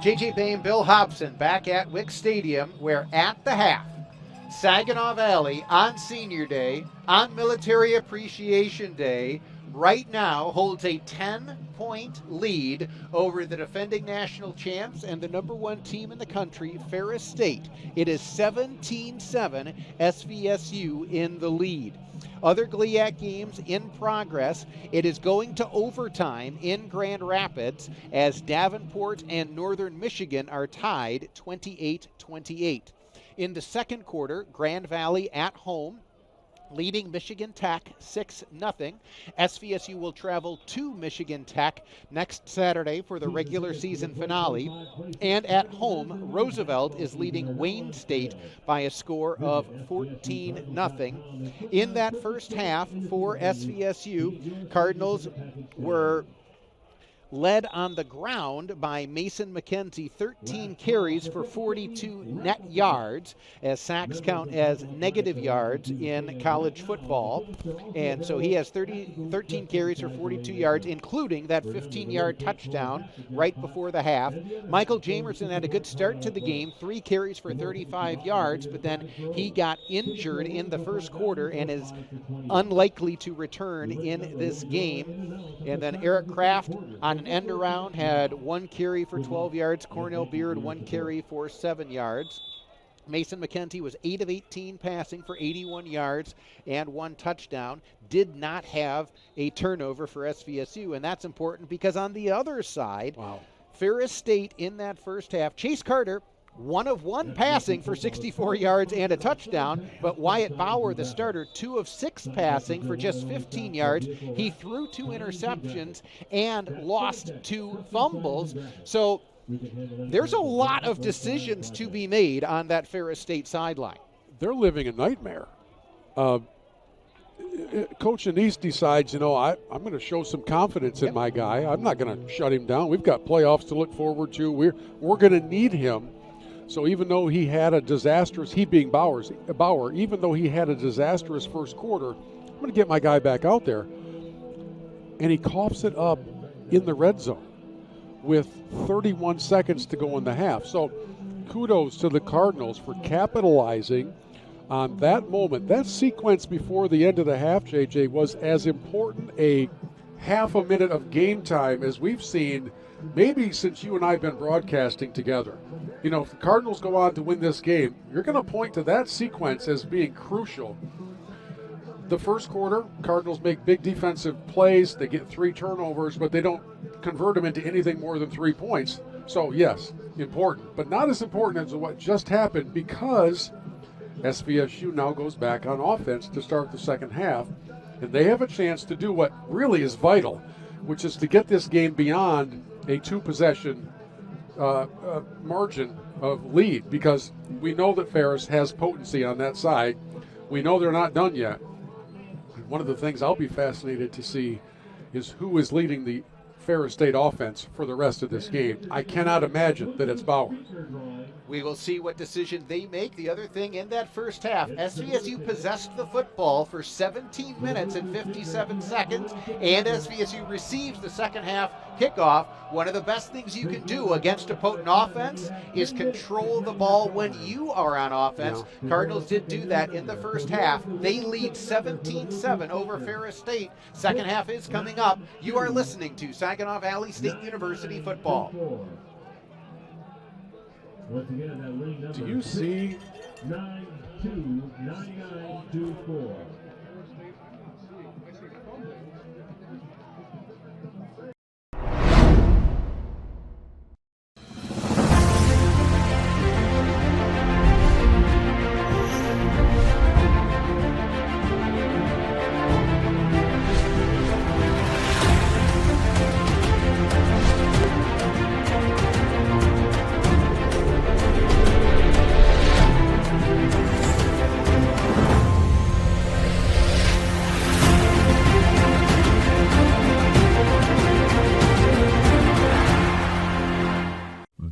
A: J.J. Bain, Bill Hobson back at Wick Stadium, where at the half, Saginaw Valley on Senior Day, on Military Appreciation Day, right now holds a 10-point lead over the defending national champs and the number 1 team in the country, Ferris State. It is 17-7, SVSU in the lead. Other GLIAC games in progress. It is going to overtime in Grand Rapids as Davenport and Northern Michigan are tied 28-28. In the second quarter, Grand Valley at home, leading Michigan Tech 6-0. SVSU will travel to Michigan Tech next Saturday for the regular season finale. And at home, Roosevelt is leading Wayne State by a score of 14-0. In that first half for SVSU, Cardinals were led on the ground by Mason McKenzie, 13 carries for 42 net yards, as sacks count as negative yards in college football. And so he has 13 carries for 42 yards, including that 15-yard touchdown right before the half. Michael Jamerson had a good start to the game, 3 carries for 35 yards, but then he got injured in the first quarter and is unlikely to return in this game. And then Eric Kraft on an end around had 1 carry for 12 yards. Cornell Beard 1 carry for 7 yards. Mason McKenzie was 8 of 18 passing for 81 yards and 1 touchdown. Did not have a turnover for SVSU, and that's important because on the other side, Ferris State in that first half, Chase Carter 1 of 1 passing for 64 yards and a touchdown, but Wyatt Bauer, the starter, 2 of 6 passing for just 15 yards. He threw 2 interceptions and lost 2 fumbles. So there's a lot of decisions to be made on that Ferris State sideline.
B: They're living a nightmare. Coach Anise decides, I'm going to show some confidence in my guy. I'm not going to shut him down. We've got playoffs to look forward to. We're going to need him. So even though he had a disastrous, he being Bauer, even though he had a disastrous first quarter, I'm going to get my guy back out there. And he coughs it up in the red zone with 31 seconds to go in the half. So kudos to the Cardinals for capitalizing on that moment. That sequence before the end of the half, JJ, was as important a half a minute of game time as we've seen maybe since you and I have been broadcasting together. If the Cardinals go on to win this game, you're going to point to that sequence as being crucial. The first quarter, Cardinals make big defensive plays. They get 3 turnovers, but they don't convert them into anything more than 3 points. So, yes, important, but not as important as what just happened because SVSU now goes back on offense to start the second half, and they have a chance to do what really is vital, which is to get this game beyond a 2-possession margin of lead, because we know that Ferris has potency on that side. We know they're not done yet. One of the things I'll be fascinated to see is who is leading the Ferris State offense for the rest of this game. I cannot imagine that it's Bauer.
A: We will see what decision they make. The other thing in that first half, SVSU possessed the football for 17 minutes and 57 seconds, and SVSU receives the second half kickoff. One of the best things you can do against a potent offense is control the ball when you are on offense. Cardinals did do that in the first half. They lead 17-7 over Ferris State. Second half is coming up. You are listening to Saginaw Valley State University football.
D: Once again, that ring number,
B: do you see
D: 929924.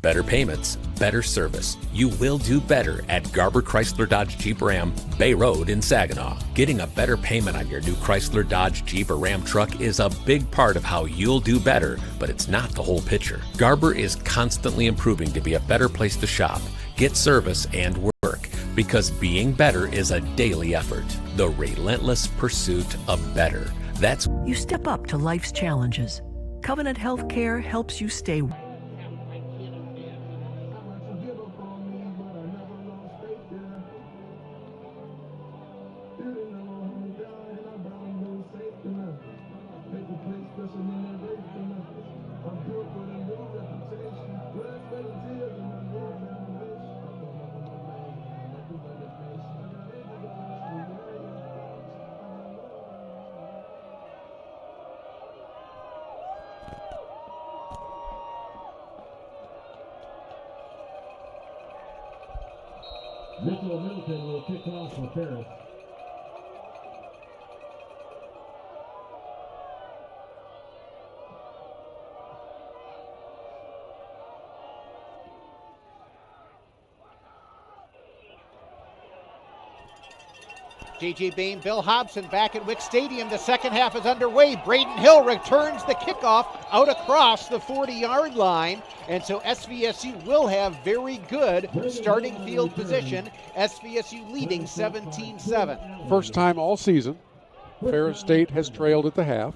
I: Better payments, better service. You will do better at Garber Chrysler Dodge Jeep Ram, Bay Road in Saginaw. Getting a better payment on your new Chrysler Dodge Jeep or Ram truck is a big part of how you'll do better, but it's not the whole picture. Garber is constantly improving to be a better place to shop, get service, and work, because being better is a daily effort. The relentless pursuit of better. That's
K: You step up to life's challenges. Covenant Healthcare helps you stay.
D: Mitchell Middleton will kick off for Ferris.
A: J.J. Bain, Bill Hobson back at Wick Stadium. The second half is underway. Braden Hill returns the kickoff out across the 40-yard line. And so SVSU will have very good starting field position. SVSU leading 17-7.
B: First time all season, Ferris State has trailed at the half.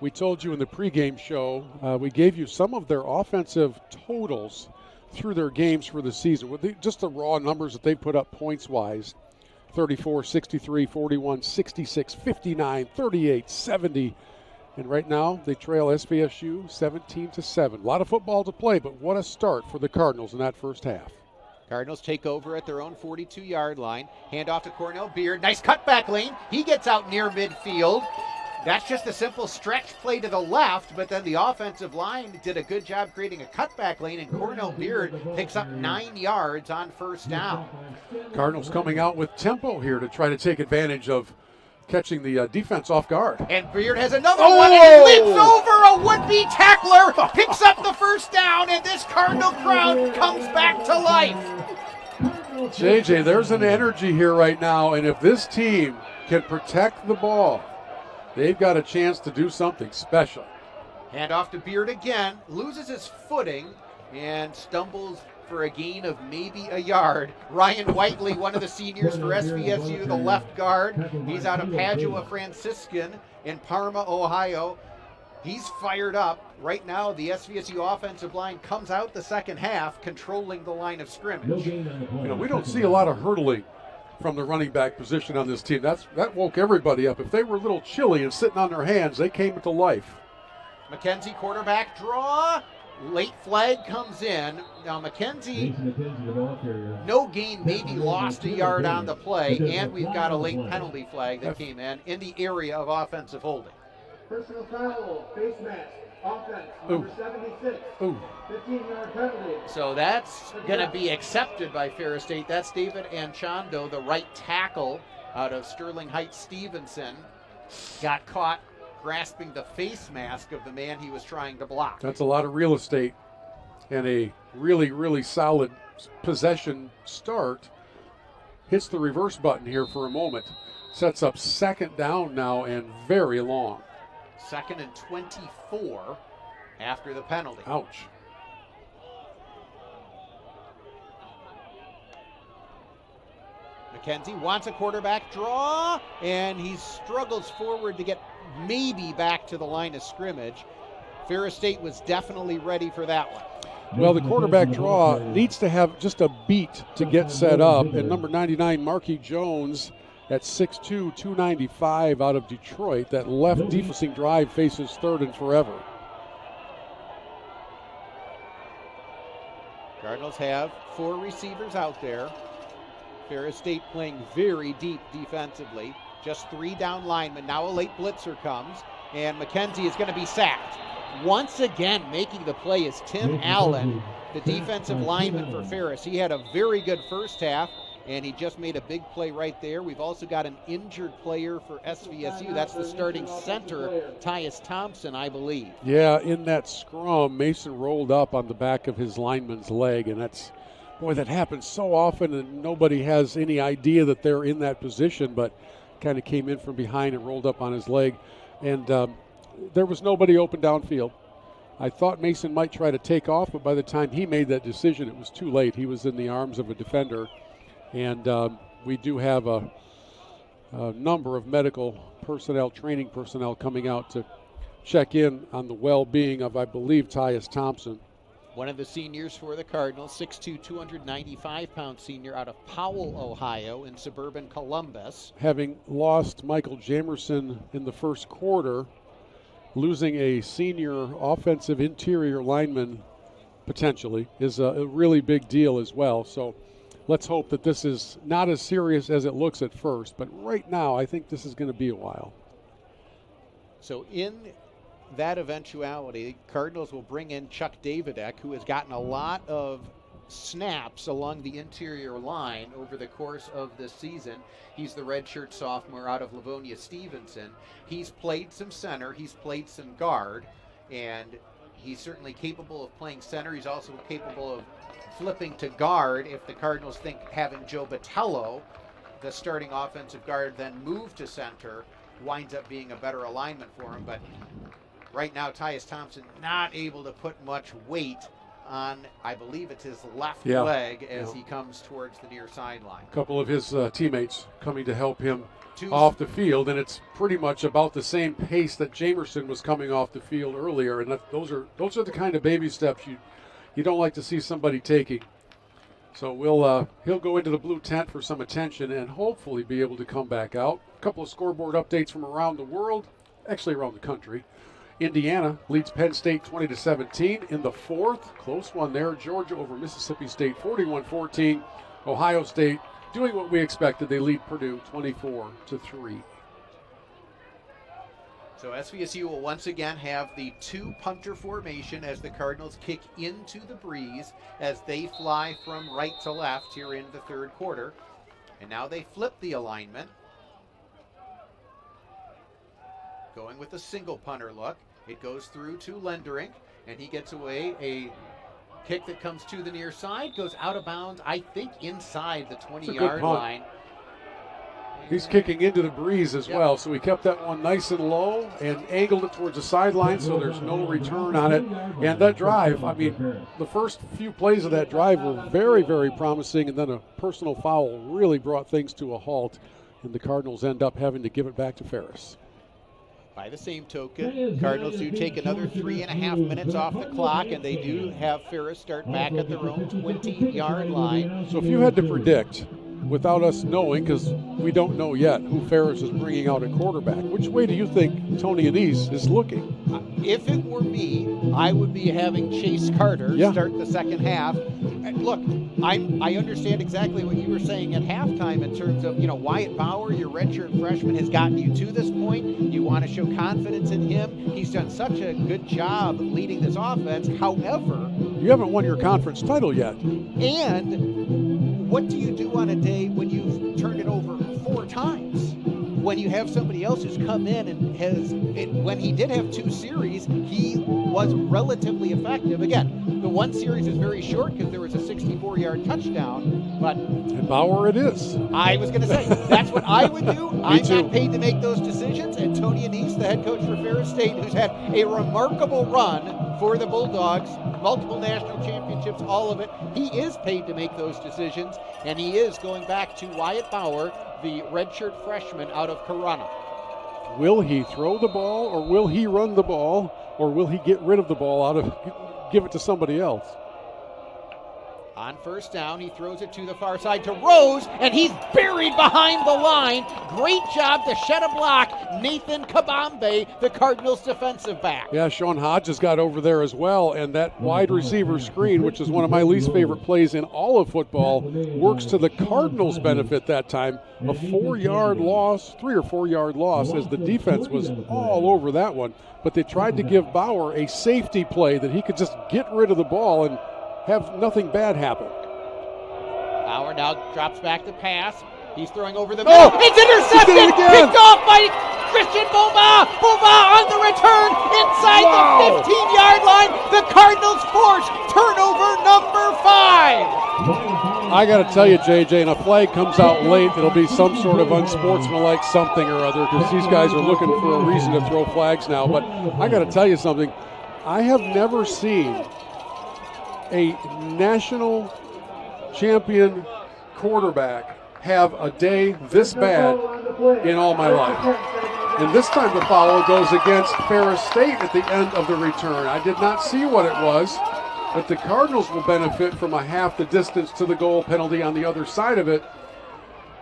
B: We told you in the pregame show, we gave you some of their offensive totals through their games for the season. With just the raw numbers that they put up points-wise. 34, 63, 41, 66, 59, 38, 70. And right now they trail SVSU 17-7. A lot of football to play, but what a start for the Cardinals in that first half.
A: Cardinals take over at their own 42-yard line. Hand off to Cornell Beard. Nice cutback lane. He gets out near midfield. That's just a simple stretch play to the left, but then the offensive line did a good job creating a cutback lane, and Cornell Beard picks up 9 yards on first down.
B: Cardinals coming out with tempo here to try to take advantage of catching the defense off guard.
A: And Beard has another one, and he leaps over a would-be tackler, picks up the first down, and this Cardinal crowd comes back to life.
B: JJ, there's an energy here right now, and if this team can protect the ball, they've got a chance to do something special.
A: Hand off to Beard again, loses his footing, and stumbles for a gain of maybe a yard. Ryan Whiteley, one of the seniors for SVSU, the left guard. He's out of Padua Franciscan in Parma, Ohio. He's fired up. Right now, the SVSU offensive line comes out the second half, controlling the line of scrimmage.
B: We don't see a lot of hurdling from the running back position on this team. That woke everybody up. If they were a little chilly and sitting on their hands, they came to life.
A: McKenzie quarterback draw. Late flag comes in. Now McKenzie, no gain, maybe lost a yard on the play, and we've got a late penalty flag that came in the area of offensive holding.
P: Personal foul, face mask, offense, number 76, 15-yard penalty.
A: So that's going to be accepted by Ferris State. That's David Anchondo, the right tackle out of Sterling Heights Stevenson. Got caught grasping the face mask of the man he was trying to block.
B: That's a lot of real estate and a really, really solid possession start. Hits the reverse button here for a moment. Sets up second down now and very long.
A: 2nd and 24 after the penalty.
B: Ouch.
A: McKenzie wants a quarterback draw, and he struggles forward to get maybe back to the line of scrimmage. Ferris State was definitely ready for that one.
B: Well, the quarterback draw needs to have just a beat to get set up, and number 99, Marquis Jones, at 6'2", 295 out of Detroit. That left defensive drive faces 3rd and forever.
A: Cardinals have 4 receivers out there. Ferris State playing very deep defensively. Just 3 down linemen. Now a late blitzer comes, and McKenzie is going to be sacked. Once again, making the play is Tim Allen, the defensive lineman for Ferris. He had a very good first half, and he just made a big play right there. We've also got an injured player for SVSU. That's the starting center, Tyus Thompson, I believe.
B: Yeah, in that scrum, Mason rolled up on the back of his lineman's leg, and that happens so often, and nobody has any idea that they're in that position, but kind of came in from behind and rolled up on his leg. And there was nobody open downfield. I thought Mason might try to take off, but by the time he made that decision, it was too late. He was in the arms of a defender. And we do have a number of medical personnel, training personnel coming out to check in on the well-being of, I believe, Tyus Thompson.
A: One of the seniors for the Cardinals, 6'2", 295-pound senior out of Powell, Ohio, in suburban Columbus.
B: Having lost Michael Jamerson in the first quarter, losing a senior offensive interior lineman potentially is a really big deal as well. So let's hope that this is not as serious as it looks at first. But right now, I think this is going to be a while.
A: So in that eventuality, Cardinals will bring in Chuck Davidek, who has gotten a lot of snaps along the interior line over the course of this season. He's the redshirt sophomore out of Livonia Stevenson. He's played some center, he's played some guard, and he's certainly capable of playing center. He's also capable of flipping to guard if the Cardinals think having Joe Botello, the starting offensive guard, then move to center winds up being a better alignment for him. But right now, Tyus Thompson not able to put much weight on, I believe it's his left leg as he comes towards the near sideline.
B: A couple of his teammates coming to help him off the field, and it's pretty much about the same pace that Jamerson was coming off the field earlier, and those are the kind of baby steps you don't like to see somebody taking. So he'll go into the blue tent for some attention and hopefully be able to come back out. A couple of scoreboard updates from around the world, actually around the country. Indiana leads Penn State 20-17 in the fourth. Close one there. Georgia over Mississippi State 41-14. Ohio State doing what we expected. They lead Purdue 24-3.
A: So SVSU will once again have the two-punter formation as the Cardinals kick into the breeze as they fly from right to left here in the third quarter. And now they flip the alignment. Going with a single punter look. It goes through to Lenderink, and he gets away a kick that comes to the near side, goes out of bounds, I think inside the 20-yard line.
B: He's kicking into the breeze as well, so he kept that one nice and low and angled it towards the sideline so there's no return on it. And that drive, I mean, the first few plays of that drive were very, very promising, and then a personal foul really brought things to a halt, and the Cardinals end up having to give it back to Ferris.
A: By the same token, Cardinals do take another 3.5 minutes off the clock, and they do have Ferris start back at their own 20-yard line.
B: So if you had to predict, without us knowing, because we don't know yet who Ferris is bringing out at quarterback, which way do you think Tony Annese is looking?
A: If it were me, I would be having Chase Carter start the second half. Look, I understand exactly what you were saying at halftime in terms of, Wyatt Bauer, your redshirt freshman, has gotten you to this point. You want to show confidence in him. He's done such a good job leading this offense. However,
B: you haven't won your conference title yet.
A: And what do you do on a day when you've turned it over 4 times? When you have somebody else who's come in and when he did have 2 series, he was relatively effective. Again, the 1 series is very short because there was a 64-yard touchdown, but...
B: And Bauer it is.
A: I was going to say, that's what I would do. I'm not paid to make those decisions, and Tony Annese, the head coach for Ferris State, who's had a remarkable run for the Bulldogs, multiple national championships, all of it, he is paid to make those decisions, and he is going back to Wyatt Bauer, the redshirt freshman out of Corona.
B: Will he throw the ball, or will he run the ball, or will he get rid of the ball give it to somebody else?
A: On first down, he throws it to the far side to Rose, and he's buried behind the line. Great job to shed a block. Nathan Kabambe, the Cardinals defensive back.
B: Yeah, Sean Hodges got over there as well, and that wide receiver screen, which is one of my least favorite plays in all of football, works to the Cardinals' benefit that time. A 4-yard loss, 3 or 4 yard loss, as the defense was all over that one. But they tried to give Bauer a safety play that he could just get rid of the ball and have nothing bad happen.
A: Bauer Bauer now drops back to pass. He's throwing over the middle. It's intercepted! Picked off by Christian Bova! Bova on the return inside the 15-yard line. The Cardinals force turnover number 5.
B: I got to tell you, JJ, and a flag comes out late, it'll be some sort of unsportsmanlike something or other because these guys are looking for a reason to throw flags now. But I got to tell you something. I have never seen a national champion quarterback have a day this bad in all my life. And this time the foul goes against Ferris State at the end of the return. I did not see what it was, but the Cardinals will benefit from a half the distance to the goal penalty on the other side of it,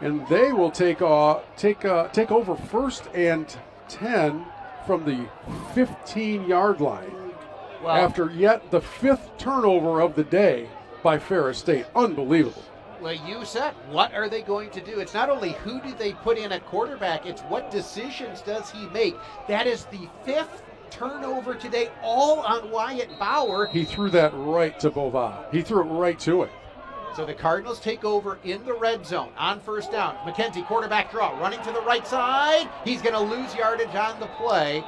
B: and they will take over 1st and 10 from the 15-yard line after yet the 5th turnover of the day by Ferris State. Unbelievable.
A: Well, you said, what are they going to do? It's not only who do they put in at quarterback, it's what decisions does he make. That is the 5th turnover today, all on Wyatt Bauer.
B: He threw that right to Bova. He threw it right to it.
A: So the Cardinals take over in the red zone on 1st down. McKenzie, quarterback draw, running to the right side. He's going to lose yardage on the play.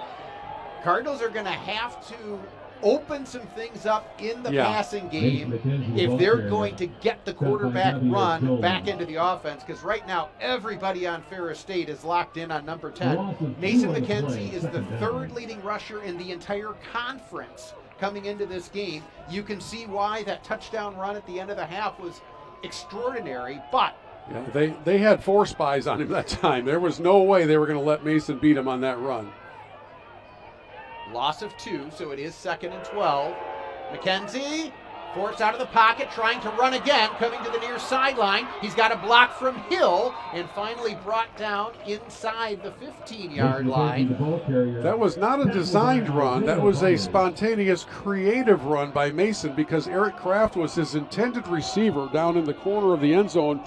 A: Cardinals are going to have to open some things up in the passing game if they're going to get the quarterback run back into the offense, because right now everybody on Ferris State is locked in on number 10. Mason McKenzie is the 3rd leading rusher in the entire conference coming into this game. You can see why that touchdown run at the end of the half was extraordinary, but
B: they had 4 spies on him that time. There was no way they were going to let Mason beat him on that run.
A: Loss of 2, so it is 2nd and 12. McKenzie forced out of the pocket, trying to run again, coming to the near sideline. He's got a block from Hill, and finally brought down inside the 15-yard line.
B: That was not a designed run. That was a spontaneous, creative run by Mason, because Eric Kraft was his intended receiver down in the corner of the end zone,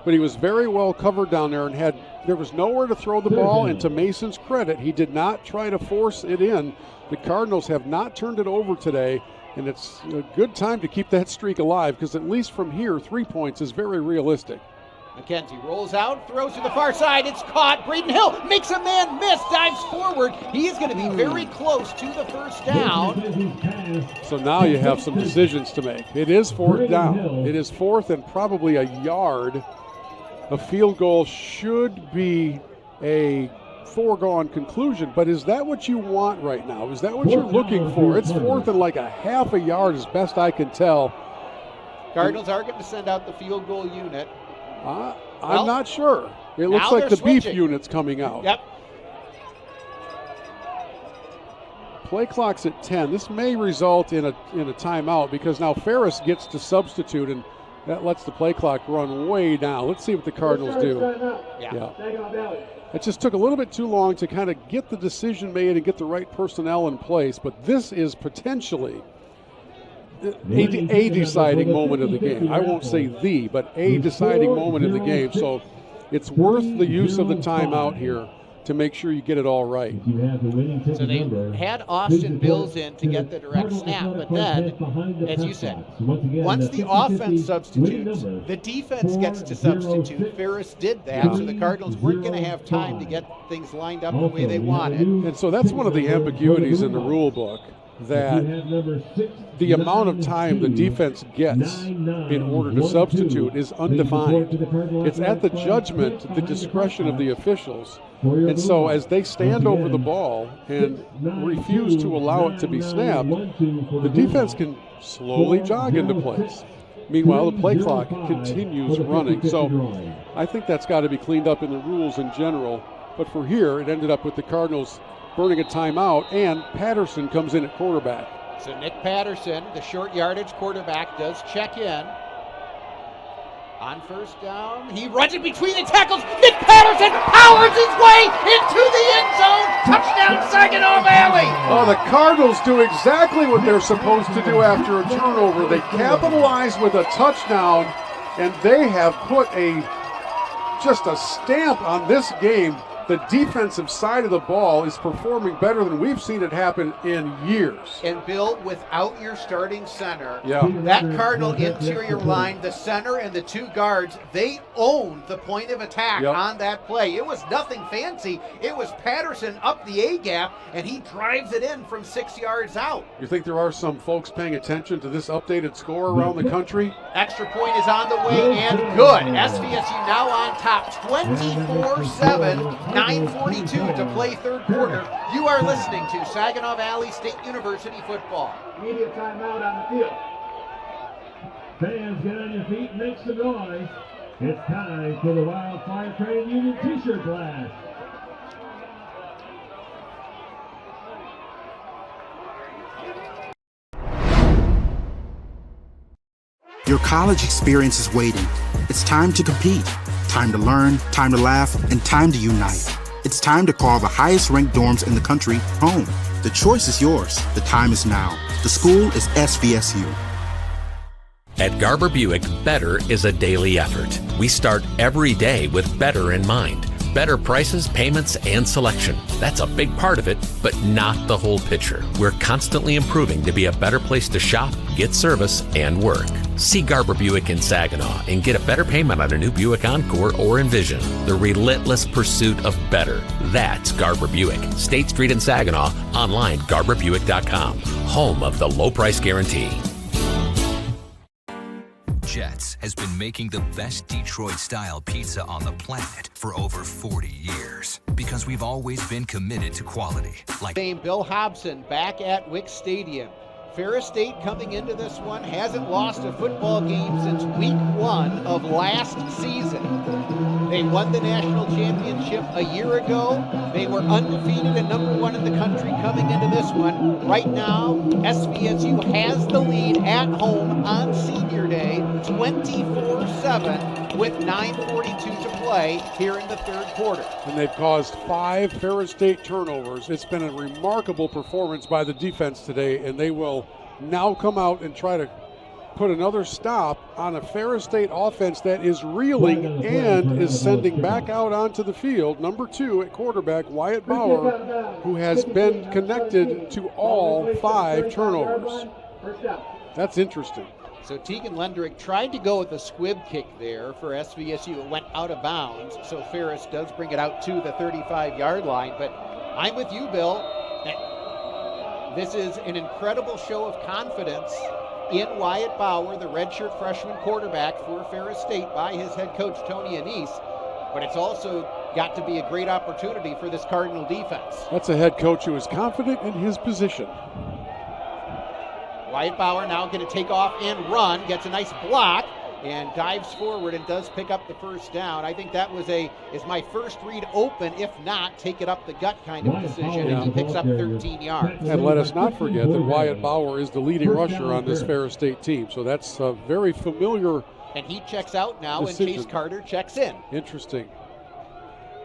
B: but he was very well covered down there, and there was nowhere to throw the ball, and to Mason's credit, he did not try to force it in. The Cardinals have not turned it over today, and it's a good time to keep that streak alive, because at least from here, 3 points is very realistic.
A: McKenzie rolls out, throws to the far side. It's caught. Braden Hill makes a man miss, dives forward. He is going to be very close to the 1st down.
B: So now you have some decisions to make. It is 4th down. It is 4th and probably a yard. A field goal should be a foregone conclusion, but is that what you want right now? Is that what you're looking for? It's 4th and like a half a yard as best I can tell.
A: Cardinals are going to send out the field goal unit.
B: I'm not sure. It looks like the beef unit's coming out.
A: Yep.
B: Play clock's at 10. This may result in a timeout, because now Ferris gets to substitute, and that lets the play clock run way down. Let's see what the Cardinals do. It just took a little bit too long to kind of get the decision made and get the right personnel in place, but this is potentially a deciding moment of the game. I won't say the, but a deciding moment of the game. So it's worth the use of the timeout here to make sure you get it all right.
A: So they had Austin Bills in to get the direct snap, but then, as you said, once the offense substitutes, the defense gets to substitute. Ferris did that, so the Cardinals weren't going to have time to get things lined up the way they wanted.
B: And so that's one of the ambiguities in the rule book, that the amount of time the defense gets in order to substitute is undefined. It's at the judgment, the discretion of the officials. And so as they stand over the ball and refuse to allow it to be snapped, the defense can slowly jog into place. Meanwhile, the play clock continues running. So I think that's got to be cleaned up in the rules in general. But for here, it ended up with the Cardinals burning a timeout, and Patterson comes in at quarterback.
A: So Nick Patterson, the short yardage quarterback, does check in. On 1st down, he runs it between the tackles. Nick Patterson powers his way into the end zone. Touchdown, Saginaw Valley.
B: Oh, the Cardinals do exactly what they're supposed to do after a turnover. They capitalize with a touchdown, and they have put just a stamp on this game the defensive side of the ball is performing better than we've seen it happen in years.
A: And Bill, without your starting center,
B: yeah.
A: that Cardinal interior line, the center and the two guards, they owned the point of attack on that play. It was nothing fancy. It was Patterson up the A-gap, and he drives it in from 6 yards out.
B: You think there are some folks paying attention to this updated score around the country?
A: Extra point is on the way and good. SVSU now on top 24-7, 9:42 to play third quarter. You are listening to Saginaw Valley State University football.
P: Media timeout on the field.
D: Fans, get on your feet and make some noise. It's time for the Wildfire Credit Union T-shirt blast.
H: Your college experience is waiting. It's time to compete, time to learn, time to laugh, and time to unite. It's time to call the highest-ranked dorms in the country home. The choice is yours. The time is now. The school is SVSU.
I: At Garber Buick, better is a daily effort. We start every day with better in mind. Better prices, payments, and selection. That's a big part of it, but not the whole picture. We're constantly improving to be a better place to shop, get service, and work. See Garber Buick in Saginaw and get a better payment on a new Buick Encore or Envision. The relentless pursuit of better. That's Garber Buick. State Street in Saginaw. Online, GarberBuick.com. Home of the low price guarantee.
J: Jets has been making the best Detroit-style pizza on the planet for over 40 years because we've always been committed to quality. Like
A: Name Bill Hobson back at Wick Stadium. Ferris State coming into this one hasn't lost a football game since week 1 of last season. They won the national championship a year ago. They were undefeated and number 1 in the country coming into this one. Right now, SVSU has the lead at home on Senior Day, 24-7, with 9:42 to play here in the third quarter.
B: And they've caused 5 Ferris State turnovers. It's been a remarkable performance by the defense today, and they will now come out and try to put another stop on a Ferris State offense that is reeling and is sending back out onto the field number 2 at quarterback Wyatt Bauer, who has been connected to all 5 turnovers. That's interesting.
A: So Tegan Lendrick tried to go with a squib kick there for SVSU. It went out of bounds, so Ferris does bring it out to the 35-yard line. But I'm with you, Bill. This is an incredible show of confidence in Wyatt Bauer, the redshirt freshman quarterback for Ferris State, by his head coach, Tony Anise. But it's also got to be a great opportunity for this Cardinal defense.
B: That's a head coach who is confident in his position.
A: Wyatt Bauer now going to take off and run, gets a nice block, and dives forward and does pick up the first down. I think that was is my first read open, if not, take it up the gut kind of decision, and he picks up 13 yards.
B: And let us not forget that Wyatt Bauer is the leading rusher on this Ferris State team, so that's a very familiar
A: And he checks out now,
B: decision.
A: and Chase Carter checks in.
B: Interesting.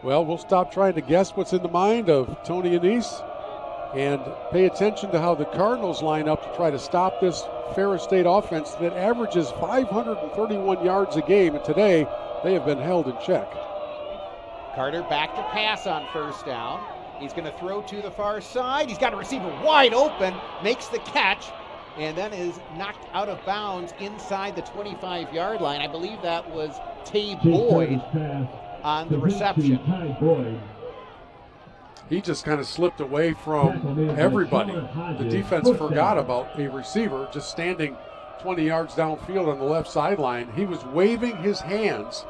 B: Well, we'll stop trying to guess what's in the mind of Tony Anise and pay attention to how the Cardinals line up to try to stop this Ferris State offense that averages 531 yards a game, and today they have been held in check.
A: Carter back to pass on first down. He's going to throw to the far side. He's got a receiver wide open, makes the catch, and then is knocked out of bounds inside the 25-yard line. I believe that was Tay Boyd on the reception.
B: He just kind of slipped away from everybody. The defense forgot about a receiver just standing 20 yards downfield on the left sideline. He was waving his hands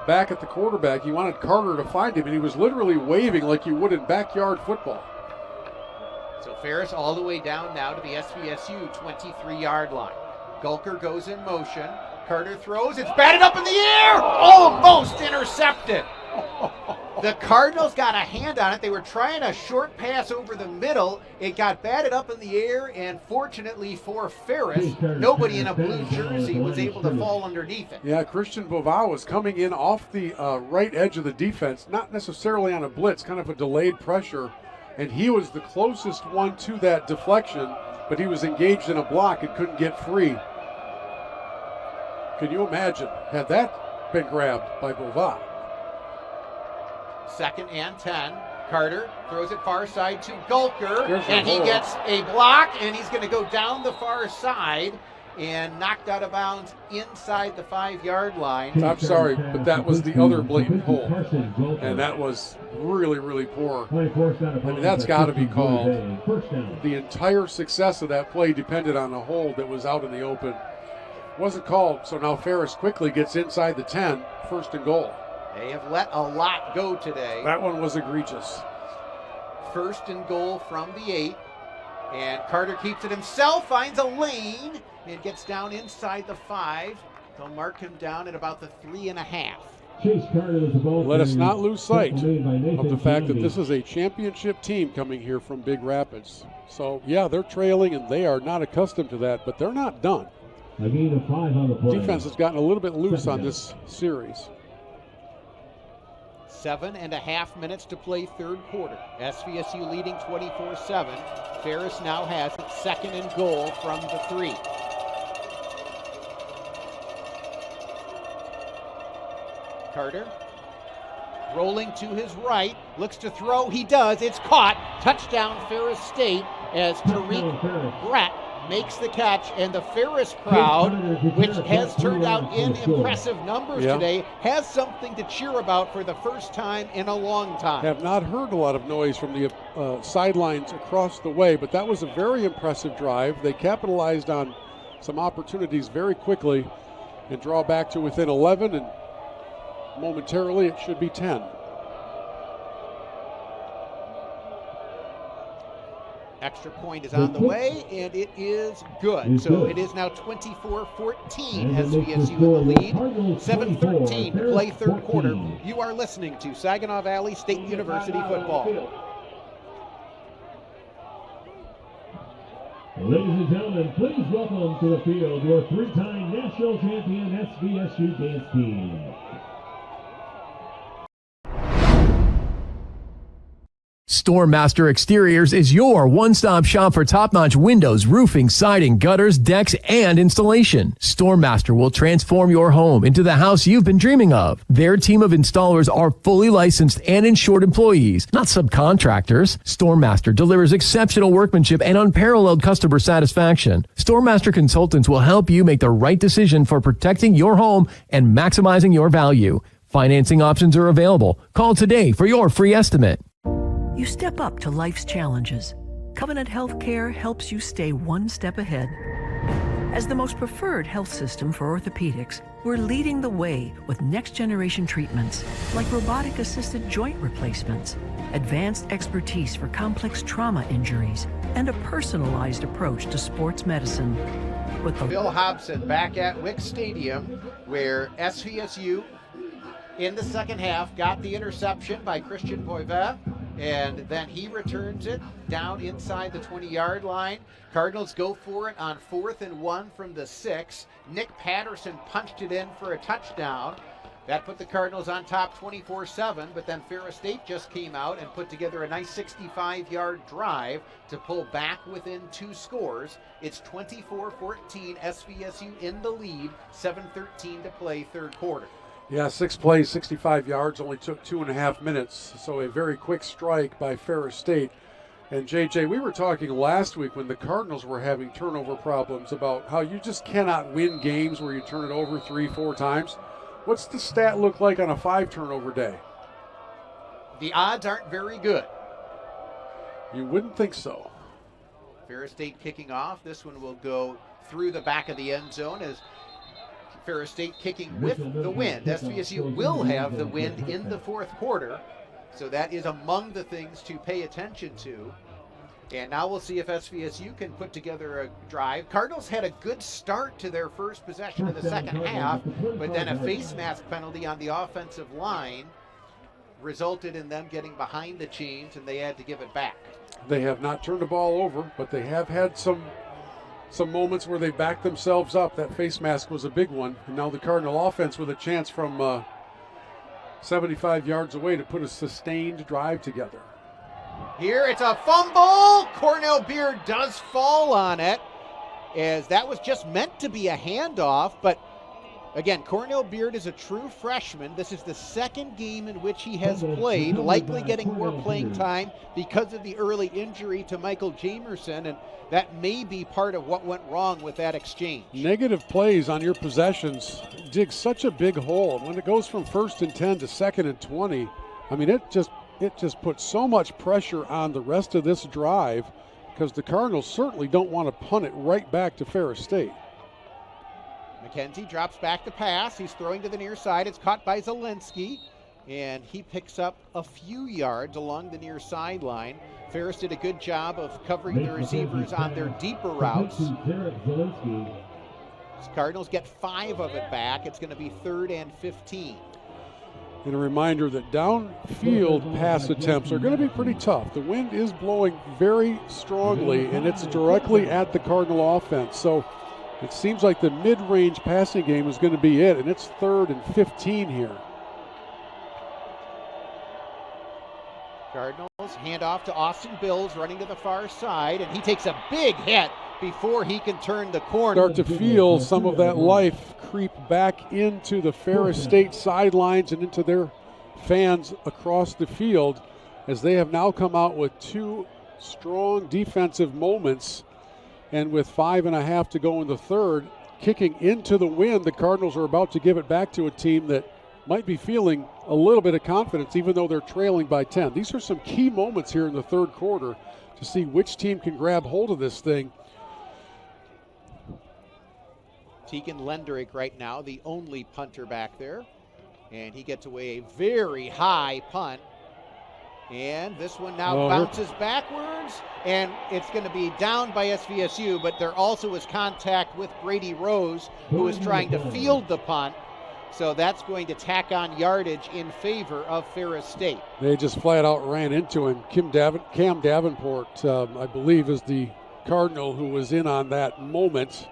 B: back at the quarterback. He wanted Carter to find him, and he was literally waving like you would in backyard football.
A: So Ferris all the way down now to the SVSU 23-yard line. Gulker goes in motion. Carter throws. It's batted up in the air. Almost intercepted. The Cardinals got a hand on it. They were trying a short pass over the middle. It got batted up in the air, and fortunately for Ferris, nobody in a blue jersey was able to fall underneath it.
B: Yeah, Christian Bovau was coming in off the right edge of the defense, not necessarily on a blitz, kind of a delayed pressure, and he was the closest one to that deflection, but he was engaged in a block and couldn't get free. Can you imagine had that been grabbed by Bovau?
A: 2nd and 10. Carter throws it far side to Gulker, and he
B: hole.
A: gets a block, and he's going to go down the far side and knocked out of bounds inside the 5-yard line.
B: I'm sorry, but that was the other blatant hole, and that was really, really poor. I mean, that's got to be called. The entire success of that play depended on a hole that was out in the open. Wasn't called, so now Ferris quickly gets inside the 10, 1st and goal.
A: They have let a lot go today.
B: That one was egregious.
A: 1st and goal from the 8. And Carter keeps it himself, finds a lane, and gets down inside the 5. They'll mark him down at about the 3.5.
B: Let us not lose sight of the fact that this is a championship team coming here from Big Rapids. So, yeah, they're trailing, and they are not accustomed to that, but they're not done.
D: A gain of 5 on the play.
B: Defense has gotten a little bit loose on this series.
A: 7.5 minutes to play 3rd quarter. SVSU leading 24-7. Ferris now has it, 2nd and goal from the 3. Carter rolling to his right, looks to throw, he does, it's caught. Touchdown Ferris State as Tariq Brett makes the catch, and the Ferris crowd, which has turned out in impressive numbers today, has something to cheer about for the first time in a long time.
B: Have not heard a lot of noise from the sidelines across the way, but that was a very impressive drive. They capitalized on some opportunities very quickly and draw back to within 11, and momentarily it should be 10.
A: Extra point is on the way, and it is good. So it is now 24-14, SVSU in the lead. 7:13 to play 3rd quarter. You are listening to Saginaw Valley State University football.
D: Ladies and gentlemen, please welcome to the field your 3-time national champion SVSU dance team.
L: StoreMaster Exteriors is your one-stop shop for top-notch windows, roofing, siding, gutters, decks, and installation. StoreMaster will transform your home into the house you've been dreaming of. Their team of installers are fully licensed and insured employees, not subcontractors. StoreMaster delivers exceptional workmanship and unparalleled customer satisfaction. StoreMaster consultants will help you make the right decision for protecting your home and maximizing your value. Financing options are available. Call today for your free estimate.
K: You step up to life's challenges. Covenant Healthcare helps you stay one step ahead. As the most preferred health system for orthopedics, we're leading the way with next-generation treatments like robotic-assisted joint replacements, advanced expertise for complex trauma injuries, and a personalized approach to sports medicine. With the
A: Bill Hobson back at Wick Stadium, where SVSU in the 2nd half got the interception by Christian Poivet, and then he returns it down inside the 20-yard line. Cardinals go for it on 4th and 1 from the 6. Nick Patterson punched it in for a touchdown. That put the Cardinals on top 24-7, but then Ferris State just came out and put together a nice 65-yard drive to pull back within 2 scores. It's 24-14, SVSU in the lead, 7:13 to play 3rd quarter.
B: Yeah, 6 plays, 65 yards, only took 2.5 minutes, so a very quick strike by Ferris State. And JJ, we were talking last week when the Cardinals were having turnover problems about how you just cannot win games where you turn it over 3-4 times. What's the stat look like on a 5-turnover day?
A: The odds aren't very good.
B: You wouldn't think so.
A: Ferris State kicking off. This one will go through the back of the end zone as Ferris State kicking with the wind. SVSU will have the wind in the 4th quarter, so that is among the things to pay attention to. And now we'll see if SVSU can put together a drive. Cardinals had a good start to their first possession of the 2nd half, but then a face mask penalty on the offensive line resulted in them getting behind the chains, and they had to give it back.
B: They have not turned the ball over, but they have had some moments where they backed themselves up. That face mask was a big one. And now the Cardinal offense with a chance from 75 yards away to put a sustained drive together.
A: Here it's a fumble. Cornell Beard does fall on it, as that was just meant to be a handoff, but Again, Cornell Beard is a true freshman. This is the second game in which he has played, likely getting more playing time because of the early injury to Michael Jamerson, and that may be part of what went wrong with that exchange.
B: Negative plays on your possessions dig such a big hole. When it goes from 1st and 10 to 2nd and 20, I mean, it just puts so much pressure on the rest of this drive because the Cardinals certainly don't want to punt it right back to Ferris State.
A: McKenzie drops back to pass. He's throwing to the near side. It's caught by Zielinski, and he picks up a few yards along the near sideline. Ferris did a good job of covering the receivers on their deeper routes. Cardinals get 5 of it back. It's going to be 3rd and 15.
B: And a reminder that downfield pass attempts are going to be pretty tough. The wind is blowing very strongly, and it's directly at the Cardinal offense. So it seems like the mid-range passing game is going to be it, and it's 3rd and 15 here.
A: Cardinals hand off to Austin Bills, running to the far side, and he takes a big hit before he can turn the corner.
B: Start to feel some of that life creep back into the Ferris State sidelines and into their fans across the field as they have now come out with 2 strong defensive moments. And with 5.5 to go in the third, kicking into the wind, the Cardinals are about to give it back to a team that might be feeling a little bit of confidence, even though they're trailing by 10. These are some key moments here in the third quarter to see which team can grab hold of this thing.
A: Tegan Lenderick right now, the only punter back there. And he gets away a very high punt. And this one now bounces backwards, and it's going to be down by SVSU, but there also is contact with Brady Rose, who is trying to field the punt. So that's going to tack on yardage in favor of Ferris State.
B: They just flat out ran into him. Cam Davenport, I believe, is the Cardinal who was in on that moment.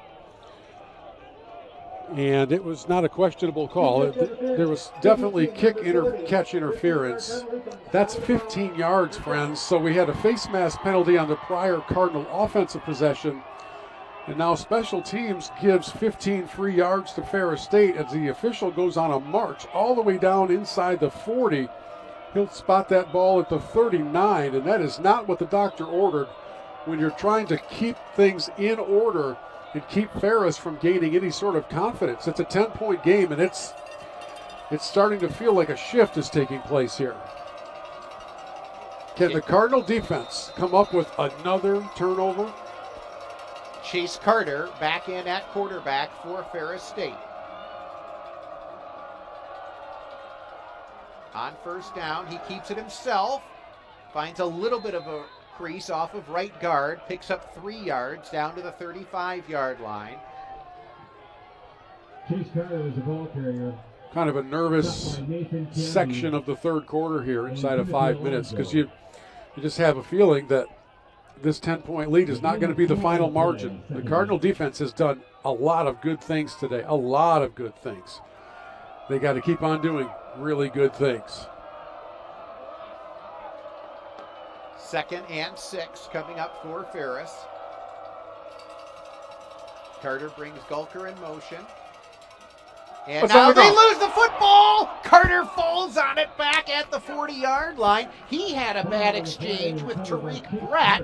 B: And it was not a questionable call. There was definitely catch interference. That's 15 yards, friends. So we had a face mask penalty on the prior Cardinal offensive possession. And now special teams gives 15 free yards to Ferris State as the official goes on a march all the way down inside the 40. He'll spot that ball at the 39, and that is not what the doctor ordered when you're trying to keep things in order and keep Ferris from gaining any sort of confidence. It's a 10-point game, and it's starting to feel like a shift is taking place here. Can the Cardinal defense come up with another turnover?
A: Chase Carter back in at quarterback for Ferris State. On first down, he keeps it himself, finds a little bit of a crease off of right guard, picks up 3 yards down to the 35-yard line.
D: Chase Carter is the ball carrier.
B: Kind of a nervous section of the third quarter here inside of 5 minutes, because you just have a feeling that this 10-point lead is not going to be the final margin. The Cardinal defense has done a lot of good things today, a lot of good things. They got to keep on doing really good things.
A: 2nd and 6 coming up for Ferris. Carter brings Gulker in motion. And now they lose the football. Carter falls on it back at the 40-yard line. He had a bad exchange with Tariq Brett.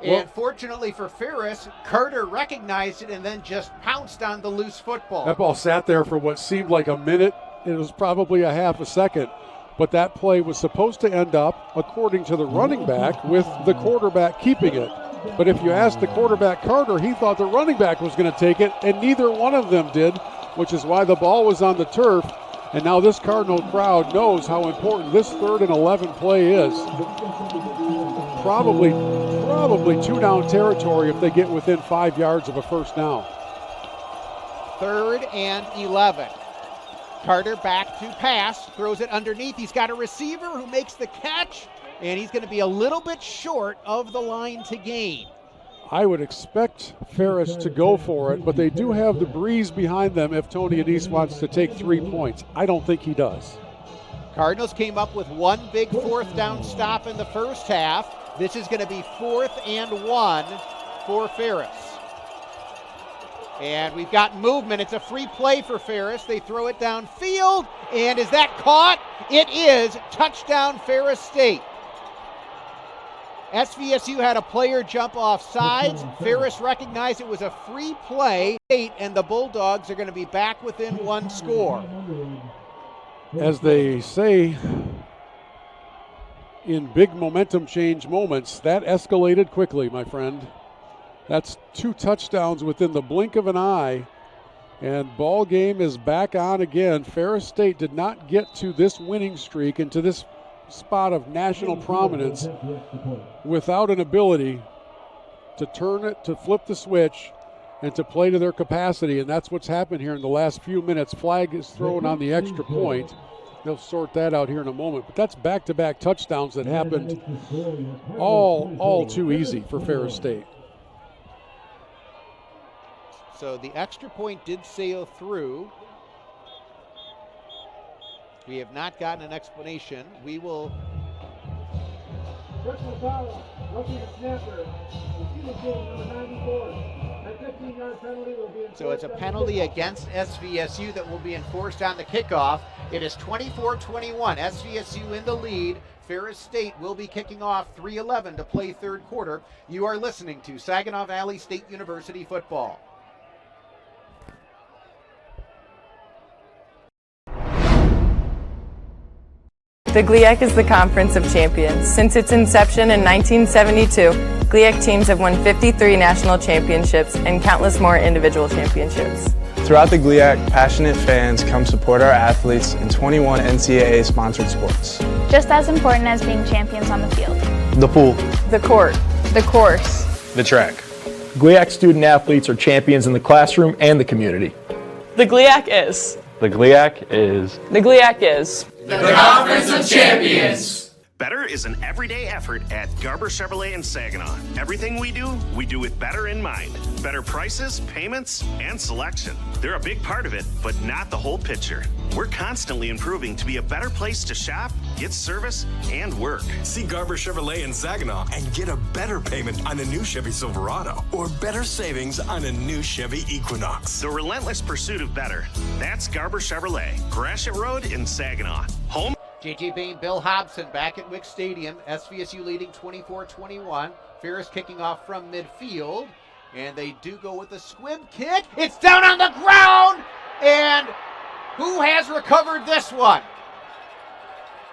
A: And fortunately for Ferris, Carter recognized it and then just pounced on the loose football.
B: That ball sat there for what seemed like a minute. It was probably a half a second. But that play was supposed to end up, according to the running back, with the quarterback keeping it. But if you ask the quarterback Carter, he thought the running back was going to take it, and neither one of them did, which is why the ball was on the turf. And now this Cardinal crowd knows how important this 3rd and 11 play is. Probably 2-down territory if they get within 5 yards of a first down.
A: 3rd and 11. Carter back to pass, throws it underneath. He's got a receiver who makes the catch, and he's going to be a little bit short of the line to gain.
B: I would expect Ferris to go for it, but they do have the breeze behind them if Tony Anise wants to take 3 points. I don't think he does.
A: Cardinals came up with one big 4th down stop in the first half. This is going to be 4th and 1 for Ferris. And we've got movement. It's a free play for Ferris. They throw it downfield. And is that caught? It is. Touchdown, Ferris State. SVSU had a player jump off sides. Ferris recognized it was a free play. And the Bulldogs are going to be back within one score.
B: As they say in big momentum change moments, that escalated quickly, my friend. That's 2 touchdowns within the blink of an eye, and ball game is back on again. Ferris State did not get to this winning streak and to this spot of national prominence without an ability to turn it, to flip the switch, and to play to their capacity, and that's what's happened here in the last few minutes. Flag is thrown on the extra point. They'll sort that out here in a moment, but that's back-to-back touchdowns that happened all too easy for Ferris State.
A: So the extra point did sail through. We have not gotten an explanation. We will.
P: Personal foul, roughing the snapper. Number 94. That 15-yard penalty will be enforced.
A: So it's a penalty against SVSU that will be enforced on the kickoff. It is 24-21. SVSU in the lead. Ferris State will be kicking off 3:11 to play third quarter. You are listening to Saginaw Valley State University football.
E: The GLIAC is the Conference of Champions. Since its inception in 1972, GLIAC teams have won 53 national championships and countless more individual championships.
F: Throughout the GLIAC, passionate fans come support our athletes in 21 NCAA-sponsored sports.
G: Just as important as being champions on the field.
N: The pool.
E: The court.
G: The course.
N: The track. GLIAC student athletes are champions in the classroom and the community.
E: The GLIAC is.
N: The GLIAC is.
E: The GLIAC is.
O: The Conference of Champions.
Q: Better is an everyday effort at Garber Chevrolet in Saginaw. Everything we do with better in mind. Better prices, payments, and selection. They're a big part of it, but not the whole picture. We're constantly improving to be a better place to shop, get service, and work.
R: See Garber Chevrolet in Saginaw and get a better payment on a new Chevy Silverado or better savings on a new Chevy Equinox.
Q: The relentless pursuit of better. That's Garber Chevrolet, Gratiot Road in Saginaw. Home.
A: JJ Bain, Bill Hobson back at Wick Stadium. SVSU leading 24-21. Ferris kicking off from midfield. And they do go with a squib kick. It's down on the ground. And who has recovered this one?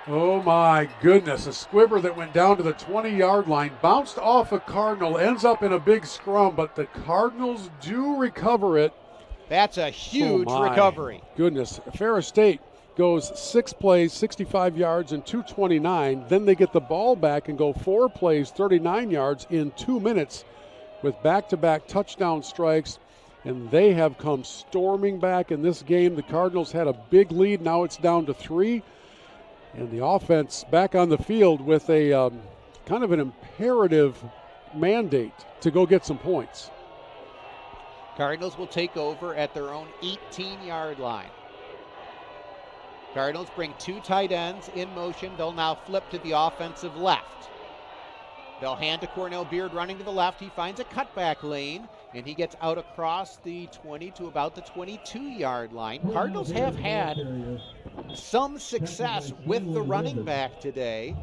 B: Oh my goodness, a squibber that went down to the 20-yard line, bounced off a Cardinal, ends up in a big scrum, but the Cardinals do recover it.
A: That's a huge recovery.
B: Goodness, Ferris State goes 6 plays, 65 yards, and 229. Then they get the ball back and go 4 plays, 39 yards in 2 minutes with back-to-back touchdown strikes, and they have come storming back in this game. The Cardinals had a big lead. Now it's down to 3, and the offense back on the field with a kind of an imperative mandate to go get some points.
A: Cardinals will take over at their own 18-yard line. Cardinals bring 2 tight ends in motion. They'll now flip to the offensive left. They'll hand to Cornell Beard running to the left. He finds a cutback lane, and he gets out across the 20 to about the 22-yard line. Cardinals have had some success with the running back today,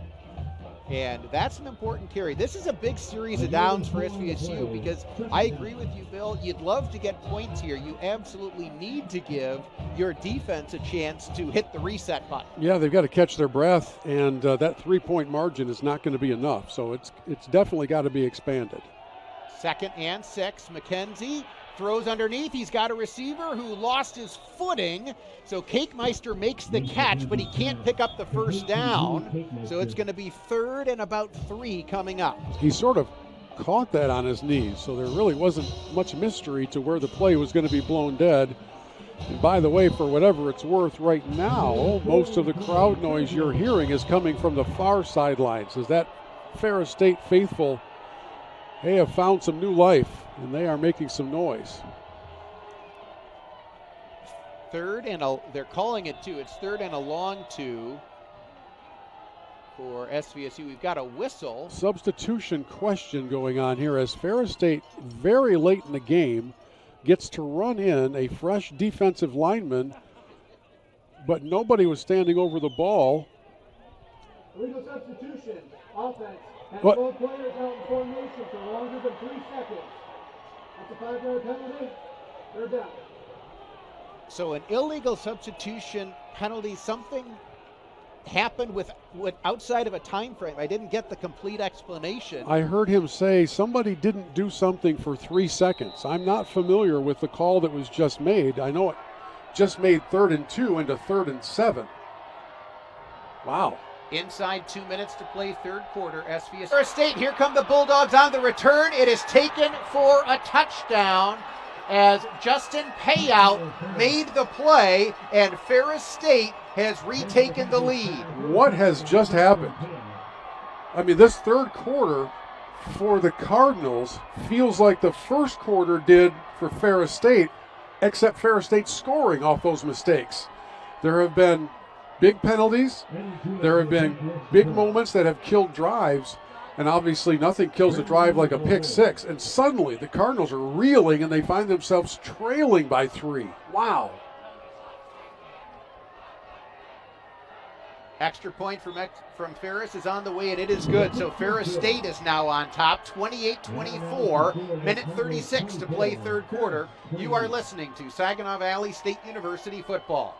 A: and that's an important carry. This is a big series of downs for SVSU because I agree with you, Bill. You'd love to get points here. You absolutely need to give your defense a chance to hit the reset button.
B: Yeah, they've got to catch their breath, and that 3-point margin is not going to be enough. So it's definitely got to be expanded.
A: 2nd and 6. McKenzie throws underneath. He's got a receiver who lost his footing. So Cakemeister makes the catch, but he can't pick up the first down. So it's going to be 3rd and about 3 coming up.
B: He sort of caught that on his knees, so there really wasn't much mystery to where the play was going to be blown dead. And by the way, for whatever it's worth right now, most of the crowd noise you're hearing is coming from the far sidelines. As that Ferris State faithful, they have found some new life, and they are making some noise.
A: 3rd and they're calling it 2. It's 3rd and a long 2 for SVSU. We've got a whistle.
B: Substitution question going on here as Ferris State very late in the game gets to run in a fresh defensive lineman, but nobody was standing over the ball.
P: Illegal substitution. Offense has
B: What?
P: 12 players out in formation for longer than 3 seconds. That's a 5-yard penalty. They're down.
A: So an illegal substitution penalty, something happened with outside of a time frame. I didn't get the complete explanation.
B: I heard him say somebody didn't do something for 3 seconds. I'm not familiar with the call that was just made. I know it just made 3rd and 2 into 3rd and 7. Wow.
A: Inside 2 minutes to play, third quarter. SVS Ferris State, here come the Bulldogs on the return. It is taken for a touchdown as Justin Payout made the play, and Ferris State has retaken the lead.
B: What has just happened? I mean, this third quarter for the Cardinals feels like the first quarter did for Ferris State, except Ferris State scoring off those mistakes. There have been big penalties. There have been big moments that have killed drives, and obviously nothing kills a drive like a pick six. And suddenly the Cardinals are reeling and they find themselves trailing by 3. Wow.
A: Extra point from Ferris is on the way, and it is good. So Ferris State is now on top, 28-24, minute 36 to play third quarter. You are listening to Saginaw Valley State University football.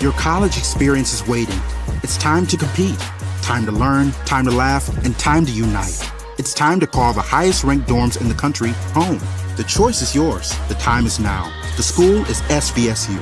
H: Your college experience is waiting. It's time to compete, time to learn, time to laugh, and time to unite. It's time to call the highest-ranked dorms in the country home. The choice is yours. The time is now. The school is SVSU.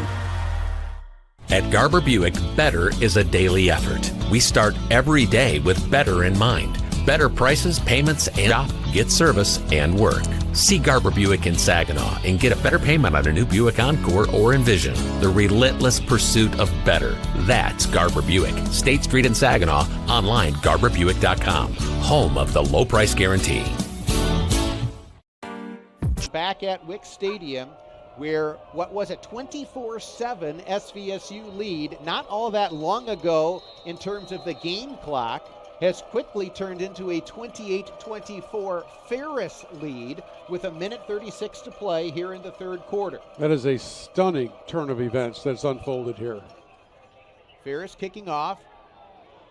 I: At Garber Buick, better is a daily effort. We start every day with better in mind. Better prices, payments, and shop, get service, and work. See Garber Buick in Saginaw and get a better payment on a new Buick Encore or Envision. The relentless pursuit of better. That's Garber Buick. State Street in Saginaw. Online, GarberBuick.com. Home of the low price guarantee.
A: Back at Wick Stadium, where what was a 24-7 SVSU lead not all that long ago in terms of the game clock has quickly turned into a 28-24 Ferris lead with a minute 36 to play here in the third quarter.
B: That is a stunning turn of events that's unfolded here.
A: Ferris kicking off.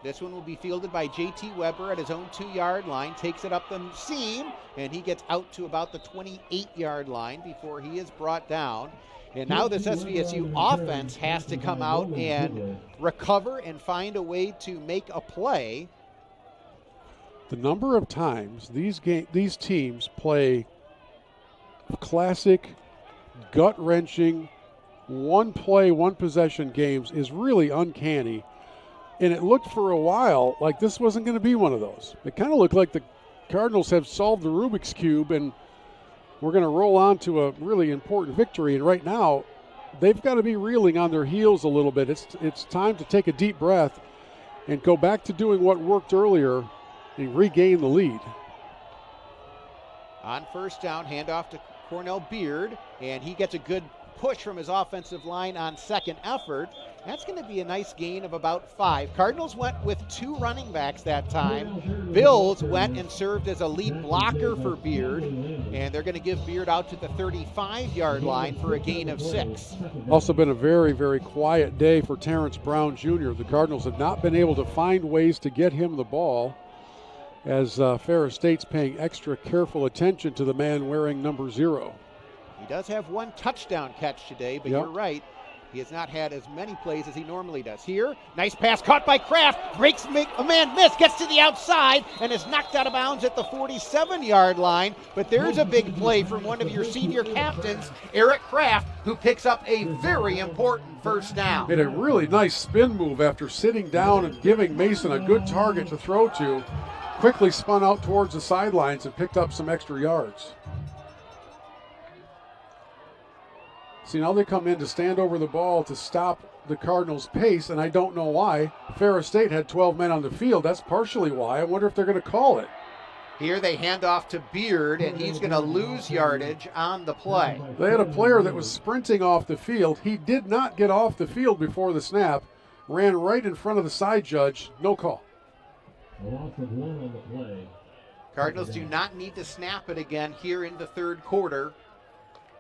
A: This one will be fielded by J.T. Weber at his own 2-yard line, takes it up the seam, and he gets out to about the 28-yard line before he is brought down. And now this SVSU offense has to come out and recover and find a way to make a play.
B: The number of times these teams play classic, gut-wrenching, one-play, one-possession games is really uncanny. And it looked for a while like this wasn't going to be one of those. It kind of looked like the Cardinals have solved the Rubik's Cube and we're going to roll on to a really important victory. And right now, they've got to be reeling on their heels a little bit. It's time to take a deep breath and go back to doing what worked earlier and regain the lead.
A: On first down, handoff to Cornell Beard, and he gets a good push from his offensive line on second effort. That's going to be a nice gain of about 5. Cardinals went with 2 running backs that time. Bills went and served as a lead blocker for Beard, and they're going to give Beard out to the 35-yard line for a gain of 6.
B: Also been a very, very quiet day for Terrence Brown Jr. The Cardinals have not been able to find ways to get him the ball, as Ferris State's paying extra careful attention to the man wearing number 0.
A: He does have 1 touchdown catch today, but You're right. He has not had as many plays as he normally does. Here, nice pass caught by Kraft, breaks a man miss, gets to the outside, and is knocked out of bounds at the 47-yard line. But there's a big play from one of your senior captains, Eric Kraft, who picks up a very important first down.
B: Made a really nice spin move after sitting down and giving Mason a good target to throw to. Quickly spun out towards the sidelines and picked up some extra yards. See, now they come in to stand over the ball to stop the Cardinals' pace, and I don't know why. Ferris State had 12 men on the field. That's partially why. I wonder if they're going to call it.
A: Here they hand off to Beard, and he's going to lose yardage on the play.
B: They had a player that was sprinting off the field. He did not get off the field before the snap. ran right in front of the side judge. No call.
D: A loss of 1 on the play.
A: Cardinals do not need to snap it again here in the third quarter,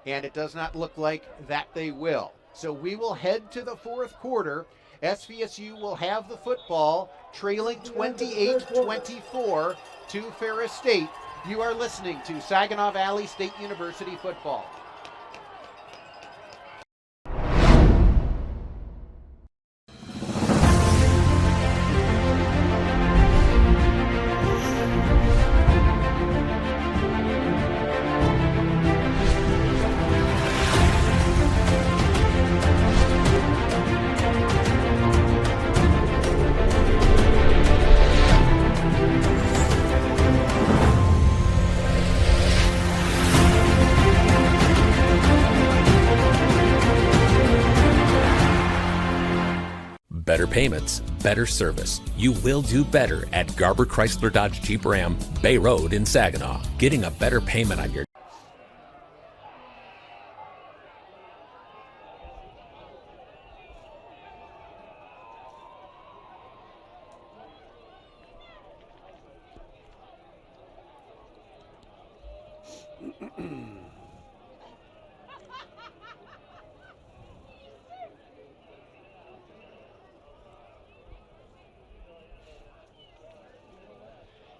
A: and it does not look like that they will. So we will head to the fourth quarter. SVSU will have the football, trailing 28-24 to Ferris State. You are listening to Saginaw Valley State University football.
I: Better payments, better service. You will do better at Garber Chrysler Dodge Jeep Ram, Bay Road in Saginaw. Getting a better payment on your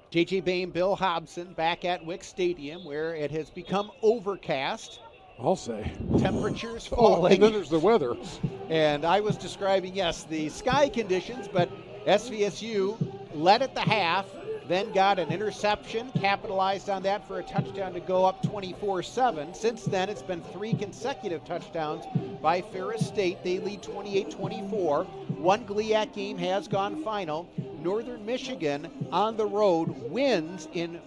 A: J.J. Bain, Bill Hobson back at Wick Stadium, where it has become overcast.
B: I'll say.
A: Temperatures
B: Oh,
A: falling.
B: and then there's the weather.
A: And I was describing, yes, the sky conditions, but SVSU led at the half, then got an interception, capitalized on that for a touchdown to go up 24-7. Since then, it's been 3 consecutive touchdowns by Ferris State. They lead 28-24. One GLIAC game has gone final. Northern Michigan on the road wins in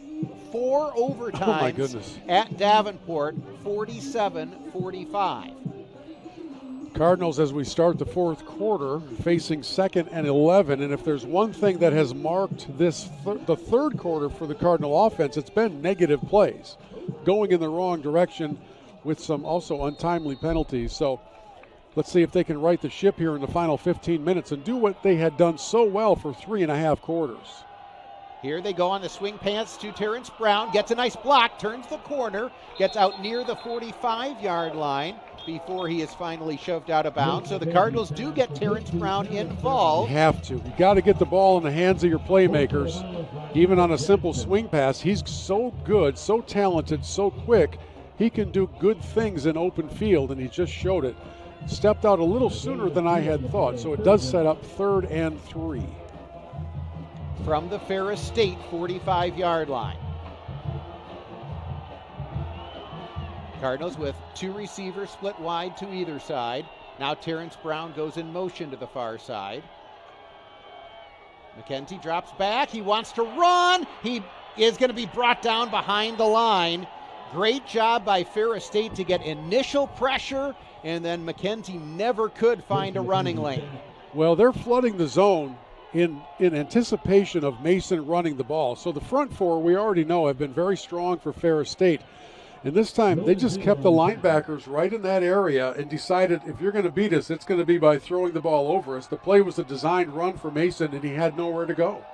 A: 4 overtimes at Davenport, 47-45.
B: Cardinals, as we start the fourth quarter, facing 2nd and 11. And if there's one thing that has marked this the third quarter for the Cardinal offense, it's been negative plays, going in the wrong direction with some also untimely penalties. So let's see if they can right the ship here in the final 15 minutes and do what they had done so well for 3.5 quarters.
A: Here they go on the swing pass to Terrence Brown. Gets a nice block, turns the corner, gets out near the 45-yard line before he is finally shoved out of bounds. So the Cardinals do get Terrence Brown involved.
B: You have to. You got to get the ball in the hands of your playmakers. Even on a simple swing pass, he's so good, so talented, so quick. He can do good things in open field, and he just showed it. Stepped out a little sooner than I had thought, so it does set up 3rd and 3.
A: From the Ferris State 45-yard line. Cardinals with 2 receivers split wide to either side. Now Terrence Brown goes in motion to the far side. McKenzie drops back. He wants to run. He is going to be brought down behind the line. Great job by Ferris State to get initial pressure, and then McKenzie never could find a running lane.
B: Well, they're flooding the zone in anticipation of Mason running the ball. So the front 4, we already know, have been very strong for Ferris State. And this time, they just kept the linebackers right in that area and decided if you're going to beat us, it's going to be by throwing the ball over us. The play was a designed run for Mason, and he had nowhere to go.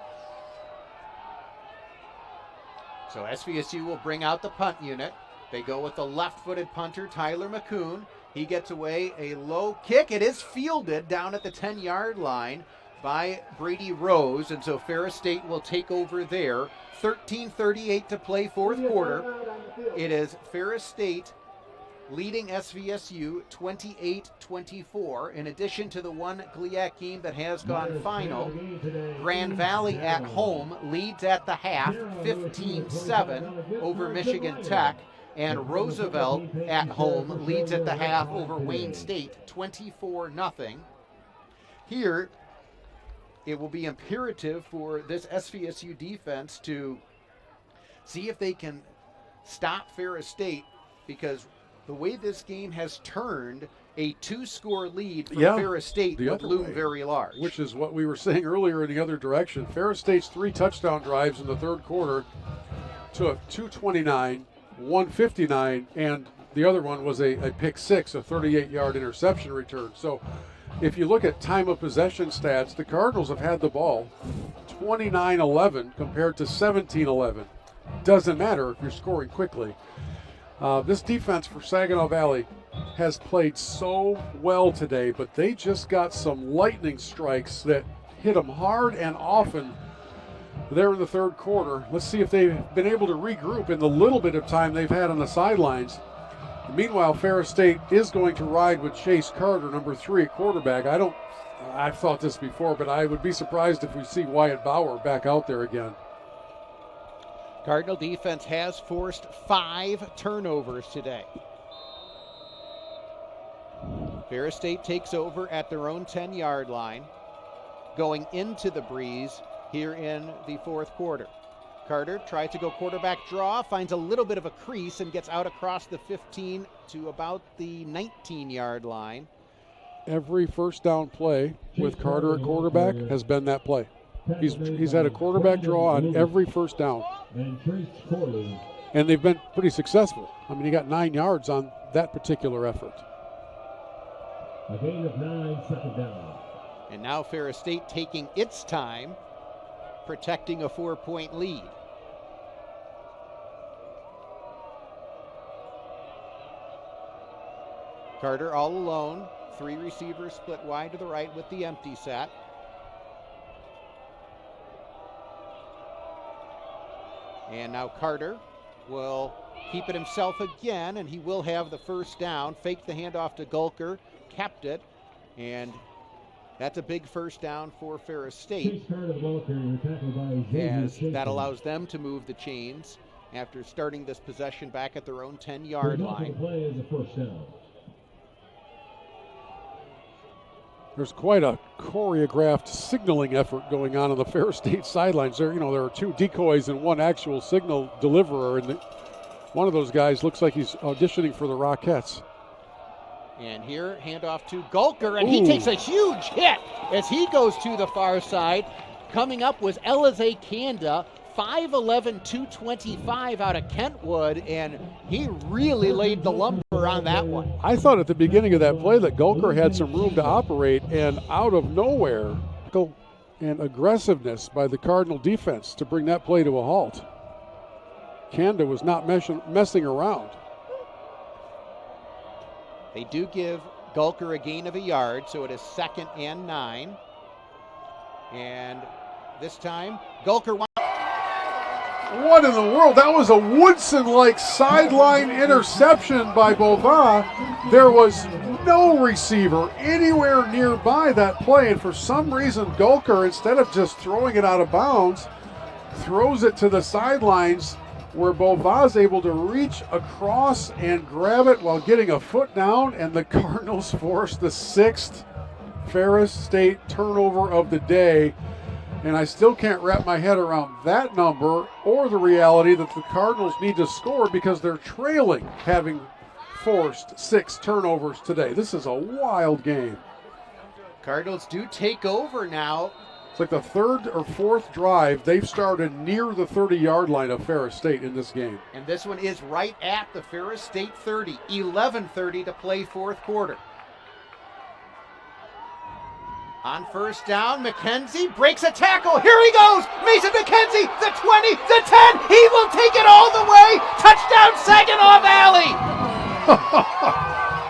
A: So SVSU will bring out the punt unit. They go with the left-footed punter, Tyler McCoon. He gets away a low kick. It is fielded down at the 10-yard line by Brady Rose, and so Ferris State will take over there. 13:38 to play, fourth quarter. It is Ferris State leading SVSU 28-24. In addition to the one GLIAC game that has gone final, Grand Valley at home leads at the half 15-7 over Michigan Tech, and Roosevelt at home leads at the half over Wayne State 24-0. Here, it will be imperative for this SVSU defense to see if they can stop Ferris State, because the way this game has turned, a 2-score lead for Ferris State would loom very large.
B: Which is what we were saying earlier in the other direction. Ferris State's 3 touchdown drives in the third quarter took 229, 159, and the other one was a pick 6, a 38-yard interception return. So if you look at time of possession stats, the Cardinals have had the ball 29-11 compared to 17-11. Doesn't matter if you're scoring quickly. This defense for Saginaw Valley has played so well today, but they just got some lightning strikes that hit them hard and often there in the third quarter. Let's see if they've been able to regroup in the little bit of time they've had on the sidelines. Meanwhile, Ferris State is going to ride with Chase Carter, number 3 at quarterback. I've thought this before, but I would be surprised if we see Wyatt Bauer back out there again.
A: Cardinal defense has forced 5 turnovers today. Ferris State takes over at their own 10-yard line, going into the breeze here in the fourth quarter. Carter tries to go quarterback draw, finds a little bit of a crease and gets out across the 15 to about the 19-yard line.
B: Every first down play with Carter at quarterback has been that play. He's had a quarterback draw on every first down. And they've been pretty successful. I mean, he got 9 yards on that particular effort.
D: A gain of 9, second down.
A: And now Ferris State taking its time, protecting a 4-point lead. Carter all alone, 3 receivers split wide to the right with the empty set. And now Carter will keep it himself again, and he will have the first down. Faked the handoff to Gulker, kept it, and that's a big first down for Ferris State, as that allows them to move the chains after starting this possession back at their own 10-yard line.
B: There's quite a choreographed signaling effort going on the Ferris State sidelines. There are 2 decoys and 1 actual signal deliverer, and one of those guys looks like he's auditioning for the Rockettes.
A: And here, handoff to Gulker, and he takes a huge hit as he goes to the far side. Coming up was Elize Kanda, 5'11", 225 out of Kentwood, and he really laid the lumber on that one.
B: I thought at the beginning of that play that Gulker had some room to operate, and out of nowhere, and aggressiveness by the Cardinal defense to bring that play to a halt. Kanda was not messing around.
A: They do give Gulker a gain of a yard, so it is 2nd and 9. And this time, Gulker.
B: What in the world? That was a Woodson-like sideline interception by Bova. There was no receiver anywhere nearby that play, and for some reason, Gulker, instead of just throwing it out of bounds, throws it to the sidelines where Bova's able to reach across and grab it while getting a foot down, and the Cardinals forced the 6th Ferris State turnover of the day. And I still can't wrap my head around that number or the reality that the Cardinals need to score because they're trailing, having forced 6 turnovers today. This is a wild game.
A: Cardinals do take over now.
B: It's like the 3rd or 4th drive they've started near the 30-yard line of Ferris State in this game.
A: And this one is right at the Ferris State 30, 11:30 to play fourth quarter. On first down, McKenzie breaks a tackle. Here he goes. Mason McKenzie, the 20, the 10. He will take it all the way. Touchdown, Saginaw Valley.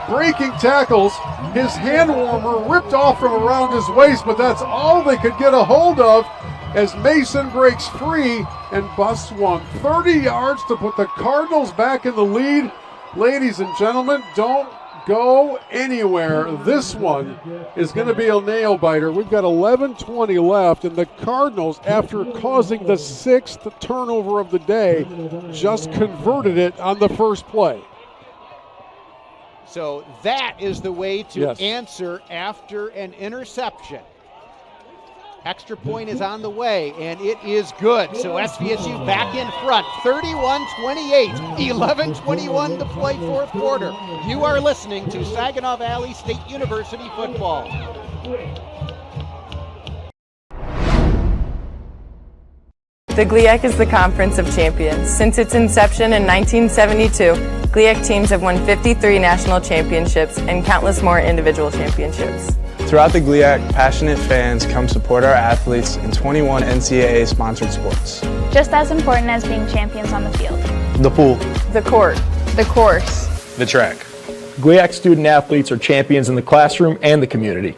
B: Breaking tackles. His hand warmer ripped off from around his waist, but that's all they could get a hold of as Mason breaks free and busts one. 30 yards to put the Cardinals back in the lead. Ladies and gentlemen, don't go anywhere. This one is going to be a nail biter. We've got 11:20 left, and the Cardinals, after causing the 6th turnover of the day, just converted it on the first play.
A: So that is the way to answer after an interception. Extra point is on the way, and it is good. So SVSU back in front, 31-28, 11:21 to play fourth quarter. You are listening to Saginaw Valley State University football.
E: The GLIAC is the Conference of Champions. Since its inception in 1972, GLIAC teams have won 53 national championships and countless more individual championships.
F: Throughout the GLIAC, passionate fans come support our athletes in 21 NCAA-sponsored sports.
G: Just as important as being champions on the field.
N: The pool.
E: The court.
G: The course.
R: The track.
N: GLIAC student athletes are champions in the classroom and the community.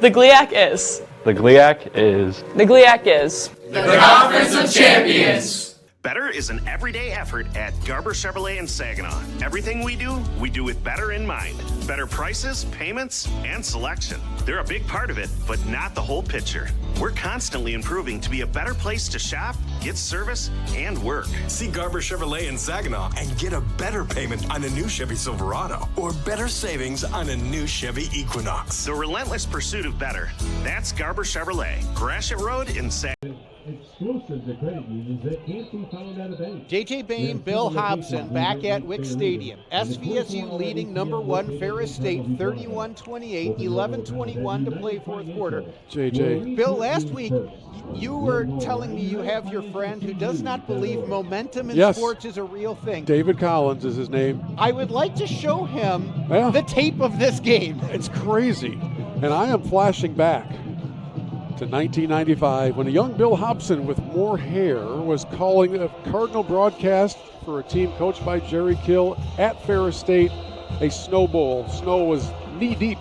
E: The GLIAC is.
N: The GLIAC is.
E: The GLIAC is.
O: The Conference of Champions.
Q: Better is an everyday effort at Garber Chevrolet in Saginaw. Everything we do with better in mind. Better prices, payments, and selection. They're a big part of it, but not the whole picture. We're constantly improving to be a better place to shop, get service, and work.
R: See Garber Chevrolet in Saginaw and get a better payment on a new Chevy Silverado or better savings on a new Chevy Equinox.
Q: The relentless pursuit of better. That's Garber Chevrolet, Gratiot Road in Saginaw.
D: Exclusive to credit unions that can't be found at a bank.
A: J.J. Bain, Bill Hobson back at Wick Stadium. SVSU leading number 1 Ferris State 31-28, 11-21 to play fourth quarter.
B: J.J.
A: Bill, last week you were telling me you have your friend who does not believe momentum in sports is a real thing.
B: David Collins is his name.
A: I would like to show him the tape of this game.
B: It's crazy. And I am flashing back to 1995 when a young Bill Hobson with more hair was calling a Cardinal broadcast for a team coached by Jerry Kill at Ferris State, a snow bowl. Snow was knee-deep,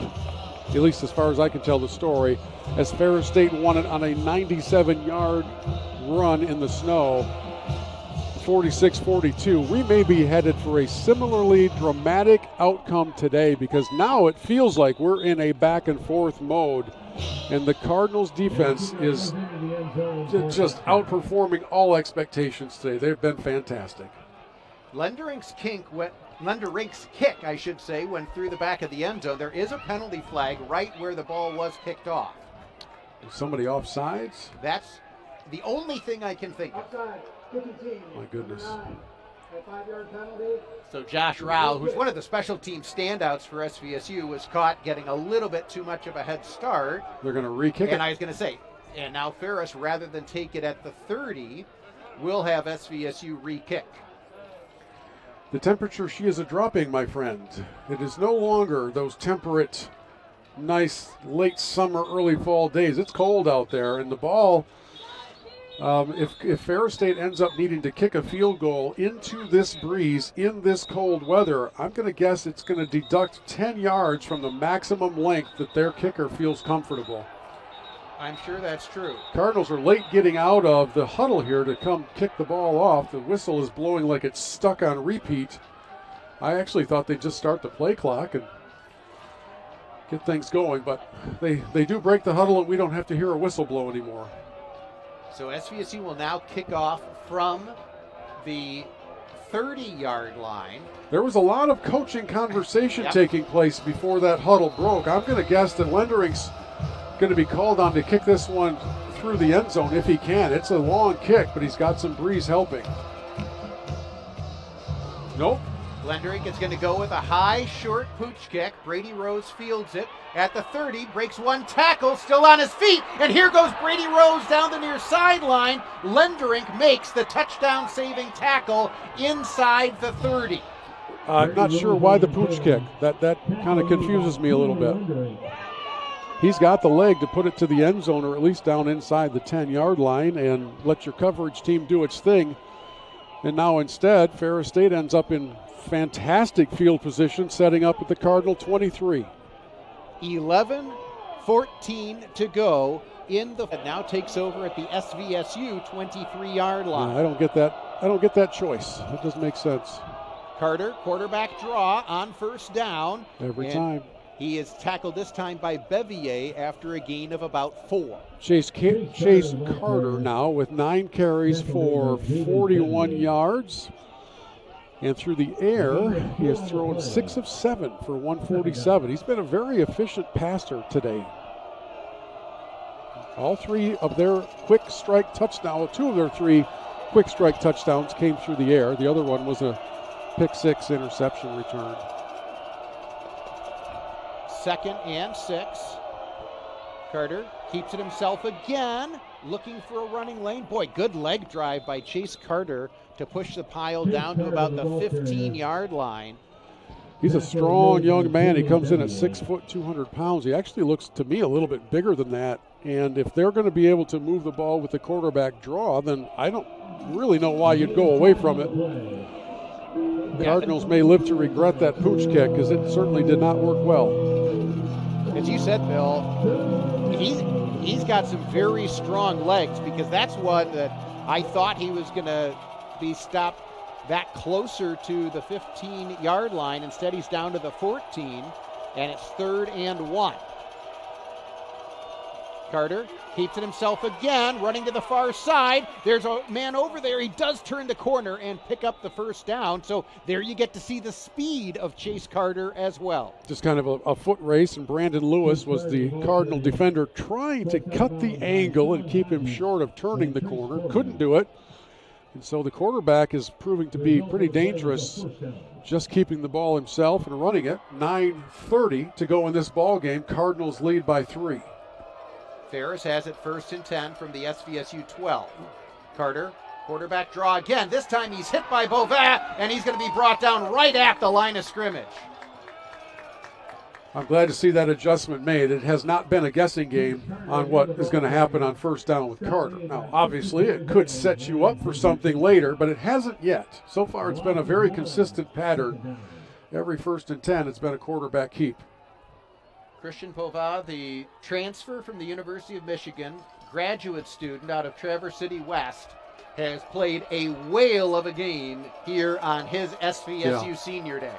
B: at least as far as I can tell the story, as Ferris State won it on a 97-yard run in the snow, 46-42. We may be headed for a similarly dramatic outcome today because now it feels like we're in a back-and-forth mode. And the Cardinals' defense is just outperforming all expectations today. They've been fantastic.
A: Lenderink's kick, I should say, went through the back of the end zone. There is a penalty flag right where the ball was kicked off.
B: Is somebody offsides?
A: That's the only thing I can think of.
B: My goodness.
P: A 5-yard penalty.
A: So Josh Rao, who's one of the special team standouts for SVSU, was caught getting a little bit too much of a head start.
B: They're going to re-kick it.
A: And I was going to say, and now Ferris, rather than take it at the 30, will have SVSU re-kick.
B: The temperature, she is a-dropping, my friend. It is no longer those temperate, nice late summer, early fall days. It's cold out there, and the ball... If Ferris State ends up needing to kick a field goal into this breeze in this cold weather, I'm going to guess it's going to deduct 10 yards from the maximum length that their kicker feels comfortable.
A: I'm sure that's true.
B: Cardinals are late getting out of the huddle here to come kick the ball off. The whistle is blowing like it's stuck on repeat. I actually thought they'd just start the play clock and get things going, but they do break the huddle and we don't have to hear a whistle blow anymore.
A: So SVSU will now kick off from the 30-yard line.
B: There was a lot of coaching conversation taking place before that huddle broke. I'm going to guess that Lenderink's going to be called on to kick this one through the end zone if he can. It's a long kick, but he's got some breeze helping. Nope.
A: Lenderink is going to go with a high, short pooch kick. Brady Rose fields it at the 30, breaks one tackle, still on his feet, and here goes Brady Rose down the near sideline. Lenderink makes the touchdown-saving tackle inside the 30.
B: I'm not sure why the pooch kick. That kind of confuses me a little bit. He's got the leg to put it to the end zone or at least down inside the 10-yard line and let your coverage team do its thing. And now instead, Ferris State ends up in fantastic field position, setting up at the Cardinal 23.
A: 11-14 to go in the now takes over at the SVSU 23-yard line.
B: I don't get that choice. It doesn't make sense.
A: Carter, quarterback draw on first down.
B: Every time.
A: He is tackled this time by Bevier after a gain of about 4.
B: Chase Carter now with 9 carries for 41 yards. And through the air, he has thrown 6 of 7 for 147. He's been a very efficient passer today. All 3 of their quick strike touchdowns, 2 of their 3 quick strike touchdowns came through the air. The other one was a pick 6 interception return.
A: 2nd and 6. Carter keeps it himself again, looking for a running lane. Boy, good leg drive by Chase Carter to push the pile down to about the 15-yard line.
B: He's a strong young man. He comes in at 6 foot, 200 pounds. He actually looks to me a little bit bigger than that. And if they're going to be able to move the ball with the quarterback draw, then I don't really know why you'd go away from it. The Cardinals may live to regret that pooch kick, because it certainly did not work well.
A: As you said, Bill, he's got some very strong legs, because that's one that I thought he was going to be stopped back closer to the 15-yard line. Instead, he's down to the 14, and it's 3rd and 1. Carter keeps it himself again, running to the far side. There's a man over there. He does turn the corner and pick up the first down. So there you get to see the speed of Chase Carter as well.
B: Just kind of a foot race, and Brandon Lewis was the Cardinal defender trying to cut the angle and keep him short of turning the corner. Couldn't do it. And so the quarterback is proving to be pretty dangerous, just keeping the ball himself and running it. 9:30 to go in this ball game. Cardinals lead by 3.
A: Ferris has it 1st and 10 from the SVSU 12. Carter, quarterback draw again. This time he's hit by Bovat, and he's going to be brought down right at the line of scrimmage.
B: I'm glad to see that adjustment made. It has not been a guessing game on what is going to happen on 1st down with Carter. Now, obviously, it could set you up for something later, but it hasn't yet. So far, it's been a very consistent pattern. Every 1st and 10, it's been a quarterback keep.
A: Christian Pova, the transfer from the University of Michigan, graduate student out of Traverse City West, has played a whale of a game here on his SVSU Senior Day.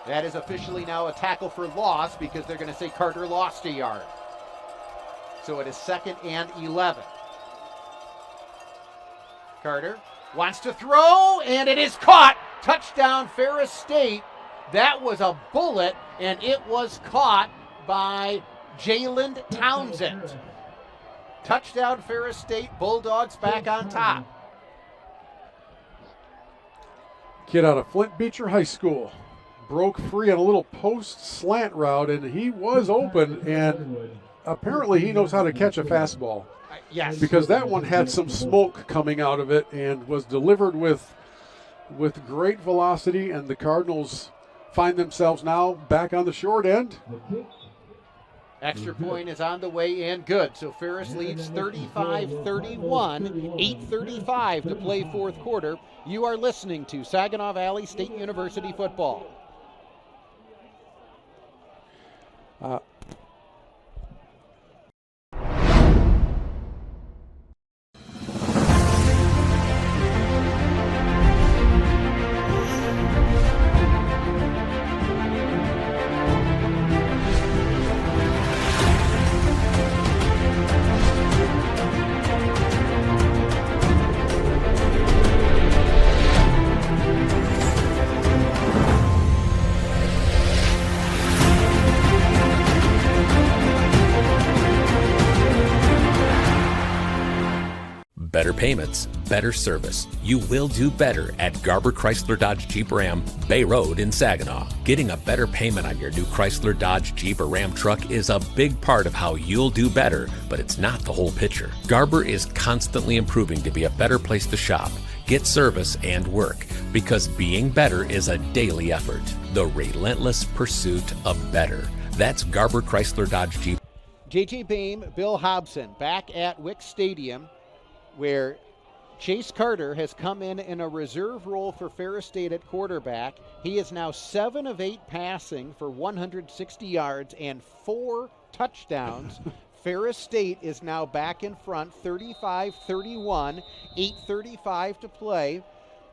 A: That is officially now a tackle for loss, because they're going to say Carter lost a yard. So it is 2nd and 11. Carter wants to throw, and it is caught. Touchdown, Ferris State. That was a bullet, and it was caught by Jalen Townsend. Touchdown, Ferris State. Bulldogs back on top.
B: Kid out of Flint Beecher High School broke free on a little post slant route, and he was open, and apparently he knows how to catch a fastball.
A: Yes.
B: Because that one had some smoke coming out of it and was delivered with great velocity, and the Cardinals find themselves now back on the short end.
A: Extra point is on the way and good. So Ferris leads 35-31, 8:35 to play 4th quarter. You are listening to Saginaw Valley State University football.
I: Better payments, better service. You will do better at Garber Chrysler Dodge Jeep Ram, Bay Road in Saginaw. Getting a better payment on your new Chrysler Dodge Jeep or Ram truck is a big part of how you'll do better, but it's not the whole picture. Garber is constantly improving to be a better place to shop, get service, and work, because being better is a daily effort. The relentless pursuit of better. That's Garber Chrysler Dodge Jeep.
A: J.J. Boehm, Bill Hobson back at Wick Stadium, where Chase Carter has come in a reserve role for Ferris State at quarterback. He is now 7 of 8 passing for 160 yards and 4 touchdowns. Ferris State is now back in front, 35-31, 8:35 to play.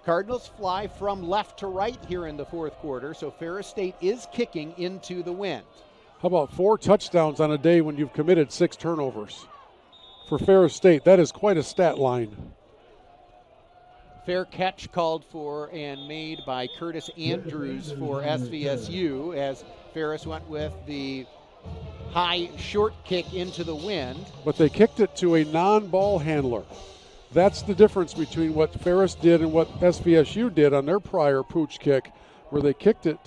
A: Cardinals fly from left to right here in the 4th quarter, so Ferris State is kicking into the wind.
B: How about 4 touchdowns on a day when you've committed 6 turnovers? For Ferris State, that is quite a stat line.
A: Fair catch called for and made by Curtis Andrews for SVSU, as Ferris went with the high short kick into the wind.
B: But they kicked it to a non-ball handler. That's the difference between what Ferris did and what SVSU did on their prior pooch kick, where they kicked it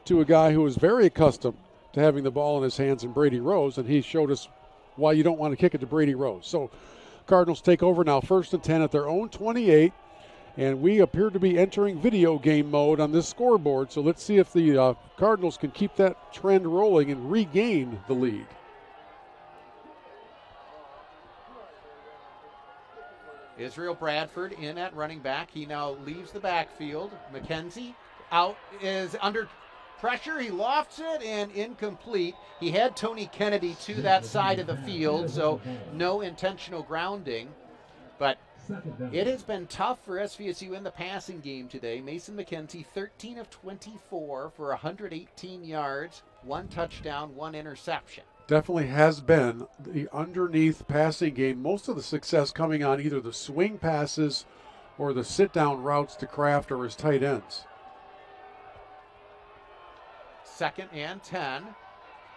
B: to a guy who was very accustomed to having the ball in his hands, in Brady Rose, and he showed us why you don't want to kick it to Brady Rose. So Cardinals take over now, 1st and 10 at their own 28, And we appear to be entering video game mode on this scoreboard, so let's see if the Cardinals can keep that trend rolling and regain the lead.
A: Israel Bradford in at running back. He now leaves the backfield. McKenzie out, is under pressure. He lofts it and incomplete. He had Tony Kennedy to that side of the field, so no intentional grounding. But it has been tough for SVSU in the passing game today. Mason McKenzie, 13 of 24 for 118 yards, 1 touchdown, 1 interception.
B: Definitely has been the underneath passing game. Most of the success coming on either the swing passes or the sit-down routes to Kraft or his tight ends.
A: 2nd and 10.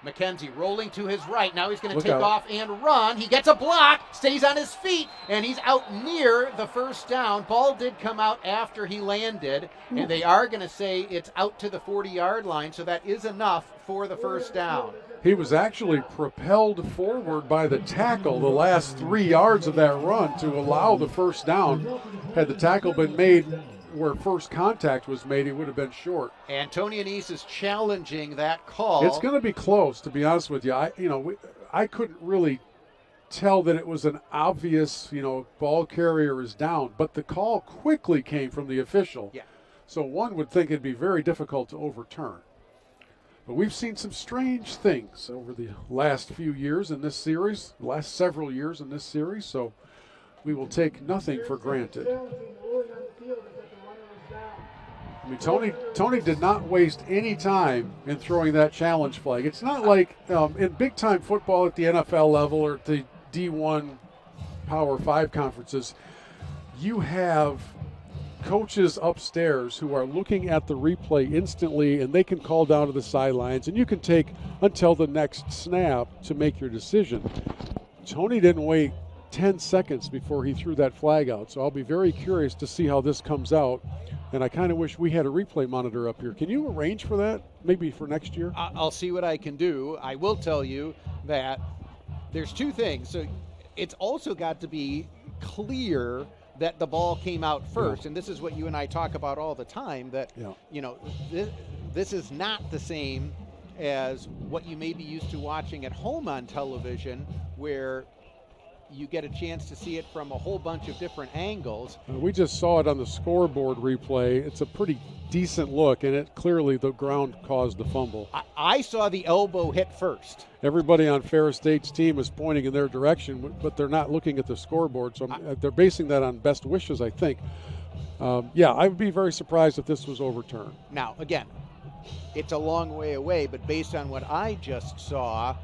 A: McKenzie rolling to his right. Now he's going to
B: Look
A: take
B: out.
A: off and run. He gets a block, stays on his feet, and he's out near the first down. Ball did come out after he landed, and they are going to say it's out to the 40-yard line, so that is enough for the first down.
B: He was actually propelled forward by the tackle the last 3 yards of that run to allow the first down. Had the tackle been made where first contact was made, he would have been short.
A: And Tony Anise is challenging that call.
B: It's going to be close, to be honest with you. I couldn't really tell that it was an obvious, ball carrier is down, but the call quickly came from the official.
A: Yeah.
B: So one would think it'd be very difficult to overturn. But we've seen some strange things over the last few years in this series, the last several years in this series, so we will take nothing for granted. I mean, Tony did not waste any time in throwing that challenge flag. It's not like in big-time football at the NFL level or at the D1 Power 5 conferences, you have coaches upstairs who are looking at the replay instantly, and they can call down to the sidelines, and you can take until the next snap to make your decision. Tony didn't wait 10 seconds before he threw that flag out, so I'll be very curious to see how this comes out. And I kind of wish we had a replay monitor up here. Can you arrange for that, maybe for next year?
A: I'll see what I can do. I will tell you that there's two things. So it's also got to be clear that the ball came out first. Yeah. And this is what you and I talk about all the time, that, this is not the same as what you may be used to watching at home on television, where you get a chance to see it from a whole bunch of different angles.
B: We just saw it on the scoreboard replay. It's a pretty decent look, and it clearly the ground caused the fumble.
A: I saw the elbow hit first.
B: Everybody on Ferris State's team is pointing in their direction, but they're not looking at the scoreboard, so they're basing that on best wishes, I think. I would be very surprised if this was overturned.
A: Now, again, it's a long way away, but based on what I just saw,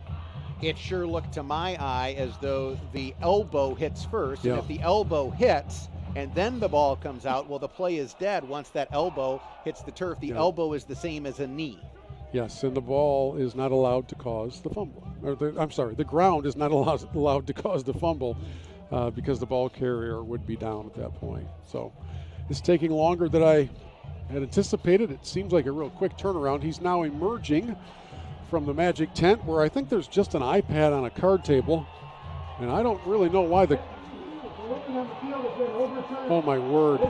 A: it sure looked to my eye as though the elbow hits first.
B: Yeah.
A: And if the elbow hits and then the ball comes out, well, the play is dead once that elbow hits the turf. The elbow is the same as a knee.
B: Yes, and the ball is not allowed to cause the fumble. The ground is not allowed to cause the fumble because the ball carrier would be down at that point. So it's taking longer than I had anticipated. It seems like a real quick turnaround. He's now emerging from the magic tent, where I think there's just an iPad on a card table, and I don't really know why the... Oh my word.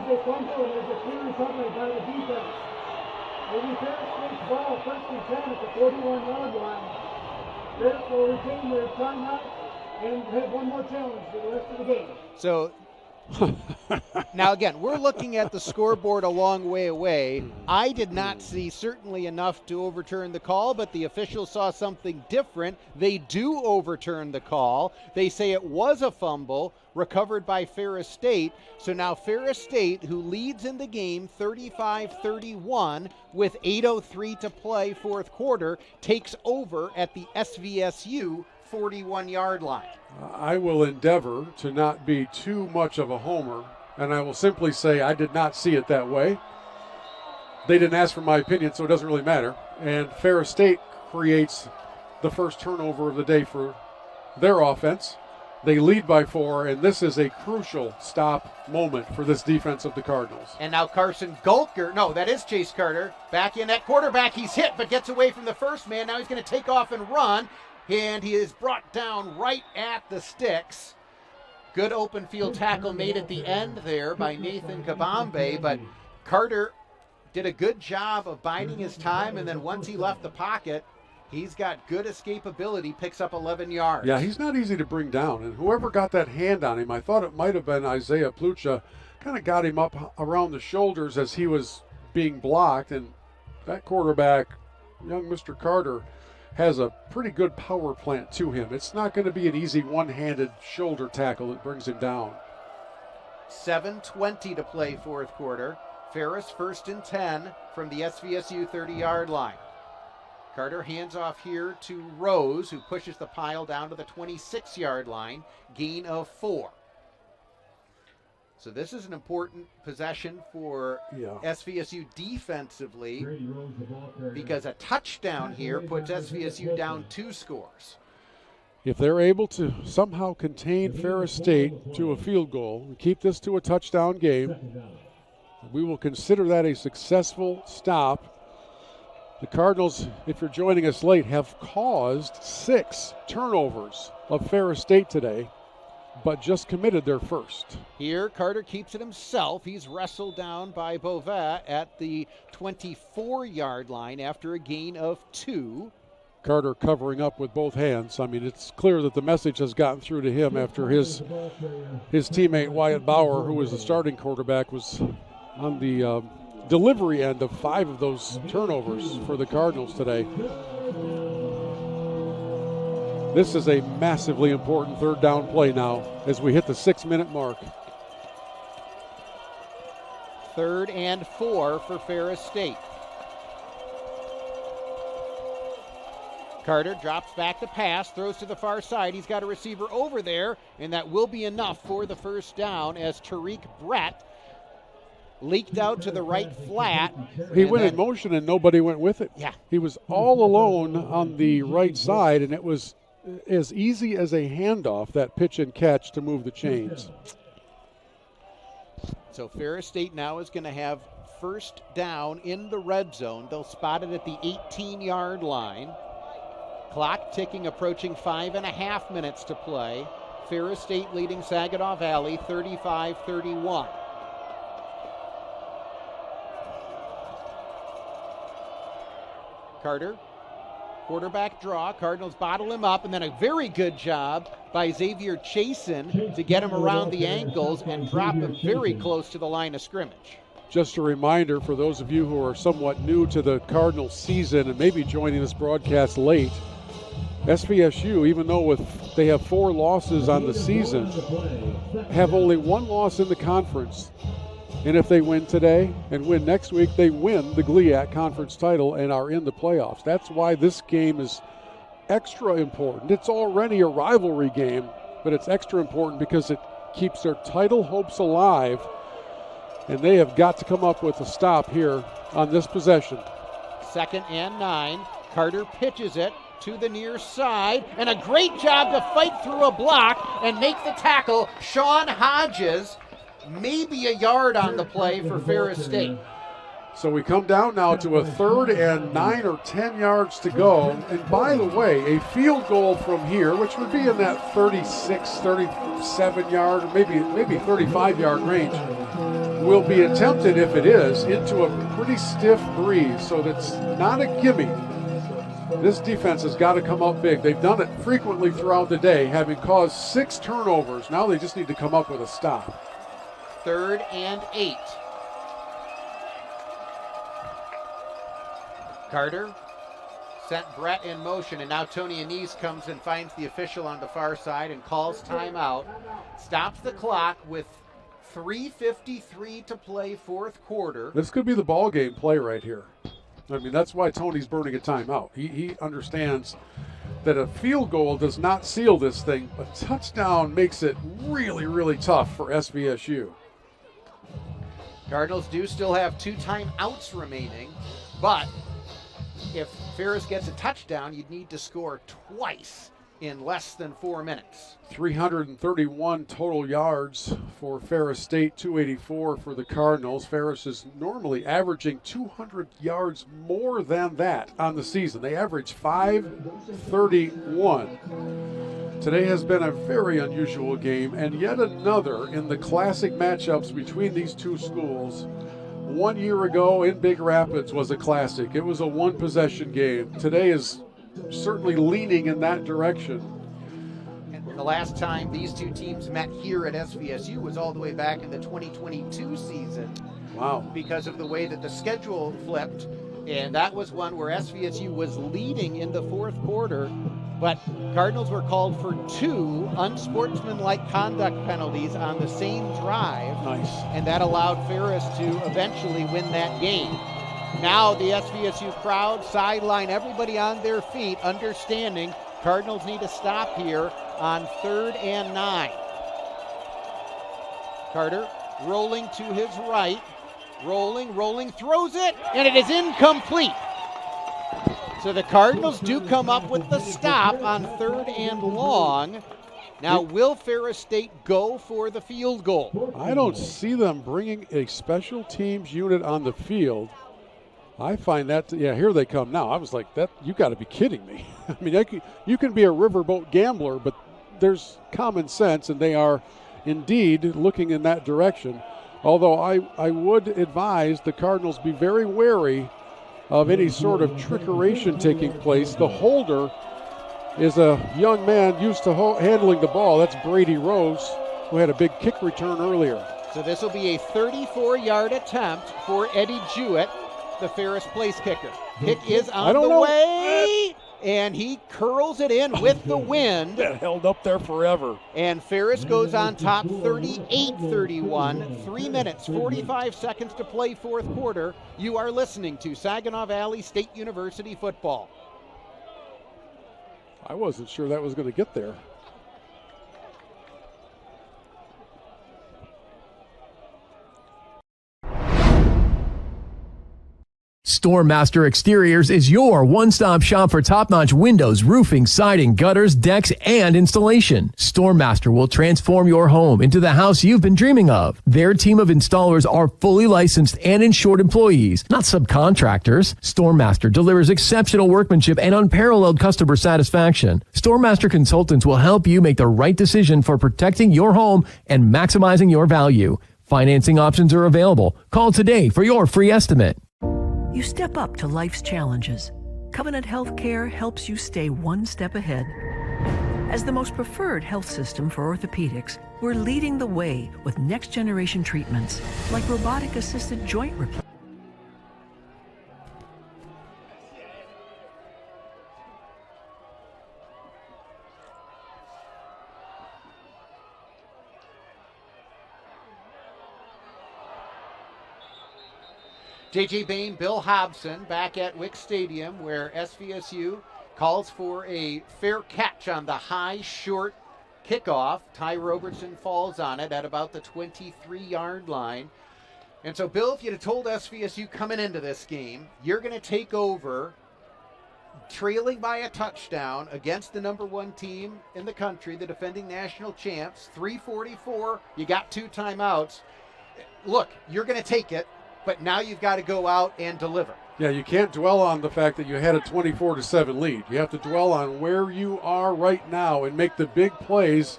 P: And have one more challenge for the rest of the game.
A: So now again, we're looking at the scoreboard a long way away. I did not see certainly enough to overturn the call, but the officials saw something different. They do overturn the call. They say it was a fumble recovered by Ferris State. So now Ferris State, who leads in the game 35-31 with 8:03 to play fourth quarter, takes over at the SVSU 41-yard line.
B: I will endeavor to not be too much of a homer, and I will simply say I did not see it that way. They didn't ask for my opinion, so it doesn't really matter. And Ferris State creates the first turnover of the day for their offense. They lead by 4, and this is a crucial stop moment for this defense of the Cardinals.
A: And now Carson Gulker, no, that is Chase Carter, back in at quarterback. He's hit, but gets away from the first man. Now he's going to take off and run. And he is brought down right at the sticks. Good open field tackle made at the end there by Nathan Kabambe, but Carter did a good job of biding his time, and then once he left the pocket, he's got good escapability, picks up 11 yards.
B: Yeah, he's not easy to bring down, and whoever got that hand on him, I thought it might have been Isaiah Plucha, kind of got him up around the shoulders as he was being blocked, and that quarterback, young Mr. Carter, has a pretty good power plant to him. It's not going to be an easy one-handed shoulder tackle that brings him down.
A: 7:20 to play fourth quarter. Ferris 1st and 10 from the SVSU 30-yard line. Carter hands off here to Rose, who pushes the pile down to the 26-yard line, gain of 4. So this is an important possession for SVSU defensively, because a touchdown here puts SVSU down 2 scores.
B: If they're able to somehow contain Ferris State to a field goal and keep this to a touchdown game, we will consider that a successful stop. The Cardinals, if you're joining us late, have caused 6 turnovers of Ferris State today, but just committed their first.
A: Here, Carter keeps it himself. He's wrestled down by Beauvais at the 24-yard line after a gain of 2.
B: Carter covering up with both hands. I mean, it's clear that the message has gotten through to him after his teammate Wyatt Bauer, who was the starting quarterback, was on the delivery end of 5 of those turnovers for the Cardinals today. This is a massively important third down play now as we hit the 6-minute mark.
A: 3rd and 4 for Ferris State. Carter drops back the pass, throws to the far side. He's got a receiver over there, and that will be enough for the first down as Tariq Brett leaked out to the right flat.
B: He went in motion and nobody went with it.
A: Yeah.
B: He was all alone on the right side, and it was as easy as a handoff, that pitch and catch to move the chains.
A: So Ferris State now is going to have first down in the red zone. They'll spot it at the 18-yard line. Clock ticking, approaching 5.5 minutes to play. Ferris State leading Saginaw Valley 35-31. Carter, quarterback draw. Cardinals bottle him up, and then a very good job by Xavier Chasen to get him around the ankles and drop him very close to the line of scrimmage.
B: Just a reminder for those of you who are somewhat new to the Cardinals season and maybe joining this broadcast late, SVSU, even though they have 4 losses on the season, have only 1 loss in the conference. And if they win today and win next week, they win the GLIAC conference title and are in the playoffs. That's why this game is extra important. It's already a rivalry game, but it's extra important because it keeps their title hopes alive. And they have got to come up with a stop here on this possession.
A: 2nd and 9. Carter pitches it to the near side, and a great job to fight through a block and make the tackle. Sean Hodges, maybe a yard on the play for Ferris State.
B: So we come down now to a 3rd and 9 or 10 yards to go. And by the way, a field goal from here, which would be in that 36, 37 yard, maybe 35 yard range, will be attempted, if it is, into a pretty stiff breeze. So that's not a gimme. This defense has got to come up big. They've done it frequently throughout the day, having caused 6 turnovers. Now they just need to come up with a stop.
A: 3rd and 8. Carter sent Brett in motion, and now Tony Anise comes and finds the official on the far side and calls timeout. Stops the clock with 3:53 to play fourth quarter.
B: This could be the ball game play right here. I mean, that's why Tony's burning a timeout. He understands that a field goal does not seal this thing. A touchdown makes it really, really tough for SVSU.
A: Cardinals do still have 2 timeouts remaining, but if Ferris gets a touchdown, you'd need to score twice in less than 4 minutes.
B: 331 total yards for Ferris State, 284 for the Cardinals. Ferris is normally averaging 200 yards more than that on the season. They average 531. Today has been a very unusual game, and yet another in the classic matchups between these two schools. 1 year ago in Big Rapids was a classic. It was a one-possession game. Today is certainly leaning in that direction.
A: And the last time these two teams met here at SVSU was all the way back in the 2022 season.
B: Wow.
A: Because of the way that the schedule flipped. And that was one where SVSU was leading in the fourth quarter, but Cardinals were called for 2 unsportsmanlike conduct penalties on the same drive.
B: Nice.
A: And that allowed Ferris to eventually win that game. Now the SVSU crowd sideline everybody on their feet, understanding Cardinals need to stop here on 3rd and 9. Carter rolling to his right. Rolling, throws it, and it is incomplete. So the Cardinals do come up with the stop on 3rd and long. Now, will Ferris State go for the field goal?
B: I don't see them bringing a special teams unit on the field. I find that, here they come now. I was like, that you got to be kidding me. I mean, you can be a riverboat gambler, but there's common sense, and they are indeed looking in that direction. Although I would advise the Cardinals be very wary of any sort of trickeration taking place. The holder is a young man used to handling the ball. That's Brady Rose, who had a big kick return earlier.
A: So this will be a 34-yard attempt for Eddie Jewett, the Ferris place kicker. Kick is on the way, and he curls it in with the wind.
B: That held up there forever.
A: And Ferris goes on top 38-31. 3 minutes, 45 seconds to play fourth quarter. You are listening to Saginaw Valley State University football.
B: I wasn't sure that was going to get there.
L: StoreMaster Exteriors is your one-stop shop for top-notch windows, roofing, siding, gutters, decks, and installation. StoreMaster will transform your home into the house you've been dreaming of. Their team of installers are fully licensed and insured employees, not subcontractors. StoreMaster delivers exceptional workmanship and unparalleled customer satisfaction. StoreMaster consultants will help you make the right decision for protecting your home and maximizing your value. Financing options are available. Call today for your free estimate.
K: You step up to life's challenges. Covenant Healthcare helps you stay one step ahead. As the most preferred health system for orthopedics, we're leading the way with next-generation treatments like robotic-assisted joint replacement.
A: J.J. Bain, Bill Hobson back at Wick Stadium, where SVSU calls for a fair catch on the high, short kickoff. Ty Robertson falls on it at about the 23-yard line. And so, Bill, if you'd have told SVSU coming into this game, you're going to take over trailing by a touchdown against the number 1 team in the country, the defending national champs, 3:44, you got 2 timeouts. Look, you're going to take it. But now you've got to go out and deliver.
B: Yeah, you can't dwell on the fact that you had a 24-7 lead. You have to dwell on where you are right now and make the big plays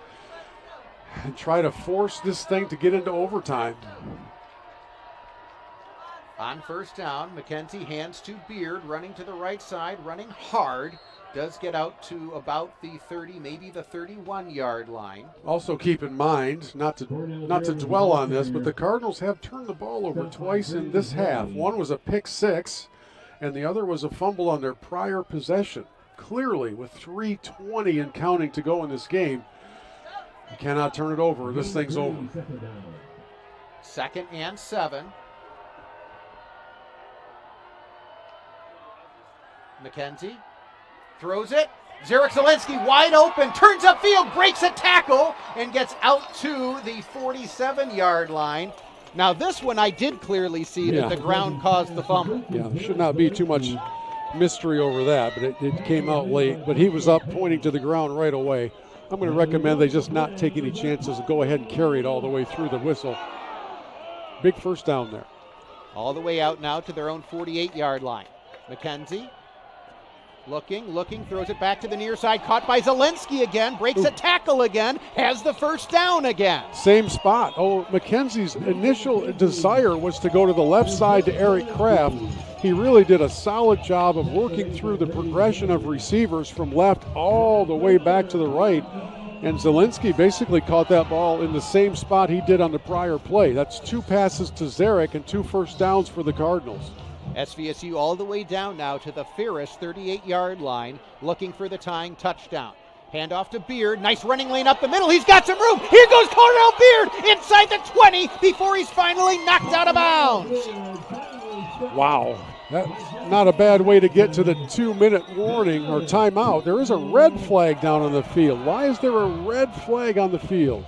B: and try to force this thing to get into overtime.
A: On first down, McKenzie hands to Beard, running to the right side, running hard. Does get out to about the 30, maybe the 31-yard line.
B: Also keep in mind, not to dwell on this, but the Cardinals have turned the ball over twice in this half. One was a pick six, and the other was a fumble on their prior possession. Clearly, with 3:20 and counting to go in this game, you cannot turn it over. This thing's over.
A: 2nd and 7. McKenzie throws it. Zarek Zielinski wide open, turns upfield, breaks a tackle, and gets out to the 47-yard line. Now this one I did clearly see that the ground caused the fumble.
B: Yeah, there should not be too much mystery over that, but it came out late. But he was up pointing to the ground right away. I'm going to recommend they just not take any chances and go ahead and carry it all the way through the whistle. Big first down there.
A: All the way out now to their own 48-yard line. McKenzie Looking, throws it back to the near side, caught by Zelensky again, breaks a tackle again, has the first down again.
B: Same spot. Oh, McKenzie's initial desire was to go to the left side to Eric Kraft. He really did a solid job of working through the progression of receivers from left all the way back to the right. And Zelensky basically caught that ball in the same spot he did on the prior play. That's 2 passes to Zarek and 2 first downs for the Cardinals.
A: SVSU all the way down now to the Ferris 38-yard line, looking for the tying touchdown. Handoff to Beard, nice running lane up the middle, he's got some room, here goes Cornell Beard inside the 20 before he's finally knocked out of bounds.
B: Wow, that's not a bad way to get to the 2-minute warning or timeout. There is a red flag down on the field. Why is there a red flag on the field?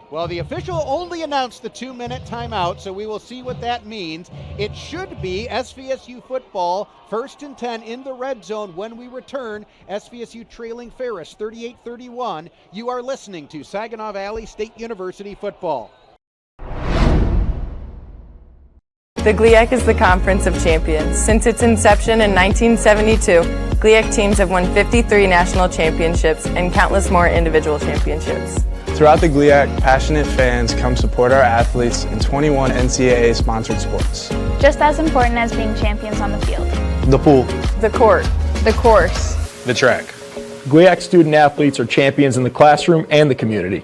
A: Well, the official only announced the 2-minute timeout, so we will see what that means. It should be SVSU football, 1st and 10 in the red zone when we return. SVSU trailing Ferris 38-31. You are listening to Saginaw Valley State University football.
E: The GLIAC is the Conference of Champions. Since its inception in 1972, GLIAC teams have won 53 national championships and countless more individual championships.
F: Throughout the GLIAC, passionate fans come support our athletes in 21 NCAA-sponsored sports.
G: Just as important as being champions on the field.
F: The pool.
E: The court.
G: The course.
F: The track.
N: GLIAC student athletes are champions in the classroom and the community.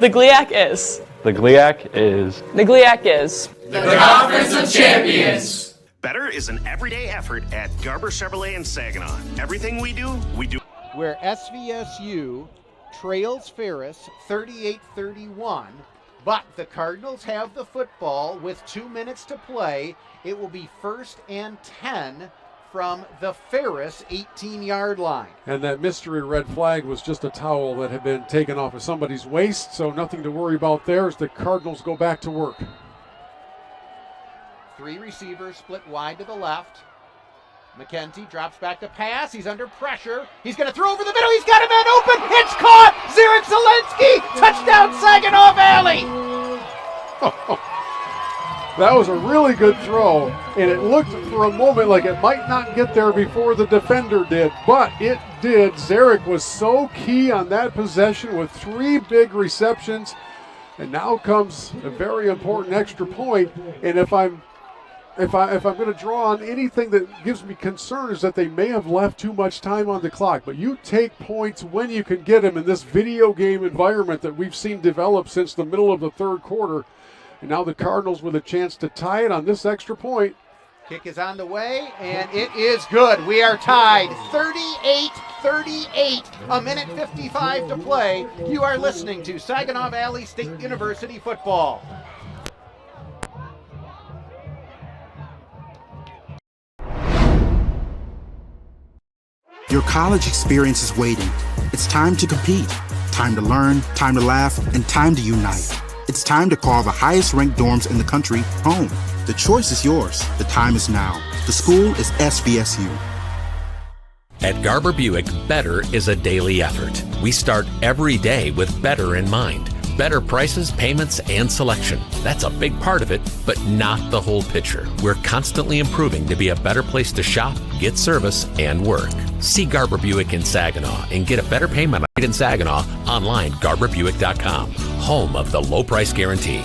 E: The GLIAC is.
N: The GLIAC is.
E: The GLIAC is.
O: The Conference of Champions.
Q: Better is an everyday effort at Garber Chevrolet in Saginaw. Everything we do.
A: Where SVSU trails Ferris 38-31, but the Cardinals have the football with 2 minutes to play. It will be 1st and 10 from the Ferris 18-yard line.
B: And that mystery red flag was just a towel that had been taken off of somebody's waist, so nothing to worry about there as the Cardinals go back to work.
A: 3 receivers split wide to the left. McKenzie drops back to pass. He's under pressure. He's going to throw over the middle. He's got a man open. It's caught. Zarek Zelensky. Touchdown, Saginaw Valley.
B: That was a really good throw, and it looked for a moment like it might not get there before the defender did, but it did. Zarek was so key on that possession with 3 big receptions, and now comes a very important extra point. And if I'm going to draw on anything that gives me concern is that they may have left too much time on the clock. But you take points when you can get them in this video game environment that we've seen develop since the middle of the 3rd quarter. And now the Cardinals with a chance to tie it on this extra point.
A: Kick is on the way, and it is good. We are tied 38-38, a minute 55 to play. You are listening to Saginaw Valley State University football.
H: Your college experience is waiting. It's time to compete, time to learn, time to laugh, and time to unite. It's time to call the highest ranked dorms in the country home. The choice is yours. The time is now. The school is SVSU.
I: At Garber Buick, better is a daily effort. We start every day with better in mind. Better prices, payments, and selection. That's a big part of it, but not the whole picture. We're constantly improving to be a better place to shop, get service, and work. See Garber Buick in Saginaw and get a better payment in Saginaw online, garberbuick.com, home of the low price guarantee.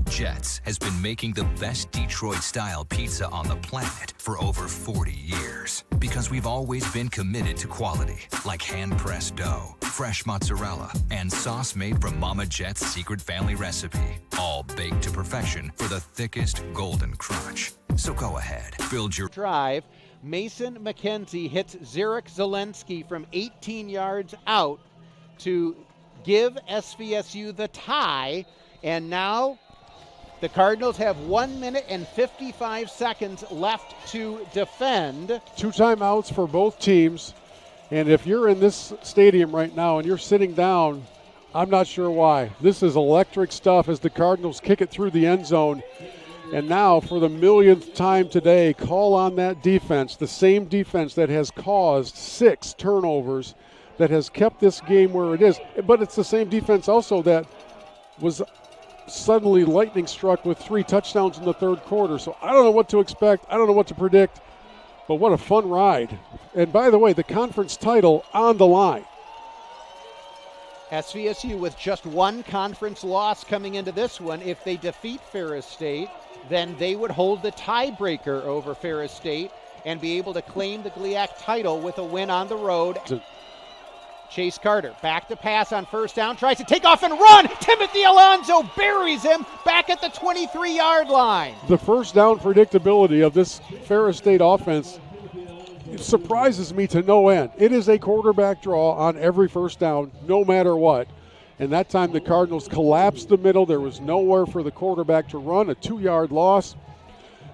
J: Jets has been making the best Detroit-style pizza on the planet for over 40 years because we've always been committed to quality, like hand-pressed dough, fresh mozzarella, and sauce made from Mama Jet's secret family recipe, all baked to perfection for the thickest golden crunch. So go ahead, build your
A: drive. Mason McKenzie hits Zarek Zelensky from 18 yards out to give SVSU the tie, and now the Cardinals have 1 minute and 55 seconds left to defend.
B: 2 timeouts for both teams. And if you're in this stadium right now and you're sitting down, I'm not sure why. This is electric stuff as the Cardinals kick it through the end zone. And now for the millionth time today, call on that defense, the same defense that has caused 6 turnovers, that has kept this game where it is. But it's the same defense also that was suddenly lightning struck with 3 touchdowns in the third quarter. So I don't know what to expect. I don't know what to predict. But what a fun ride. And by the way, the conference title on the line.
A: SVSU with just 1 conference loss coming into this one. If they defeat Ferris State, then they would hold the tiebreaker over Ferris State and be able to claim the GLIAC title with a win on the road. Chase Carter back to pass on first down, tries to take off and run. Timothy Alonso buries him back at the 23-yard line.
B: The first down predictability of this Ferris State offense, it surprises me to no end. It is a quarterback draw on every first down, no matter what. And that time the Cardinals collapsed the middle. There was nowhere for the quarterback to run, a 2-yard loss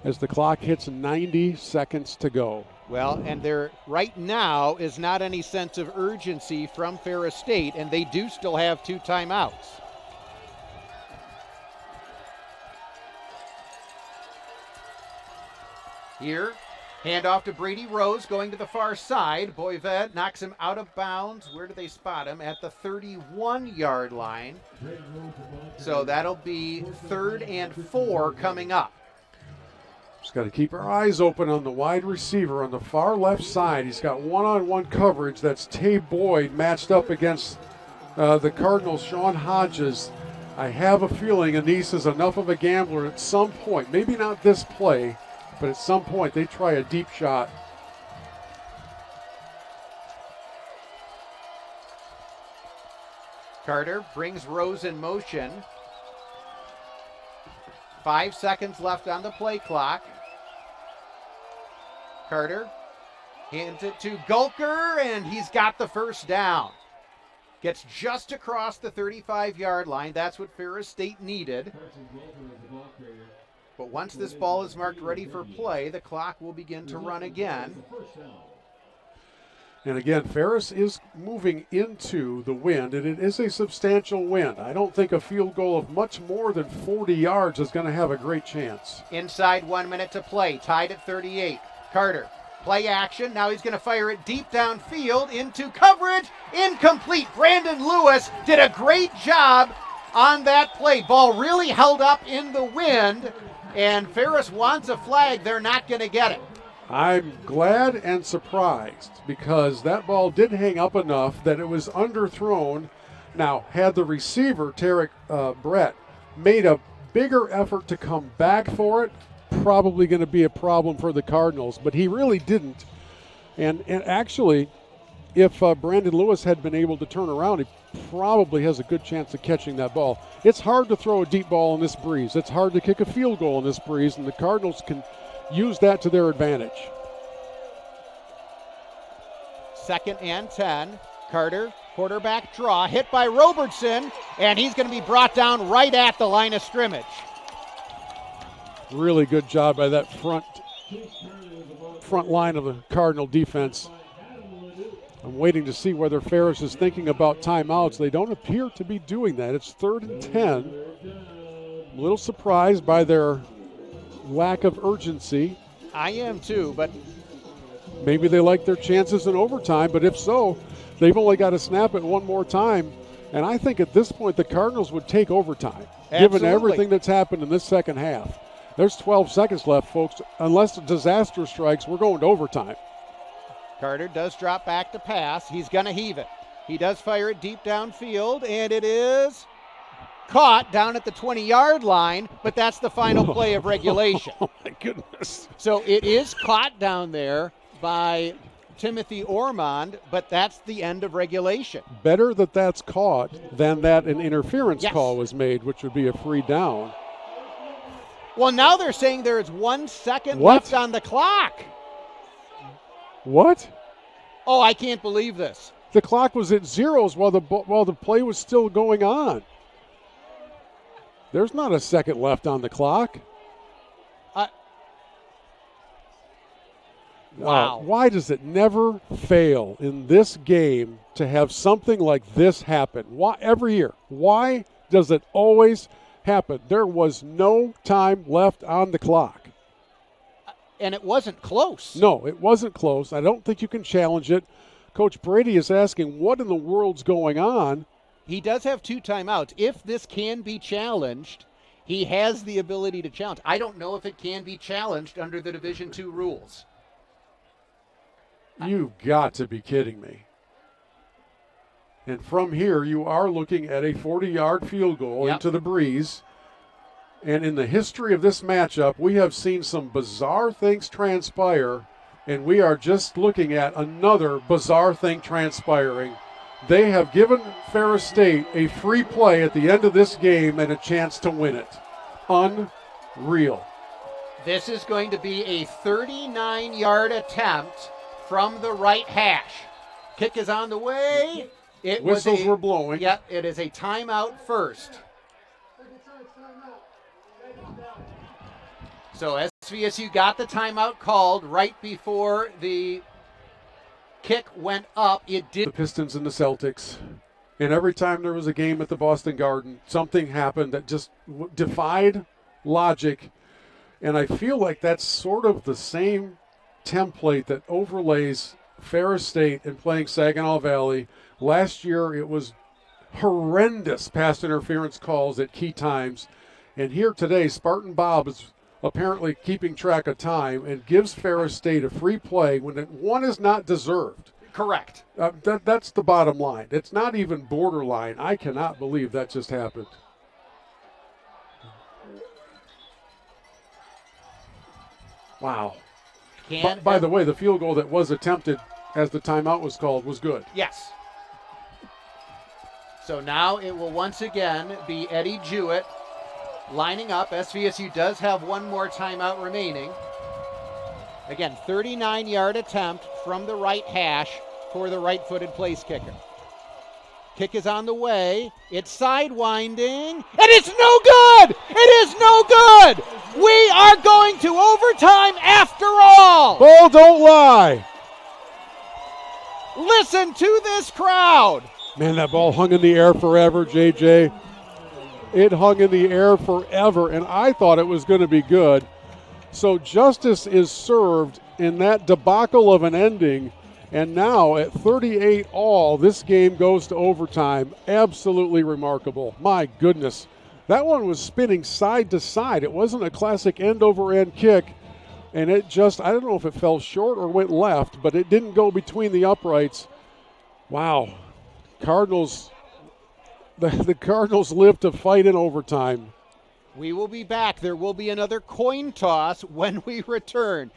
B: as the clock hits 90 seconds to go.
A: Well, and there right now is not any sense of urgency from Ferris State, and they do still have 2 timeouts. Here, handoff to Brady Rose going to the far side. Boyvet knocks him out of bounds. Where do they spot him? At the 31-yard line. So that'll be 3rd and 4 coming up.
B: Just got to keep our eyes open on the wide receiver on the far left side. He's got one-on-one coverage. That's Tay Boyd matched up against the Cardinals' Sean Hodges. I have a feeling Anise is enough of a gambler at some point, maybe not this play, but at some point they try a deep shot.
A: Carter brings Rose in motion. 5 seconds left on the play clock. Carter hands it to Gulker, and he's got the first down. Gets just across the 35-yard line. That's what Ferris State needed. But once this ball is marked ready for play, the clock will begin to run again.
B: And again, Ferris is moving into the wind, and it is a substantial wind. I don't think a field goal of much more than 40 yards is going to have a great chance.
A: Inside 1 minute to play, tied at 38. Carter, play action. Now he's going to fire it deep downfield into coverage. Incomplete. Brandon Lewis did a great job on that play. Ball really held up in the wind, and Ferris wants a flag. They're not going to get it.
B: I'm glad and surprised because that ball did hang up enough that it was underthrown. Now, had the receiver, Tarek Brett, made a bigger effort to come back for it, probably going to be a problem for the Cardinals, but he really didn't. And actually, if Brandon Lewis had been able to turn around, he probably has a good chance of catching that ball. It's hard to throw a deep ball in this breeze. It's hard to kick a field goal in this breeze, and the Cardinals can use that to their advantage.
A: 2nd and 10. Carter, quarterback draw, hit by Robertson, and he's going to be brought down right at the line of scrimmage.
B: Really good job by that front line of the Cardinal defense. I'm waiting to see whether Ferris is thinking about timeouts. They don't appear to be doing that. It's 3rd and 10. I'm a little surprised by their lack of urgency.
A: I am too, but
B: maybe they like their chances in overtime, but if so, they've only got to snap it one more time. And I think at this point the Cardinals would take overtime, given everything that's happened in this second half. There's 12 seconds left, folks. Unless a disaster strikes, we're going to overtime.
A: Carter does drop back to pass. He's going to heave it. He does fire it deep downfield, and it is caught down at the 20-yard line, but that's the final play of regulation.
B: Oh, my goodness.
A: So it is caught down there by Timothy Ormond, but that's the end of regulation.
B: Better that that's caught than that an interference call was made, which would be a free down.
A: Well, now they're saying there is 1 second left on the clock.
B: What?
A: Oh, I can't believe this.
B: The clock was at zeros while the play was still going on. There's not a second left on the clock.
A: Wow.
B: Why does it never fail in this game to have something like this happen? Why every year? Why does it always happen? There was no time left on the clock.
A: And it wasn't close.
B: No, it wasn't close. I don't think you can challenge it. Coach Brady is asking what in the world's going on.
A: He does have 2 timeouts. If this can be challenged, He has the ability to challenge. I don't know if it can be challenged under the Division II rules.
B: You've got to be kidding me. And from here, you are looking at a 40-yard field goal into the breeze. And in the history of this matchup, we have seen some bizarre things transpire, and we are just looking at another bizarre thing transpiring. They have given Ferris State a free play at the end of this game and a chance to win it. Unreal.
A: This is going to be a 39-yard attempt from the right hash. Kick is on the way.
B: Whistles were blowing.
A: Yep, it is a timeout first. So SVSU got the timeout called right before the kick went up. It did.
B: The Pistons and the Celtics. And every time there was a game at the Boston Garden, something happened that just defied logic. And I feel like that's sort of the same template that overlays Ferris State and playing Saginaw Valley. Last year it was horrendous pass interference calls at key times. And here today, Spartan Bob is apparently keeping track of time and gives Ferris State a free play when one is not deserved.
A: Correct.
B: That's the bottom line. It's not even borderline. I cannot believe that just happened. Wow. By the way, the field goal that was attempted as the timeout was called was good.
A: Yes. So now it will once again be Eddie Jewett lining up. SVSU does have one more timeout remaining. Again, 39-yard attempt from the right hash for the right-footed place kicker. Kick is on the way. It's sidewinding. And it's no good! It is no good! We are going to overtime after all!
B: Ball don't lie.
A: Listen to this crowd.
B: Man, that ball hung in the air forever, JJ. It hung in the air forever, and I thought it was going to be good. So justice is served in that debacle of an ending, and now at 38 all, this game goes to overtime. Absolutely remarkable. My goodness. That one was spinning side to side. It wasn't a classic end-over-end kick, and it just, I don't know if it fell short or went left, but it didn't go between the uprights. Wow. Cardinals, the Cardinals live to fight in overtime.
A: We will be back. There will be another coin toss when we return.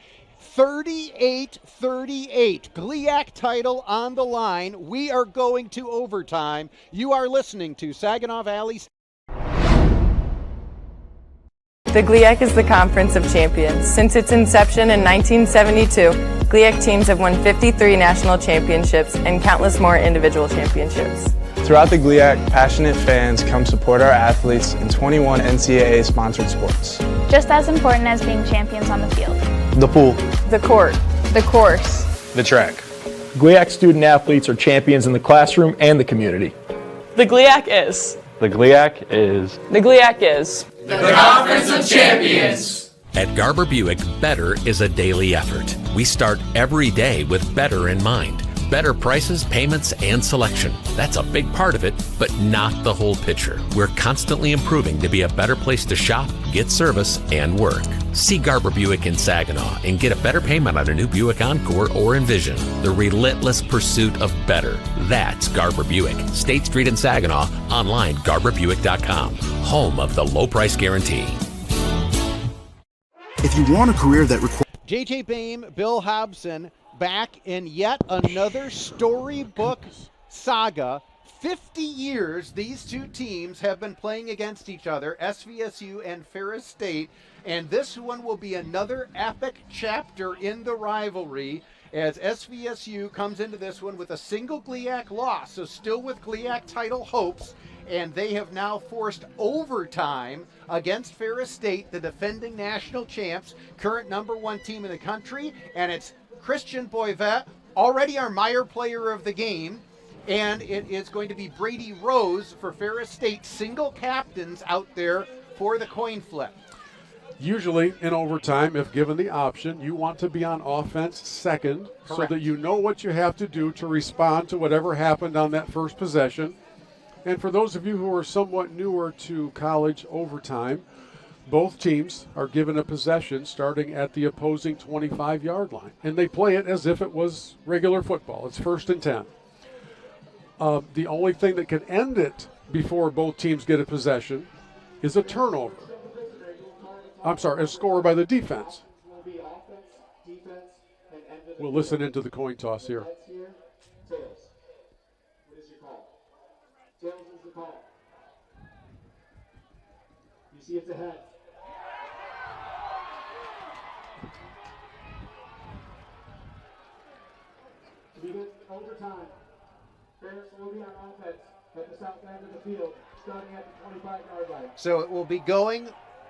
A: 38-38. GLIAC title on the line. We are going to overtime. You are listening to Saginaw Valley.
E: The GLIAC is the Conference of Champions. Since its inception in 1972, GLIAC teams have won 53 national championships and countless more individual championships.
F: Throughout the GLIAC, passionate fans come support our athletes in 21 NCAA-sponsored sports.
G: Just as important as being champions on the field.
F: The pool.
E: The court.
G: The course.
N: The track. GLIAC student athletes are champions in the classroom and the community.
E: The GLIAC is.
N: The GLIAC is.
E: The GLIAC is.
O: The Conference of Champions.
I: At Garber Buick, better is a daily effort. We start every day with better in mind. Better prices, payments, and selection. That's a big part of it, but not the whole picture. We're constantly improving to be a better place to shop, get service, and work. See Garber Buick in Saginaw and get a better payment on a new Buick Encore or Envision. The relentless pursuit of better. That's Garber Buick. State Street in Saginaw. Online, GarberBuick.com. Home of the low price guarantee.
H: If you want a career that requires...
A: JJ Boehm, Bill Hobson, back in yet another storybook saga. 50 years these two teams have been playing against each other, SVSU and Ferris State, and this one will be another epic chapter in the rivalry as SVSU comes into this one with a single GLIAC loss, so still with GLIAC title hopes, and they have now forced overtime against Ferris State, the defending national champs, current #1 team in the country, and it's Christian Boyvet, already our Meyer player of the game, and it is going to be Brady Rose for Ferris State, single captains out there for the coin flip.
B: Usually in overtime, if given the option, you want to be on offense second. Correct. So that you know what you have to do to respond to whatever happened on that first possession. And for those of you who are somewhat newer to college overtime, both teams are given a possession starting at the opposing 25-yard line. And they play it as if it was regular football. It's 1st and 10. The only thing that can end it before both teams get a possession is a turnover. I'm sorry, a score by the defense. We'll listen into the coin toss here.
P: Tails. What is your call? Tails is the call. You see it's a head. To begin overtime, Ferris will be on offense at the south end of the field, starting at the 25-yard line.
A: So it will be going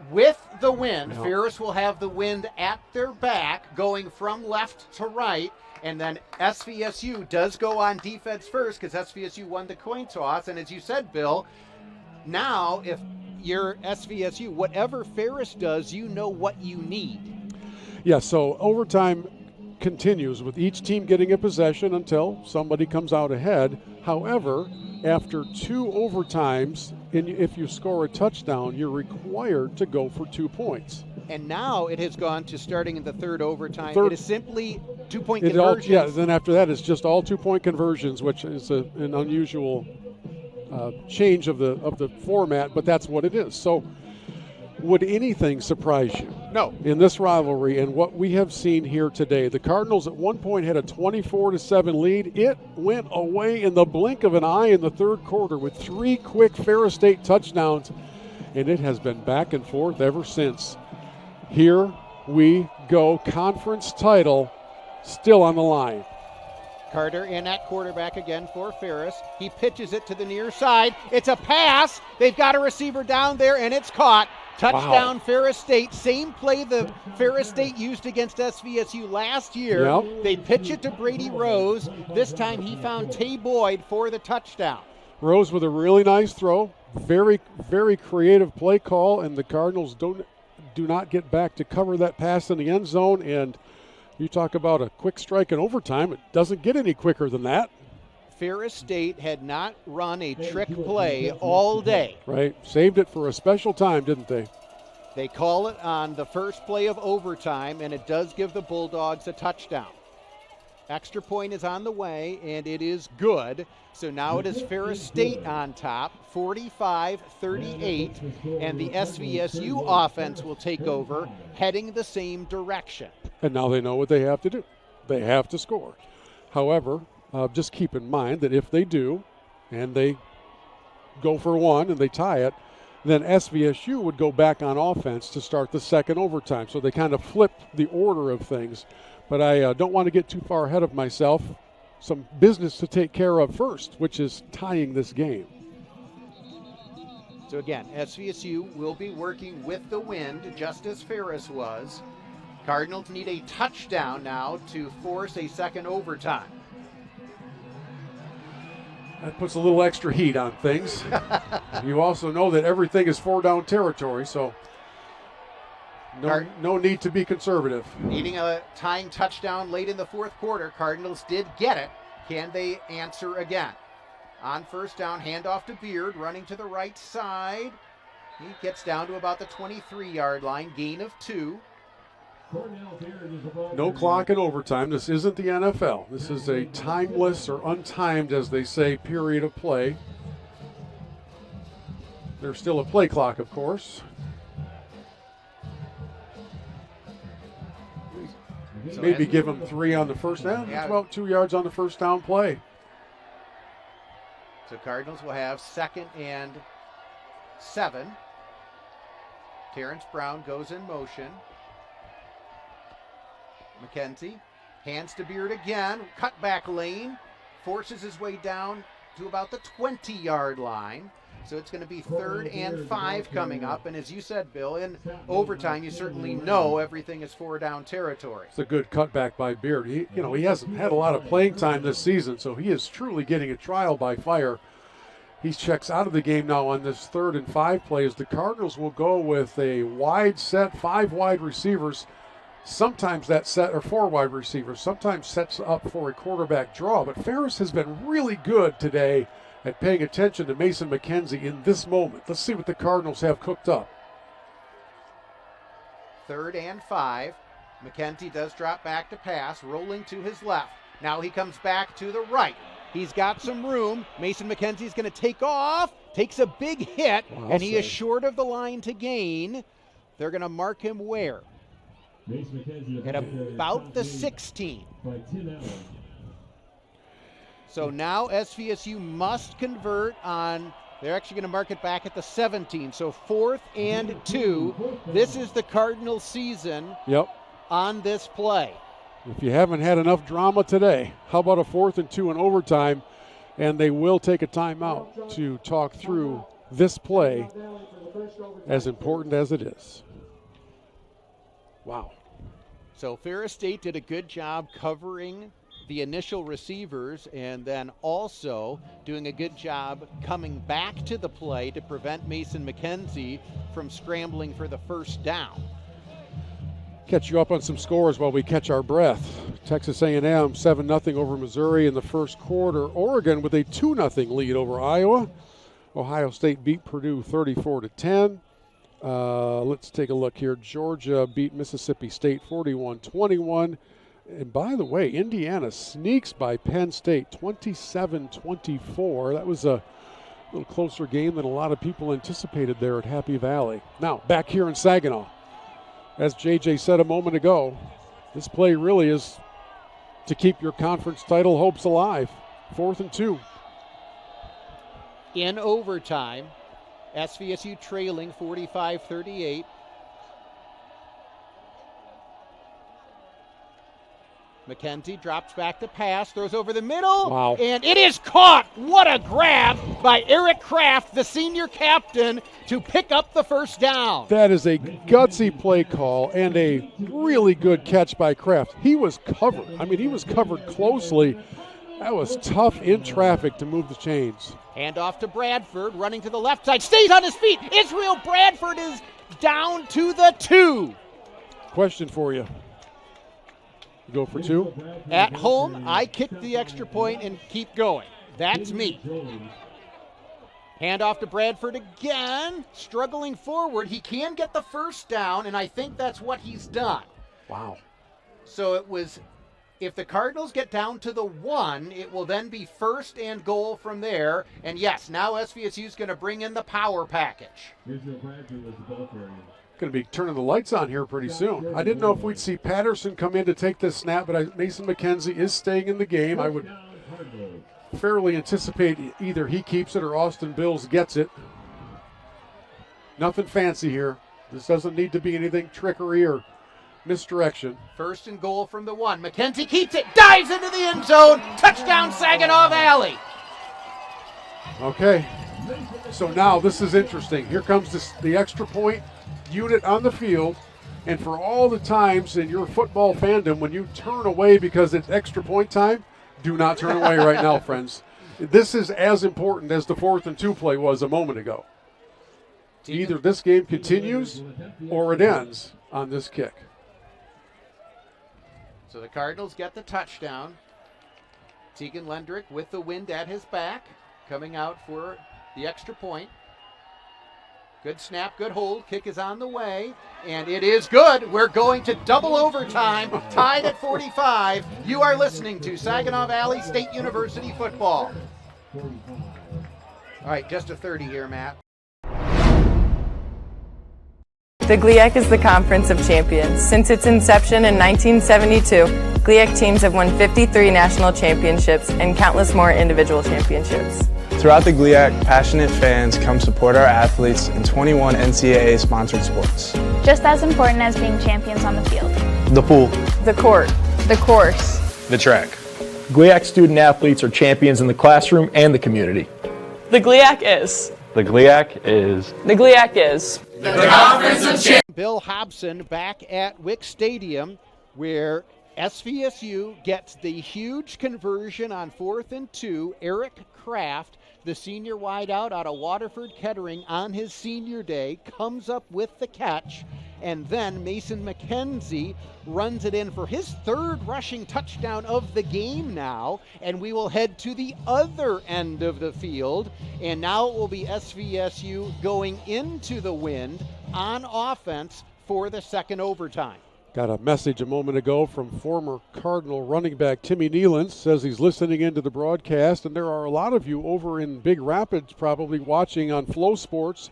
A: with the wind. Yep. Ferris will have the wind at their back, going from left to right. And then SVSU does go on defense first because SVSU won the coin toss. And as you said, Bill, now if you're SVSU, whatever Ferris does, you know what you need.
B: Yeah, so overtime continues with each team getting a possession until somebody comes out ahead. However, after 2 overtimes, if you score a touchdown, you're required to go for 2 points.
A: And now it has gone to starting in the 3rd overtime. It is simply 2-point conversions.
B: Yeah, then after that it's just all 2-point conversions, which is an unusual change of the format, but that's what it is. So would anything surprise you?
A: No.
B: In this rivalry and what we have seen here today, the Cardinals at one point had a 24-7 lead. It went away in the blink of an eye in the 3rd quarter with 3 quick Ferris State touchdowns, and it has been back and forth ever since. Here we go. Conference title still on the line.
A: Carter in at quarterback again for Ferris. He pitches it to the near side. It's a pass. They've got a receiver down there, and it's caught. Touchdown, wow. Ferris State. Same play the Ferris State used against SVSU last year.
B: Yep.
A: They pitch it to Brady Rose. This time he found Tay Boyd for the touchdown.
B: Rose with a really nice throw. Very, very creative play call, and the Cardinals do not get back to cover that pass in the end zone. And you talk about a quick strike in overtime. It doesn't get any quicker than that.
A: Ferris State had not run a trick play all day.
B: Right. Saved it for a special time, didn't they?
A: They call it on the first play of overtime, and it does give the Bulldogs a touchdown. Extra point is on the way, and it is good. So now it is Ferris State on top, 45-38, and the SVSU offense will take over, heading the same direction.
B: And now they know what they have to do. They have to score. However, just keep in mind that if they do, and they go for 1 and they tie it, then SVSU would go back on offense to start the 2nd overtime. So they kind of flip the order of things. But I don't want to get too far ahead of myself. Some business to take care of first, which is tying this game.
A: So again, SVSU will be working with the wind, just as Ferris was. Cardinals need a touchdown now to force a 2nd overtime.
B: That puts a little extra heat on things. You also know that everything is 4-down territory, so no need to be conservative.
A: Needing a tying touchdown late in the 4th quarter. Cardinals did get it. Can they answer again? On 1st down, handoff to Beard, running to the right side. He gets down to about the 23-yard line, gain of 2.
B: No clock in overtime. This isn't the NFL. This is a timeless or untimed, as they say, period of play. There's still a play clock, of course. So maybe give them 3 on the first down. Yeah. It's about 2 yards on the 1st down play.
A: So Cardinals will have 2nd and 7. Terrence Brown goes in motion. McKenzie hands to Beard again. Cutback lane. Forces his way down to about the 20-yard line. So it's going to be 3rd and 5 coming up. And as you said, Bill, in overtime, you certainly know everything is 4-down territory.
B: It's a good cutback by Beard. He hasn't had a lot of playing time this season, so he is truly getting a trial by fire. He checks out of the game now on this 3rd and 5 play as the Cardinals will go with a wide set, 5 wide receivers. Sometimes that set, or 4 wide receivers, sometimes sets up for a quarterback draw. But Ferris has been really good today at paying attention to Mason McKenzie in this moment. Let's see what the Cardinals have cooked up.
A: 3rd and 5. McKenzie does drop back to pass, rolling to his left. Now he comes back to the right. He's got some room. Mason McKenzie's going to take off, takes a big hit, and he is short of the line to gain. They're going to mark him where? At about the 16. So now SVSU must convert on, they're actually going to mark it back at the 17. So 4th and 2. This is the Cardinals season on this play.
B: If you haven't had enough drama today, how about a 4th and 2 in overtime? And they will take a timeout to talk through this play, as important as it is. Wow.
A: So Ferris State did a good job covering the initial receivers and then also doing a good job coming back to the play to prevent Mason McKenzie from scrambling for the first down.
B: Catch you up on some scores while we catch our breath. Texas A&M 7-0 over Missouri in the first quarter. Oregon with a 2-0 lead over Iowa. Ohio State beat Purdue 34-10. Let's take a look here. Georgia beat Mississippi State 41-21. And by the way, Indiana sneaks by Penn State 27-24. That was a little closer game than a lot of people anticipated there at Happy Valley. Now, back here in Saginaw. As JJ said a moment ago, this play really is to keep your conference title hopes alive. 4th and 2.
A: In overtime, SVSU trailing 45-38. McKenzie drops back to pass, throws over the middle, and it is caught. What a grab by Eric Kraft, the senior captain, to pick up the first down.
B: That is a gutsy play call and a really good catch by Kraft. He was covered. I mean, he was covered closely. That was tough in traffic to move the chains.
A: Hand off to Bradford, running to the left side, stays on his feet. Israel Bradford is down to the 2.
B: Question for you. Go for 2?
A: At home, I kick the extra point and keep going. That's me. Hand off to Bradford again, struggling forward. He can get the first down, and I think that's what he's done.
B: Wow.
A: So it was, if the Cardinals get down to the 1, it will then be 1st and goal from there. And yes, now SVSU is going to bring in the power package.
B: Going to be turning the lights on here pretty soon. I didn't know if we'd see Patterson come in to take this snap, but Mason McKenzie is staying in the game. I would fairly anticipate either he keeps it or Austin Bills gets it. Nothing fancy here. This doesn't need to be anything trickery or misdirection.
A: 1st and goal from the 1. McKenzie keeps it, dives into the end zone. Touchdown Saginaw Valley.
B: Okay, so now this is interesting. Here comes the extra point unit on the field, and for all the times in your football fandom when you turn away because it's extra point time, do not turn away right now, friends. This is as important as the 4th and 2 play was a moment ago. Either this game continues or it ends on this kick.
A: So the Cardinals get the touchdown. Tegan Lendrick with the wind at his back, coming out for the extra point. Good snap, good hold. Kick is on the way, and it is good. We're going to double overtime, tied at 45. You are listening to Saginaw Valley State University football. All right, just a 30 here, Matt.
E: The GLIAC is the Conference of Champions. Since its inception in 1972, GLIAC teams have won 53 national championships and countless more individual championships.
F: Throughout the GLIAC, passionate fans come support our athletes in 21 NCAA-sponsored sports.
G: Just as important as being champions on the field.
F: The pool.
E: The court.
G: The course.
F: The track.
N: GLIAC student athletes are champions in the classroom and the community.
E: The GLIAC is.
F: The GLIAC is.
E: The GLIAC is.
O: The Conference of Champions.
A: Bill Hobson back at Wick Stadium, where SVSU gets the huge conversion on 4th and 2. Eric Kraft the senior wideout out of Waterford Kettering on his senior day, comes up with the catch, and then Mason McKenzie runs it in for his third rushing touchdown of the game now, and we will head to the other end of the field, and now it will be SVSU going into the wind on offense for the second overtime.
B: Got a message a moment ago from former Cardinal running back Timmy Nealon. Says he's listening into the broadcast, and there are a lot of you over in Big Rapids probably watching on Flow Sports.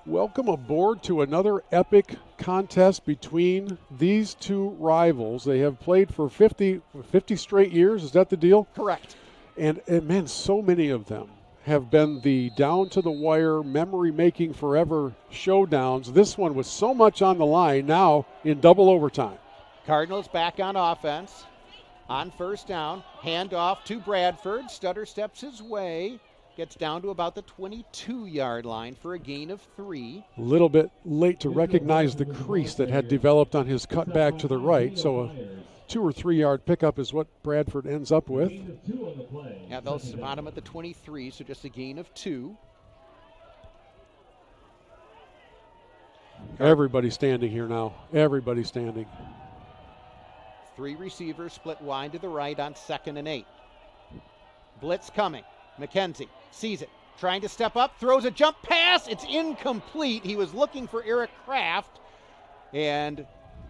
B: Welcome aboard to another epic contest between these two rivals. They have played for 50 straight years. Is that the deal?
A: Correct.
B: And man, so many of them have been the down-to-the-wire, memory-making forever showdowns. This one with so much on the line now in double overtime.
A: Cardinals back on offense. On first down, handoff to Bradford. Stutter steps his way. Gets down to about the 22-yard line for a gain of 3.
B: A little bit late to recognize the crease that had developed on his cutback to the right. So a 2 or 3 yard pickup is what Bradford ends up with.
A: Yeah, they'll spot him at the 23, so just a gain of 2.
B: Everybody standing here now. Everybody standing.
A: 3 receivers split wide to the right on 2nd and 8. Blitz coming. McKenzie sees it. Trying to step up. Throws a jump pass. It's incomplete. He was looking for Eric Kraft. And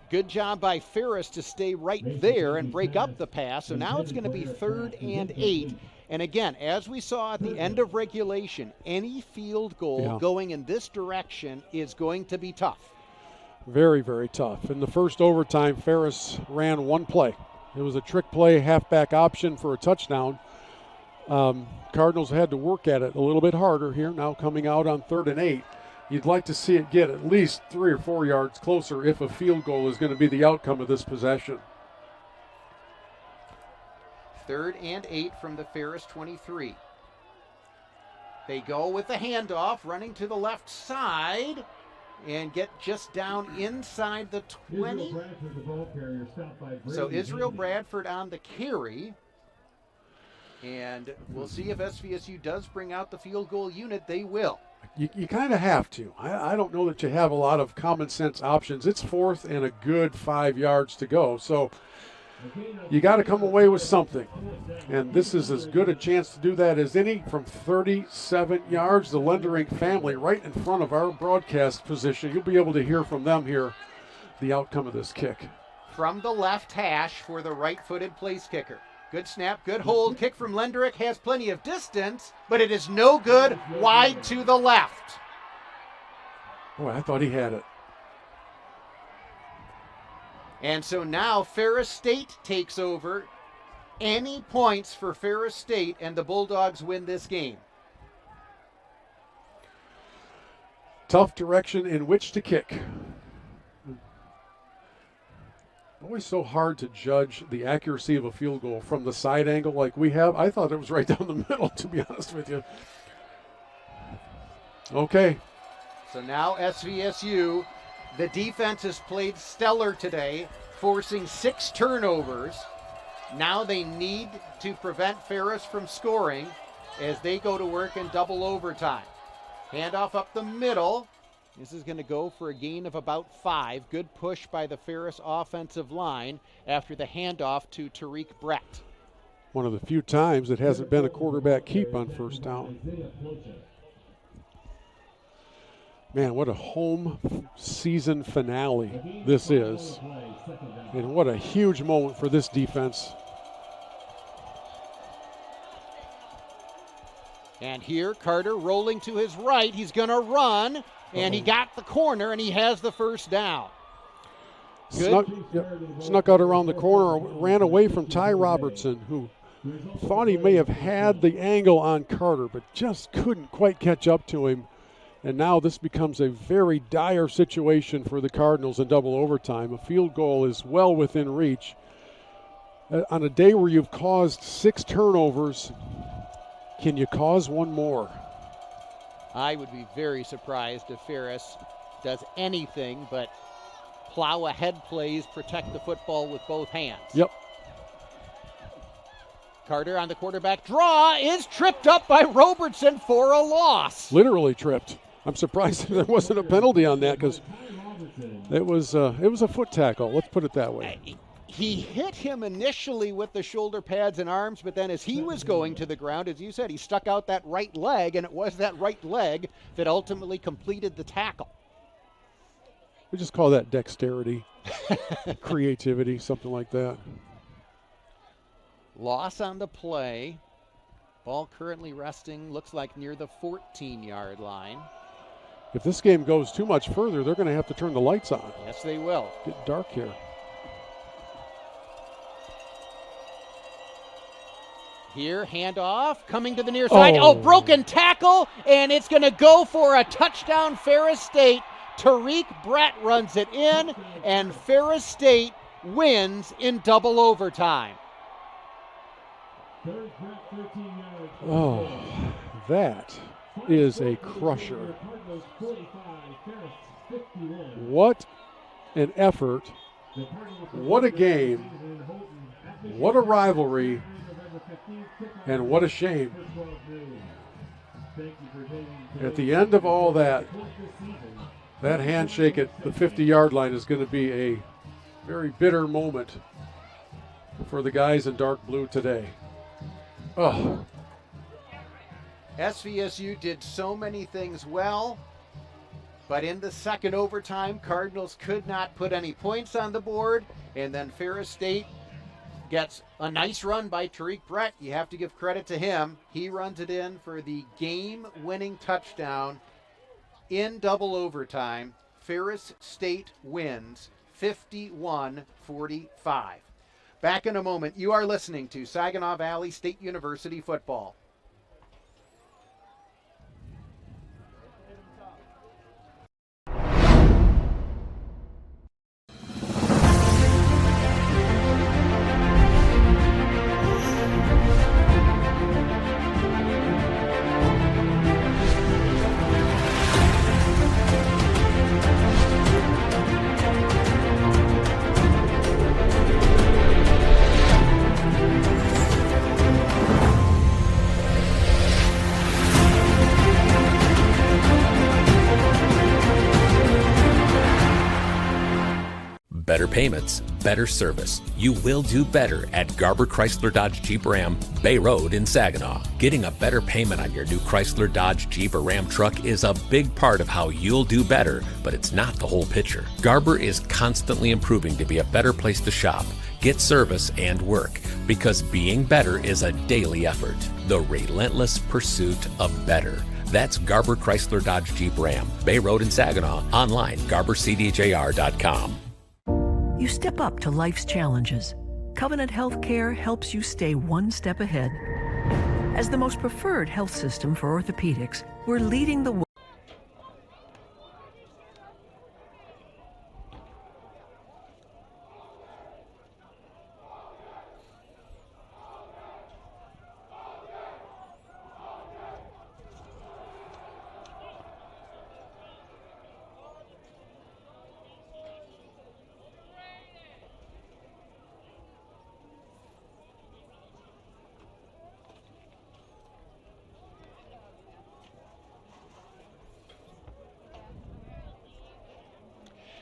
A: good job by Ferris to stay right there and break up the pass. So now it's going to be 3rd and 8. And again, as we saw at the end of regulation, any field goal going in this direction is going to be tough.
B: Very, very tough. In the first overtime, Ferris ran one play. It was a trick play, halfback option for a touchdown. Cardinals had to work at it a little bit harder here, now coming out on 3rd and 8. You'd like to see it get at least 3 or 4 yards closer if a field goal is going to be the outcome of this possession.
A: 3rd and 8 from the Ferris 23. They go with the handoff, running to the left side, and get just down inside the 20. So Israel Bradford on the carry. And we'll see if SVSU does bring out the field goal unit. They will.
B: You kind of have to. I don't know that you have a lot of common sense options. It's 4th and a good 5 yards to go. So you got to come away with something. And this is as good a chance to do that as any from 37 yards. The Lenderink family right in front of our broadcast position. You'll be able to hear from them here the outcome of this kick.
A: From the left hash for the right-footed place kicker. Good snap, good hold. Kick from Lenderick has plenty of distance, but it is no good. Wide to the left.
B: Boy, I thought he had it.
A: And so now Ferris State takes over. Any points for Ferris State, and the Bulldogs win this game.
B: Tough direction in which to kick. Always so hard to judge the accuracy of a field goal from the side angle like we have. I thought it was right down the middle, to be honest with you. Okay.
A: So now SVSU, the defense has played stellar today, forcing 6 turnovers. Now they need to prevent Ferris from scoring as they go to work in double overtime. Handoff up the middle. This is going to go for a gain of about 5. Good push by the Ferris offensive line after the handoff to Tariq Brett.
B: One of the few times it hasn't been a quarterback keep on first down. Man, what a home season finale this is. And what a huge moment for this defense.
A: And here, Carter rolling to his right. He's going to run. And he got the corner, and he has the first down.
B: Snuck out around the corner, ran away from Ty Robertson, who thought he may have had the angle on Carter, but just couldn't quite catch up to him. And now this becomes a very dire situation for the Cardinals in double overtime. A field goal is well within reach. On a day where you've caused 6 turnovers, can you cause one more?
A: I would be very surprised if Ferris does anything but plow ahead plays, protect the football with both hands.
B: Yep.
A: Carter on the quarterback draw is tripped up by Robertson for a loss.
B: Literally tripped. I'm surprised there wasn't a penalty on that because it was a foot tackle. Let's put it that way.
A: He hit him initially with the shoulder pads and arms, but then as he was going to the ground, as you said, he stuck out that right leg, and it was that right leg that ultimately completed the tackle.
B: We just call that dexterity, creativity, something like that.
A: Loss on the play. Ball currently resting, looks like near the 14-yard line.
B: If this game goes too much further, they're going to have to turn the lights on.
A: Yes, they will.
B: It's getting dark here.
A: Here, handoff, coming to the near side. Oh, broken tackle, and it's going to go for a touchdown, Ferris State. Tariq Brett runs it in, and Ferris State wins in double overtime.
B: Oh, that is a crusher. What an effort. What a game. What a rivalry. And what a shame. At the end of all that, that handshake at the 50-yard line is going to be a very bitter moment for the guys in dark blue today. Oh.
A: SVSU did so many things well, but in the second overtime, Cardinals could not put any points on the board, and then Ferris State gets a nice run by Tariq Brett. You have to give credit to him. He runs it in for the game-winning touchdown in double overtime. Ferris State wins 51-45. Back in a moment. You are listening to Saginaw Valley State University football.
I: Better payments, better service. You will do better at Garber Chrysler Dodge Jeep Ram, Bay Road in Saginaw. Getting a better payment on your new Chrysler Dodge Jeep or Ram truck is a big part of how you'll do better, but it's not the whole picture. Garber is constantly improving to be a better place to shop, get service, and work, because being better is a daily effort. The relentless pursuit of better. That's Garber Chrysler Dodge Jeep Ram, Bay Road in Saginaw. Online, garbercdjr.com.
K: You step up to life's challenges. Covenant Healthcare helps you stay one step ahead. As the most preferred health system for orthopedics, we're leading the way.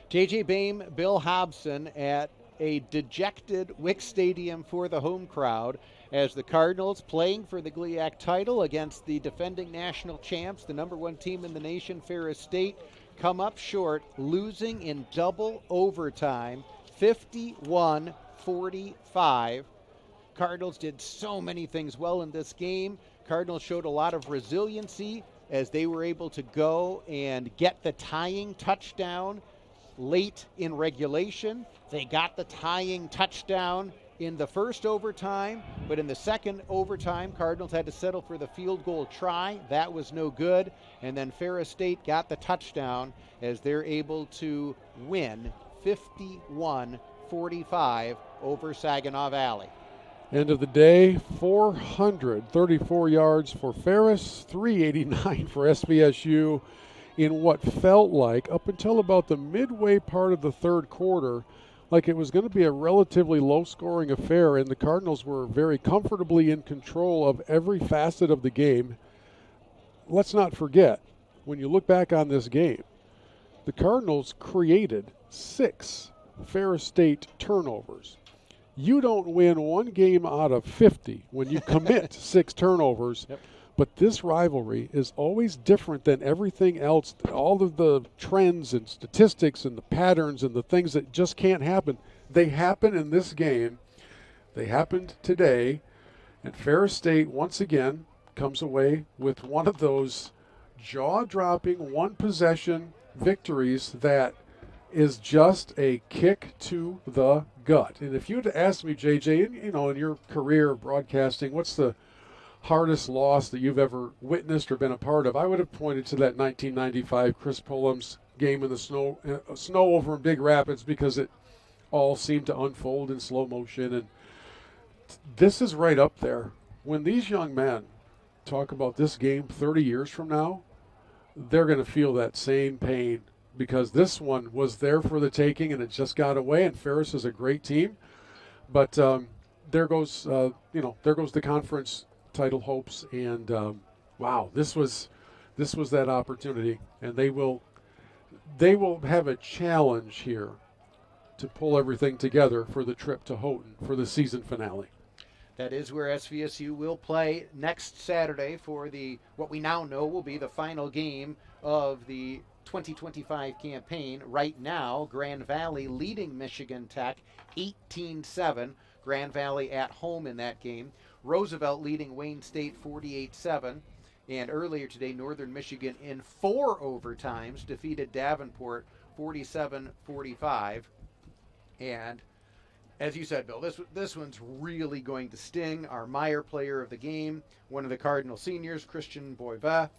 A: J.J. Boehm, Bill Hobson at a dejected Wick Stadium for the home crowd as the Cardinals, playing for the GLIAC title against the defending national champs, the number one team in the nation, Ferris State, come up short, losing in double overtime, 51-45. Cardinals did so many things well in this game. Cardinals showed a lot of resiliency as they were able to go and get the tying touchdown late in regulation. They got the tying touchdown in the first overtime, but in the second overtime, Cardinals had to settle for the field goal try. That was no good. And then Ferris State got the touchdown as they're able to win 51-45 over Saginaw Valley.
B: End of the day, 434 yards for Ferris, 389 for SVSU in what felt like, up until about the midway part of the third quarter, like it was going to be a relatively low-scoring affair, and the Cardinals were very comfortably in control of every facet of the game. Let's not forget, when you look back on this game, the Cardinals created 6 Ferris State turnovers. You don't win one game out of 50 when you commit 6 turnovers.
A: Yep.
B: But this rivalry is always different than everything else. All of the trends and statistics and the patterns and the things that just can't happen, they happen in this game. They happened today. And Ferris State, once again, comes away with one of those jaw-dropping, one-possession victories that is just a kick to the gut. And if you had asked me, JJ, in your career of broadcasting, what's the hardest loss that you've ever witnessed or been a part of, I would have pointed to that 1995 Chris Pullum's game in the snow over in Big Rapids, because it all seemed to unfold in slow motion. And this is right up there. When these young men talk about this game 30 years from now, they're going to feel that same pain, because this one was there for the taking and it just got away. And Ferris is a great team, but there goes the conference title hopes. And wow, this was that opportunity, and they will have a challenge here to pull everything together for the trip to Houghton for the season finale.
A: That is where SVSU will play next Saturday for what we now know will be the final game of the 2025 campaign. Right now, Grand Valley leading Michigan Tech 18-7. Grand Valley at home in that game. Roosevelt leading Wayne State 48-7. And earlier today, Northern Michigan in 4 overtimes defeated Davenport 47-45. And as you said, Bill, this one's really going to sting. Our Meyer player of the game, one of the Cardinal seniors, Christian Boivin,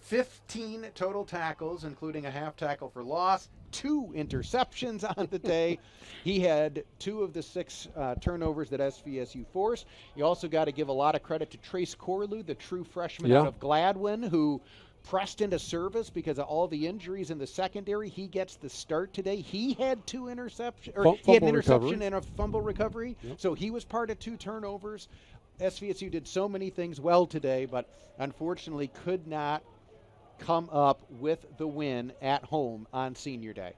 A: 15 total tackles, including a half tackle for loss, 2 interceptions on the day. He had 2 of the 6 turnovers that SVSU forced. You also got to give a lot of credit to Trace Corlew, the true freshman out of Gladwin, who pressed into service because of all the injuries in the secondary. He gets the start today. He had 2 interceptions, or he had an interception and a fumble recovery. Yep. So he was part of 2 turnovers. SVSU did so many things well today, but unfortunately could not come up with the win at home on Senior Day.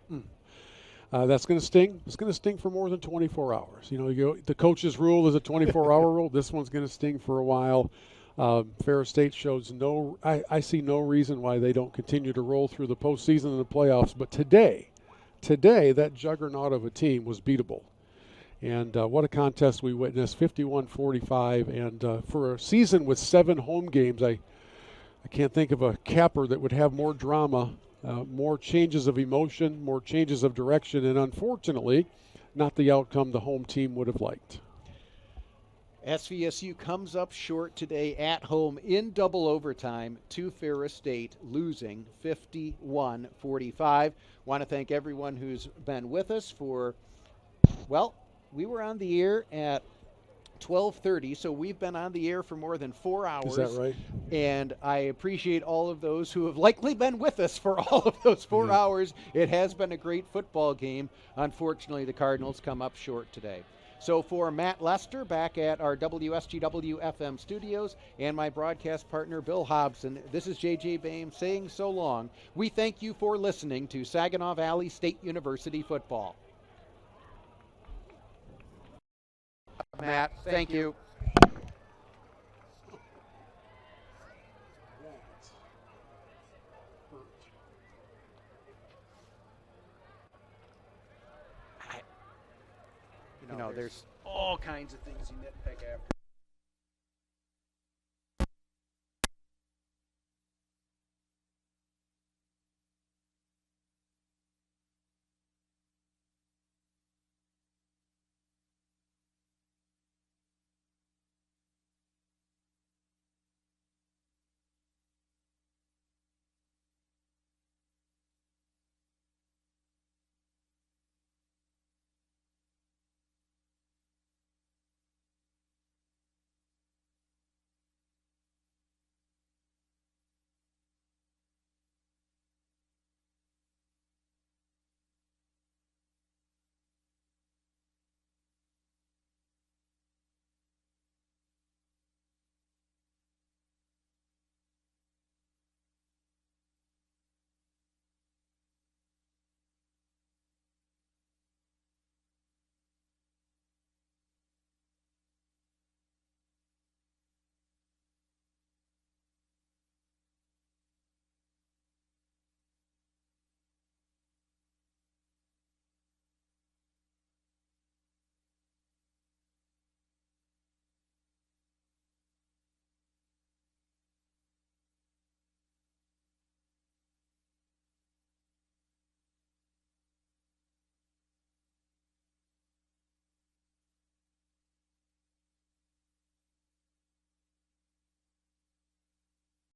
B: That's going to sting. It's going to sting for more than 24 hours. The coach's rule is a 24-hour rule. This one's going to sting for a while. Ferris State shows I see no reason why they don't continue to roll through the postseason and the playoffs. But today, that juggernaut of a team was beatable. And what a contest we witnessed, 51-45. And for a season with 7 home games, I can't think of a capper that would have more drama, more changes of emotion, more changes of direction, and unfortunately, not the outcome the home team would have liked.
A: SVSU comes up short today at home in double overtime to Ferris State, losing 51-45. Want to thank everyone who's been with us for, we were on the air at 12:30, so we've been on the air for more than 4 hours.
B: Is that right?
A: And I appreciate all of those who have likely been with us for all of those 4 hours. It has been a great football game. Unfortunately, the Cardinals come up short today. So for Matt Lester back at our WSGW FM studios and my broadcast partner Bill Hobson, this is JJ Boehm saying so long. We thank you for listening to Saginaw Valley State University football. Matt, thank you. There's all kinds of things you nitpick after.